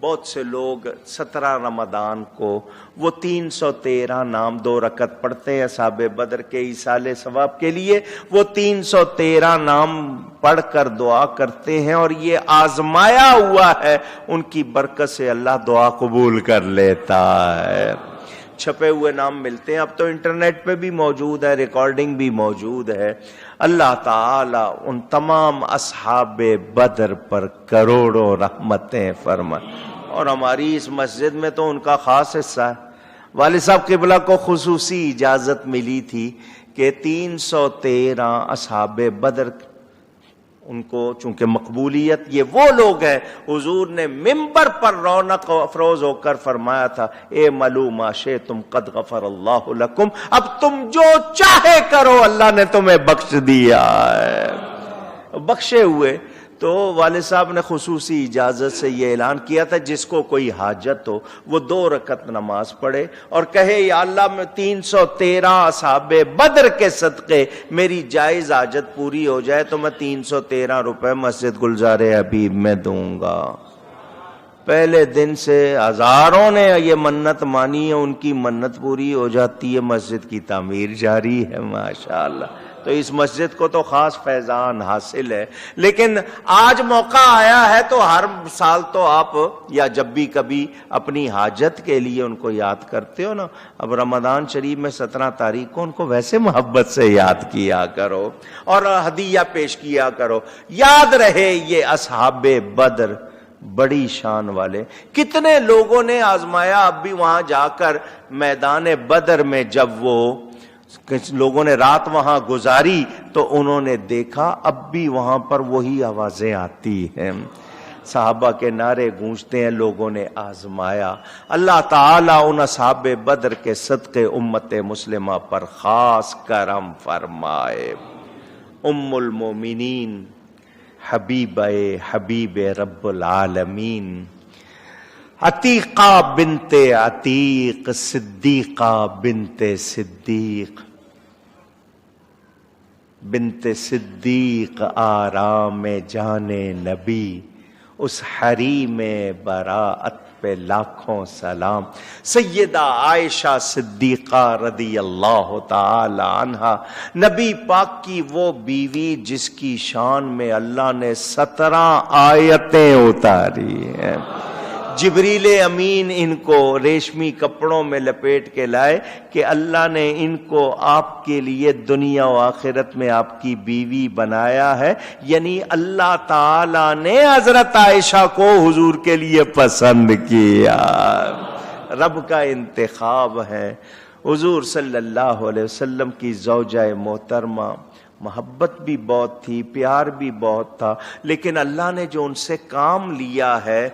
بہت سے لوگ 17 رمضان کو وہ 313 نام 2 رکعت پڑھتے ہیں اصحاب بدر کے ایصال ثواب کے لیے. وہ 313 نام پڑھ کر دعا کرتے ہیں اور یہ آزمایا ہوا ہے, ان کی برکت سے اللہ دعا قبول کر لیتا ہے. چھپے ہوئے نام ملتے ہیں. اب تو انٹرنیٹ پہ بھی موجود ہے, ریکارڈنگ بھی موجود ہے. اللہ تعالی ان تمام اصحاب بدر پر کروڑوں رحمتیں فرمائے. اور ہماری اس مسجد میں تو ان کا خاص حصہ ہے. والد صاحب قبلہ کو خصوصی اجازت ملی تھی کہ 313 اصحاب بدر, ان کو چونکہ مقبولیت, یہ وہ لوگ ہیں حضور نے منبر پر رونق افروز ہو کر فرمایا تھا اے ملو ما شئتم قد غفر اللہ لکم, اب تم جو چاہے کرو اللہ نے تمہیں بخش دیا ہے. بخشے ہوئے. تو والد صاحب نے خصوصی اجازت سے یہ اعلان کیا تھا جس کو کوئی حاجت ہو وہ 2 رکعت نماز پڑھے اور کہے یا اللہ میں 313 اصحاب بدر کے صدقے میری جائز حاجت پوری ہو جائے تو میں 313 روپے مسجد گلزار حبیب میں دوں گا. پہلے دن سے ہزاروں نے یہ منت مانی ہے, ان کی منت پوری ہو جاتی ہے, مسجد کی تعمیر جاری ہے ماشاءاللہ. تو اس مسجد کو تو خاص فیضان حاصل ہے. لیکن آج موقع آیا ہے تو ہر سال تو آپ یا جب بھی کبھی اپنی حاجت کے لیے ان کو یاد کرتے ہو نا. اب رمضان شریف میں 17 تاریخ کو ان کو ویسے محبت سے یاد کیا کرو اور ہدیہ پیش کیا کرو. یاد رہے یہ اصحاب بدر بڑی شان والے. کتنے لوگوں نے آزمایا. اب بھی وہاں جا کر میدان بدر میں جب وہ لوگوں نے رات وہاں گزاری تو انہوں نے دیکھا اب بھی وہاں پر وہی آوازیں آتی ہیں, صحابہ کے نعرے گونجتے ہیں. لوگوں نے آزمایا. اللہ تعالیٰ ان اصحاب بدر کے صدقے امت مسلمہ پر خاص کرم فرمائے. ام المومنین حبیب رب العالمین عتیقہ بنت عتیق صدیقہ بنت صدیق بنت صدیق آرام جانے نبی, اس حریم براءت پہ لاکھوں سلام. سیدہ عائشہ صدیقہ رضی اللہ تعالی عنہا, نبی پاک کی وہ بیوی جس کی شان میں اللہ نے 17 آیتیں اتاری ہیں. جبریل امین ان کو ریشمی کپڑوں میں لپیٹ کے لائے کہ اللہ نے ان کو آپ کے لیے دنیا و آخرت میں آپ کی بیوی بنایا ہے. یعنی اللہ تعالی نے حضرت عائشہ کو حضور کے لیے پسند کیا. رب کا انتخاب ہے. حضور صلی اللہ علیہ وسلم کی زوجہ محترمہ, محبت بھی بہت تھی, پیار بھی بہت تھا, لیکن اللہ نے جو ان سے کام لیا ہے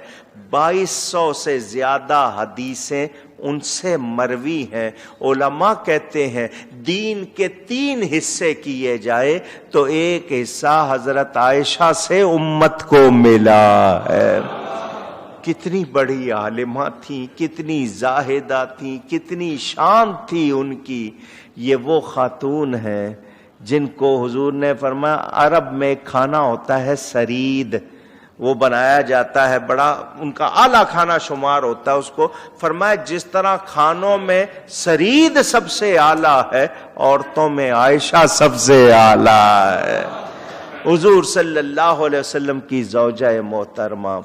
2200 سے زیادہ حدیثیں ان سے مروی ہیں. علماء کہتے ہیں دین کے 3 حصے کیے جائے تو ایک حصہ حضرت عائشہ سے امت کو ملا ہے. کتنی بڑی عالمہ تھیں, کتنی زاہدہ تھیں, کتنی شان تھی ان کی. یہ وہ خاتون ہیں جن کو حضور نے فرمایا عرب میں کھانا ہوتا ہے سرید, وہ بنایا جاتا ہے, بڑا ان کا اعلیٰ کھانا شمار ہوتا ہے. اس کو فرمایا جس طرح کھانوں میں سرید سب سے اعلیٰ ہے, عورتوں میں عائشہ سب سے اعلیٰ ہے. حضور صلی اللہ علیہ وسلم کی زوجہ محترمہ,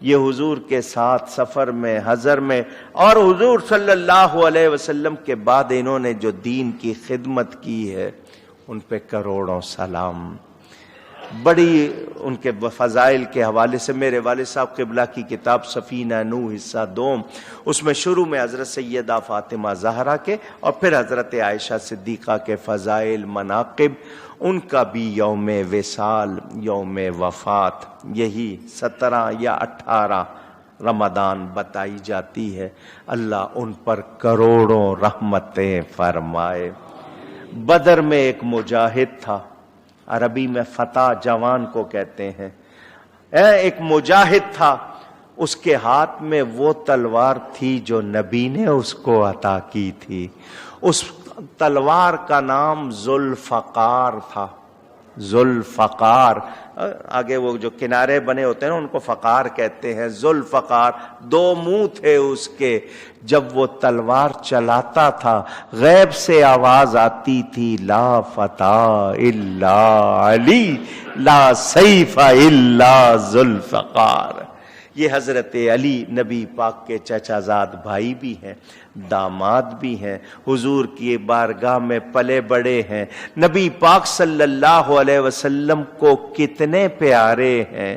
یہ حضور کے ساتھ سفر میں, حضر میں, اور حضور صلی اللہ علیہ وسلم کے بعد انہوں نے جو دین کی خدمت کی ہے ان پہ کروڑوں سلام. بڑی ان کے فضائل کے حوالے سے میرے والد صاحب قبلہ کی کتاب سفینہ نوح حصہ 2, اس میں شروع میں حضرت سیدہ فاطمہ زہرا کے اور پھر حضرت عائشہ صدیقہ کے فضائل مناقب, ان کا بھی یوم وصال یوم وفات یہی 17 یا 18 رمضان بتائی جاتی ہے. اللہ ان پر کروڑوں رحمتیں فرمائے. بدر میں ایک مجاہد تھا, عربی میں فتح جوان کو کہتے ہیں. ایک مجاہد تھا, اس کے ہاتھ میں وہ تلوار تھی جو نبی نے اس کو عطا کی تھی. اس تلوار کا نام ذوالفقار تھا. ذوالفقار، آگے وہ جو کنارے بنے ہوتے ہیں نا ان کو فقار کہتے ہیں. ذوالفقار، 2 منہ تھے اس کے. جب وہ تلوار چلاتا تھا غیب سے آواز آتی تھی، لا فتح الا علی لا سیف الا ذوالفقار. یہ حضرت علی نبی پاک کے چچا زاد بھائی بھی ہیں، داماد بھی ہیں، حضور کی بارگاہ میں پلے بڑے ہیں. نبی پاک صلی اللہ علیہ وسلم کو کتنے پیارے ہیں،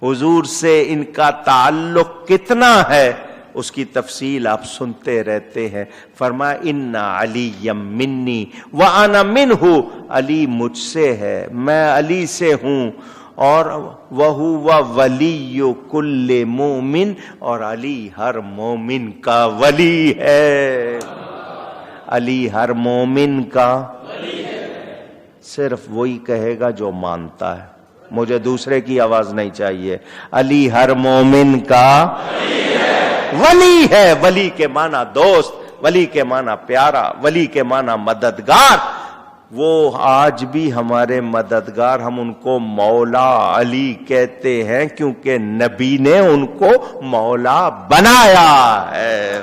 حضور سے ان کا تعلق کتنا ہے، اس کی تفصیل آپ سنتے رہتے ہیں. فرمایا ان علی منی وانا منہ، علی مجھ سے ہے میں علی سے ہوں، اور وَهُوَ وَلِيُّ كُلِّ مُؤْمِن، اور علی ہر مومن کا ولی ہے. علی ہر مومن کا ولی ہے. صرف وہی کہے گا جو مانتا ہے، مجھے دوسرے کی آواز نہیں چاہیے. علی ہر مومن کا ولی ہے. ولی ہے، ولی کے معنی دوست، ولی کے معنی پیارا، ولی کے معنی مددگار. وہ آج بھی ہمارے مددگار، ہم ان کو مولا علی کہتے ہیں کیونکہ نبی نے ان کو مولا بنایا ہے.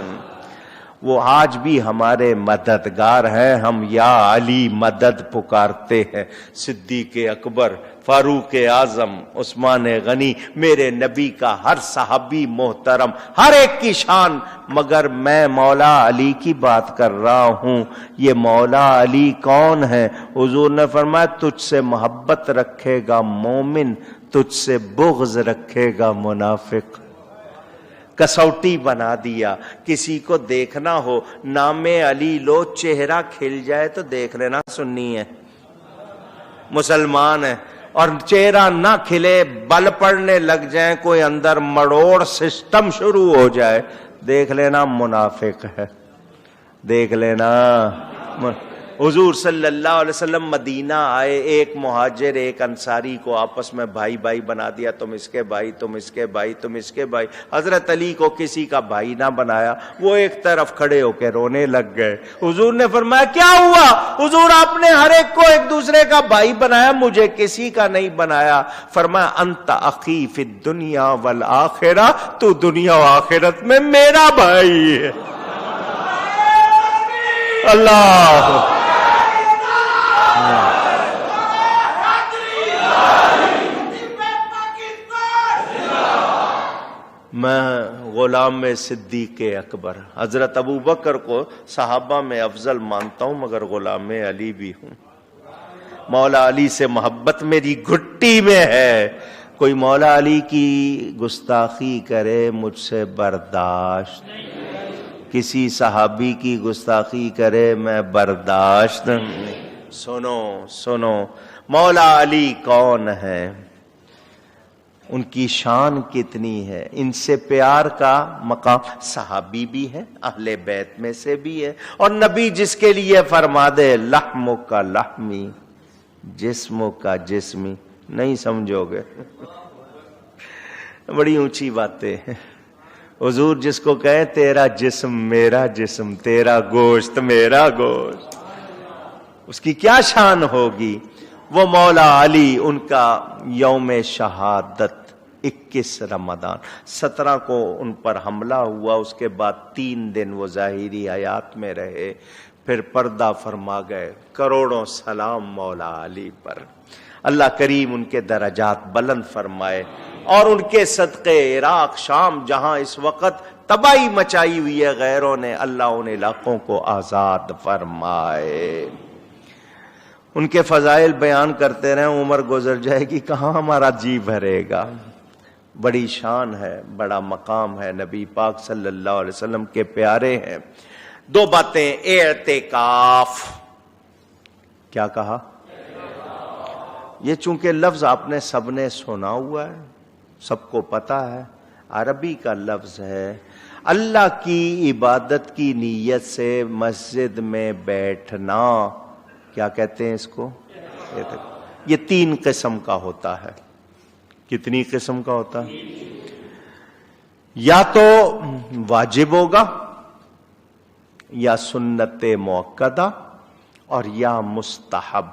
وہ آج بھی ہمارے مددگار ہیں. ہم یا علی مدد پکارتے ہیں. صدیق اکبر، فاروق اعظم، عثمان غنی، میرے نبی کا ہر صحابی محترم، ہر ایک کی شان، مگر میں مولا علی کی بات کر رہا ہوں. یہ مولا علی کون ہے؟ حضور نے فرمایا تجھ سے محبت رکھے گا مومن، تجھ سے بغض رکھے گا منافق. کسوٹی بنا دیا. کسی کو دیکھنا ہو نام علی لو، چہرہ کھل جائے تو دیکھ لینا سنی ہے، مسلمان ہے، اور چہرہ نہ کھلے، بل پڑنے لگ جائیں، کوئی اندر مڑوڑ سسٹم شروع ہو جائے، دیکھ لینا منافق ہے، دیکھ لینا. حضور صلی اللہ علیہ وسلم مدینہ آئے، ایک مہاجر ایک انصاری کو آپس میں بھائی بھائی بنا دیا، تم اس کے بھائی، تم اس کے بھائی، تم اس کے بھائی. حضرت علی کو کسی کا بھائی نہ بنایا، وہ ایک طرف کھڑے ہو کے رونے لگ گئے. حضور نے فرمایا کیا ہوا؟ حضور آپ نے ہر ایک کو ایک دوسرے کا بھائی بنایا، مجھے کسی کا نہیں بنایا. فرمایا انت اخی فی الدنیا والآخرہ، تو دنیا و آخرت میں میرا بھائی ہے. اللہ میں غلام میں صدیق اکبر، حضرت ابو بکر کو صحابہ میں افضل مانتا ہوں، مگر غلام علی بھی ہوں. مولا علی سے محبت میری گھٹی میں ہے. کوئی مولا علی کی گستاخی کرے مجھ سے برداشت، کسی صحابی کی گستاخی کرے میں برداشت. سنو سنو، مولا علی کون ہے، ان کی شان کتنی ہے، ان سے پیار کا مقام. صحابی بھی ہے، اہل بیت میں سے بھی ہے، اور نبی جس کے لیے فرما دے لحم کا لحمی جسم کا جسمی. نہیں سمجھو گے، بڑی اونچی باتیں ہیں. حضور جس کو کہے تیرا جسم میرا جسم، تیرا گوشت میرا گوشت، اس کی کیا شان ہوگی. وہ مولا علی، ان کا یوم شہادت 21 رمضان 17 کو ان پر حملہ ہوا، اس کے بعد 3 دن وہ ظاہری حیات میں رہے، پھر پردہ فرما گئے. کروڑوں سلام مولا علی پر. اللہ کریم ان کے درجات بلند فرمائے، اور ان کے صدقے عراق شام جہاں اس وقت تباہی مچائی ہوئی ہے غیروں نے، اللہ ان علاقوں کو آزاد فرمائے. ان کے فضائل بیان کرتے رہیں، عمر گزر جائے گی، کہاں ہمارا جی بھرے گا. بڑی شان ہے، بڑا مقام ہے، نبی پاک صلی اللہ علیہ وسلم کے پیارے ہیں. 2 باتیں. اعتکاف، کیا کہا؟ یہ چونکہ لفظ آپ نے سب نے سنا ہوا ہے، سب کو پتا ہے، عربی کا لفظ ہے. اللہ کی عبادت کی نیت سے مسجد میں بیٹھنا، کیا کہتے ہیں اس کو؟ یہ 3 قسم کا ہوتا ہے. کتنی قسم کا ہوتا ہے؟ یا تو واجب ہوگا، یا سنت موقدہ، اور یا مستحب.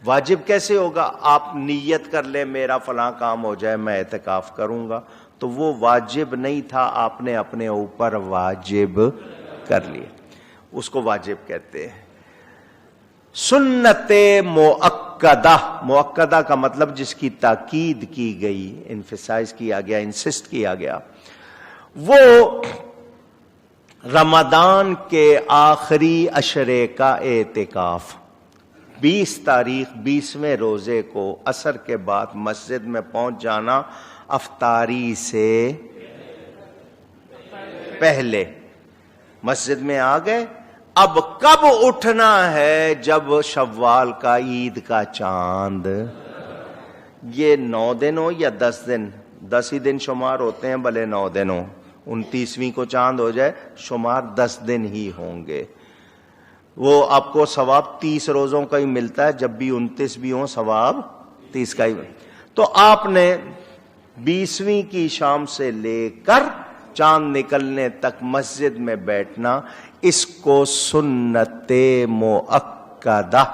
واجب کیسے ہوگا؟ آپ نیت کر لیں میرا فلاں کام ہو جائے میں اعتکاف کروں گا، تو وہ واجب نہیں تھا، آپ نے اپنے اوپر واجب کر لیا، اس کو واجب کہتے ہیں۔ سنت مؤکدہ، مؤکدہ کا مطلب جس کی تاکید کی گئی، انفسائز کیا گیا، انسسٹ کیا گیا، وہ رمضان کے آخری عشرے کا اعتکاف، 20 تاریخ 20ویں روزے کو عصر کے بعد مسجد میں پہنچ جانا، افطاری سے پہلے مسجد میں آ گئے۔ اب کب اٹھنا ہے؟ جب شوال کا عید کا چاند، یہ 9 دن ہو یا 10 دن، 10 ہی دن شمار ہوتے ہیں، بھلے 9 دن ہو، 29ویں کو چاند ہو جائے شمار 10 دن ہی ہوں گے۔ وہ آپ کو ثواب 30 روزوں کا ہی ملتا ہے، جب بھی 29 بھی ہوں ثواب 30 کا ہی۔ تو آپ نے 20ویں کی شام سے لے کر چاند نکلنے تک مسجد میں بیٹھنا، اس کو سنت مؤکدہ،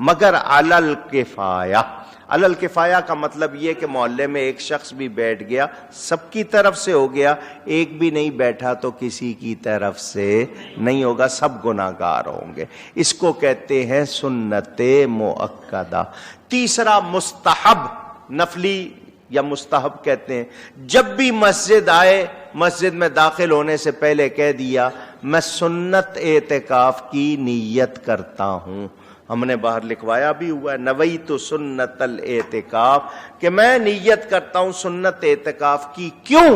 مگر علی الکفایہ۔ علی الکفایہ کا مطلب یہ کہ محلے میں ایک شخص بھی بیٹھ گیا سب کی طرف سے ہو گیا، ایک بھی نہیں بیٹھا تو کسی کی طرف سے نہیں ہوگا، سب گناہگار ہوں گے۔ اس کو کہتے ہیں سنت مؤکدہ۔ تیسرا مستحب، نفلی یا مستحب کہتے ہیں، جب بھی مسجد آئے مسجد میں داخل ہونے سے پہلے کہہ دیا میں سنت اعتکاف کی نیت کرتا ہوں۔ ہم نے باہر لکھوایا بھی ہوا ہے، نویت سنت الاعتکاف، کہ میں نیت کرتا ہوں سنت اعتکاف کی۔ کیوں؟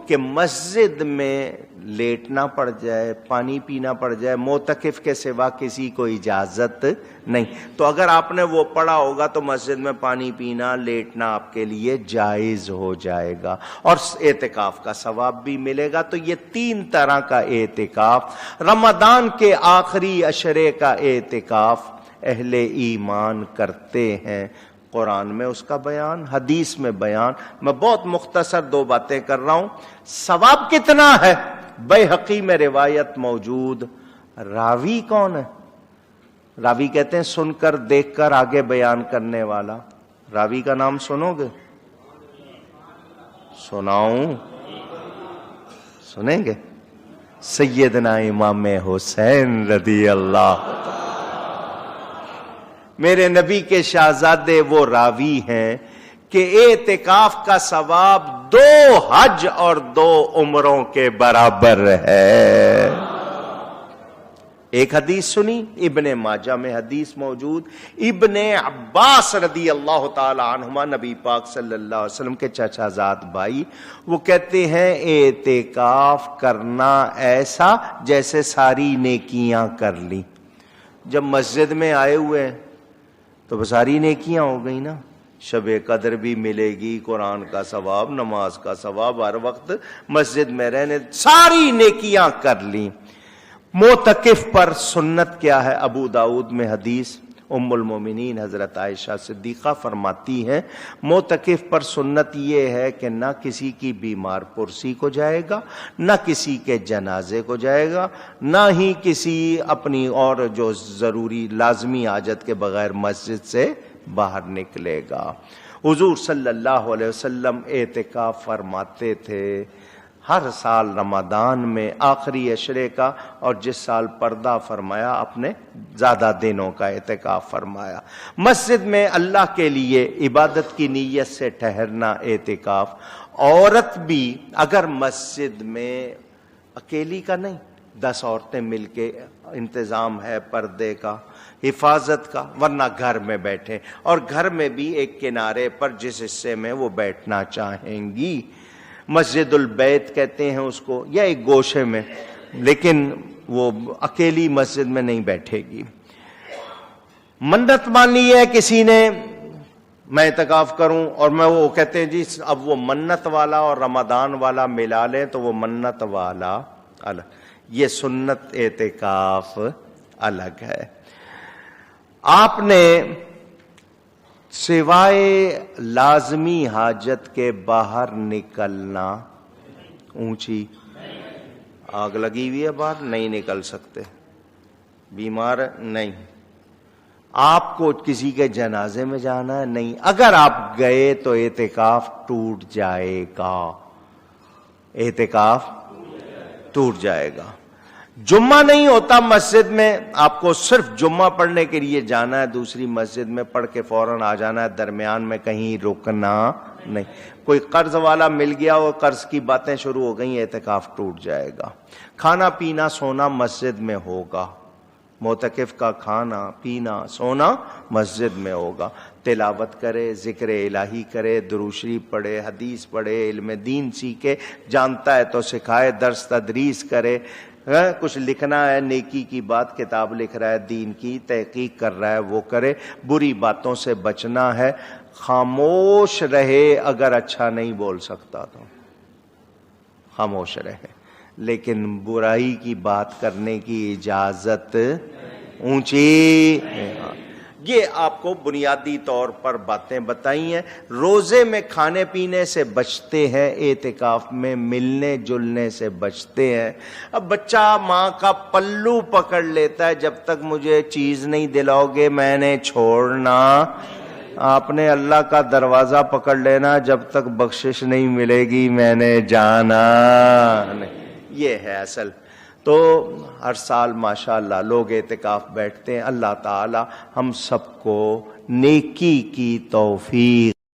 کہ مسجد میں لیٹنا پڑ جائے، پانی پینا پڑ جائے، معتکف کے سوا کسی کو اجازت نہیں، تو اگر آپ نے وہ پڑھا ہوگا تو مسجد میں پانی پینا، لیٹنا آپ کے لیے جائز ہو جائے گا، اور اعتکاف کا ثواب بھی ملے گا۔ تو یہ 3 طرح کا اعتکاف، رمضان کے آخری عشرے کا اعتکاف اہل ایمان کرتے ہیں۔ قرآن میں اس کا بیان، حدیث میں بیان۔ میں بہت مختصر 2 باتیں کر رہا ہوں۔ ثواب کتنا ہے؟ بیہقی میں روایت موجود۔ راوی کون ہے؟ راوی کہتے ہیں سن کر دیکھ کر آگے بیان کرنے والا۔ راوی کا نام سنو گے؟ سناؤں؟ سنیں گے؟ سیدنا امام حسین رضی اللہ، میرے نبی کے شہزادے، وہ راوی ہیں کہ اعتکاف کا ثواب 2 حج اور 2 عمروں کے برابر ہے۔ ایک حدیث سنی، ابن ماجہ میں حدیث موجود، ابن عباس رضی اللہ تعالی عنہما، نبی پاک صلی اللہ علیہ وسلم کے چچا زاد بھائی، وہ کہتے ہیں اعتکاف کرنا ایسا جیسے ساری نیکیاں کر لی۔ جب مسجد میں آئے ہوئے تو ساری نیکیاں ہو گئی نا، شب قدر بھی ملے گی، قرآن کا ثواب، نماز کا ثواب، ہر وقت مسجد میں رہنے، ساری نیکیاں کر لی۔ معتکف پر سنت کیا ہے؟ ابو داؤد میں حدیث، ام المومنین حضرت عائشہ صدیقہ فرماتی ہیں معتکف پر سنت یہ ہے کہ نہ کسی کی بیمار پرسی کو جائے گا، نہ کسی کے جنازے کو جائے گا، نہ ہی کسی اپنی اور جو ضروری لازمی حاجت کے بغیر مسجد سے باہر نکلے گا۔ حضور صلی اللہ علیہ وسلم اعتکاف فرماتے تھے ہر سال رمضان میں آخری عشرے کا، اور جس سال پردہ فرمایا اپنے زیادہ دنوں کا اعتکاف فرمایا۔ مسجد میں اللہ کے لیے عبادت کی نیت سے ٹھہرنا اعتکاف۔ عورت بھی اگر مسجد میں اکیلی کا نہیں، 10 عورتیں مل کے انتظام ہے پردے کا، حفاظت کا، ورنہ گھر میں بیٹھیں، اور گھر میں بھی ایک کنارے پر جس حصے میں وہ بیٹھنا چاہیں گی، مسجد البیت کہتے ہیں اس کو، یا ایک گوشے میں، لیکن وہ اکیلی مسجد میں نہیں بیٹھے گی۔ منت مان لی ہے کسی نے میں اعتکاف کروں، اور میں وہ کہتے ہیں جی اب وہ منت والا اور رمضان والا ملا لیں تو وہ منت والا الگ، یہ سنت اعتکاف الگ ہے۔ آپ نے سوائے لازمی حاجت کے باہر نکلنا، اونچی آگ لگی ہوئی ہے باہر نہیں نکل سکتے، بیمار نہیں، آپ کو کسی کے جنازے میں جانا ہے نہیں، اگر آپ گئے تو اعتکاف ٹوٹ جائے گا، اعتکاف ٹوٹ جائے گا۔ جمعہ نہیں ہوتا مسجد میں، آپ کو صرف جمعہ پڑھنے کے لیے جانا ہے دوسری مسجد میں، پڑھ کے فوراً آ جانا ہے، درمیان میں کہیں رکنا نہیں۔ کوئی قرض والا مل گیا اور قرض کی باتیں شروع ہو گئیں، اعتکاف ٹوٹ جائے گا۔ کھانا پینا سونا مسجد میں ہوگا، معتکف کا کھانا پینا سونا مسجد میں ہوگا۔ تلاوت کرے، ذکر الہی کرے، درود شریف پڑھے، حدیث پڑھے، علم دین سیکھے، جانتا ہے تو سکھائے، درس تدریس کرے، کچھ لکھنا ہے نیکی کی بات، کتاب لکھ رہا ہے دین کی، تحقیق کر رہا ہے وہ کرے، بری باتوں سے بچنا ہے، خاموش رہے، اگر اچھا نہیں بول سکتا تو خاموش رہے، لیکن برائی کی بات کرنے کی اجازت اونچی۔ یہ آپ کو بنیادی طور پر باتیں بتائی ہیں۔ روزے میں کھانے پینے سے بچتے ہیں، اعتکاف میں ملنے جلنے سے بچتے ہیں۔ اب بچہ ماں کا پلو پکڑ لیتا ہے، جب تک مجھے چیز نہیں دلاؤ گے میں نے چھوڑنا۔ آپ نے اللہ کا دروازہ پکڑ لینا، جب تک بخشش نہیں ملے گی میں نے جانا نہیں۔ یہ ہے اصل۔ تو ہر سال ماشاءاللہ لوگ اعتکاف بیٹھتے ہیں۔ اللہ تعالی ہم سب کو نیکی کی توفیق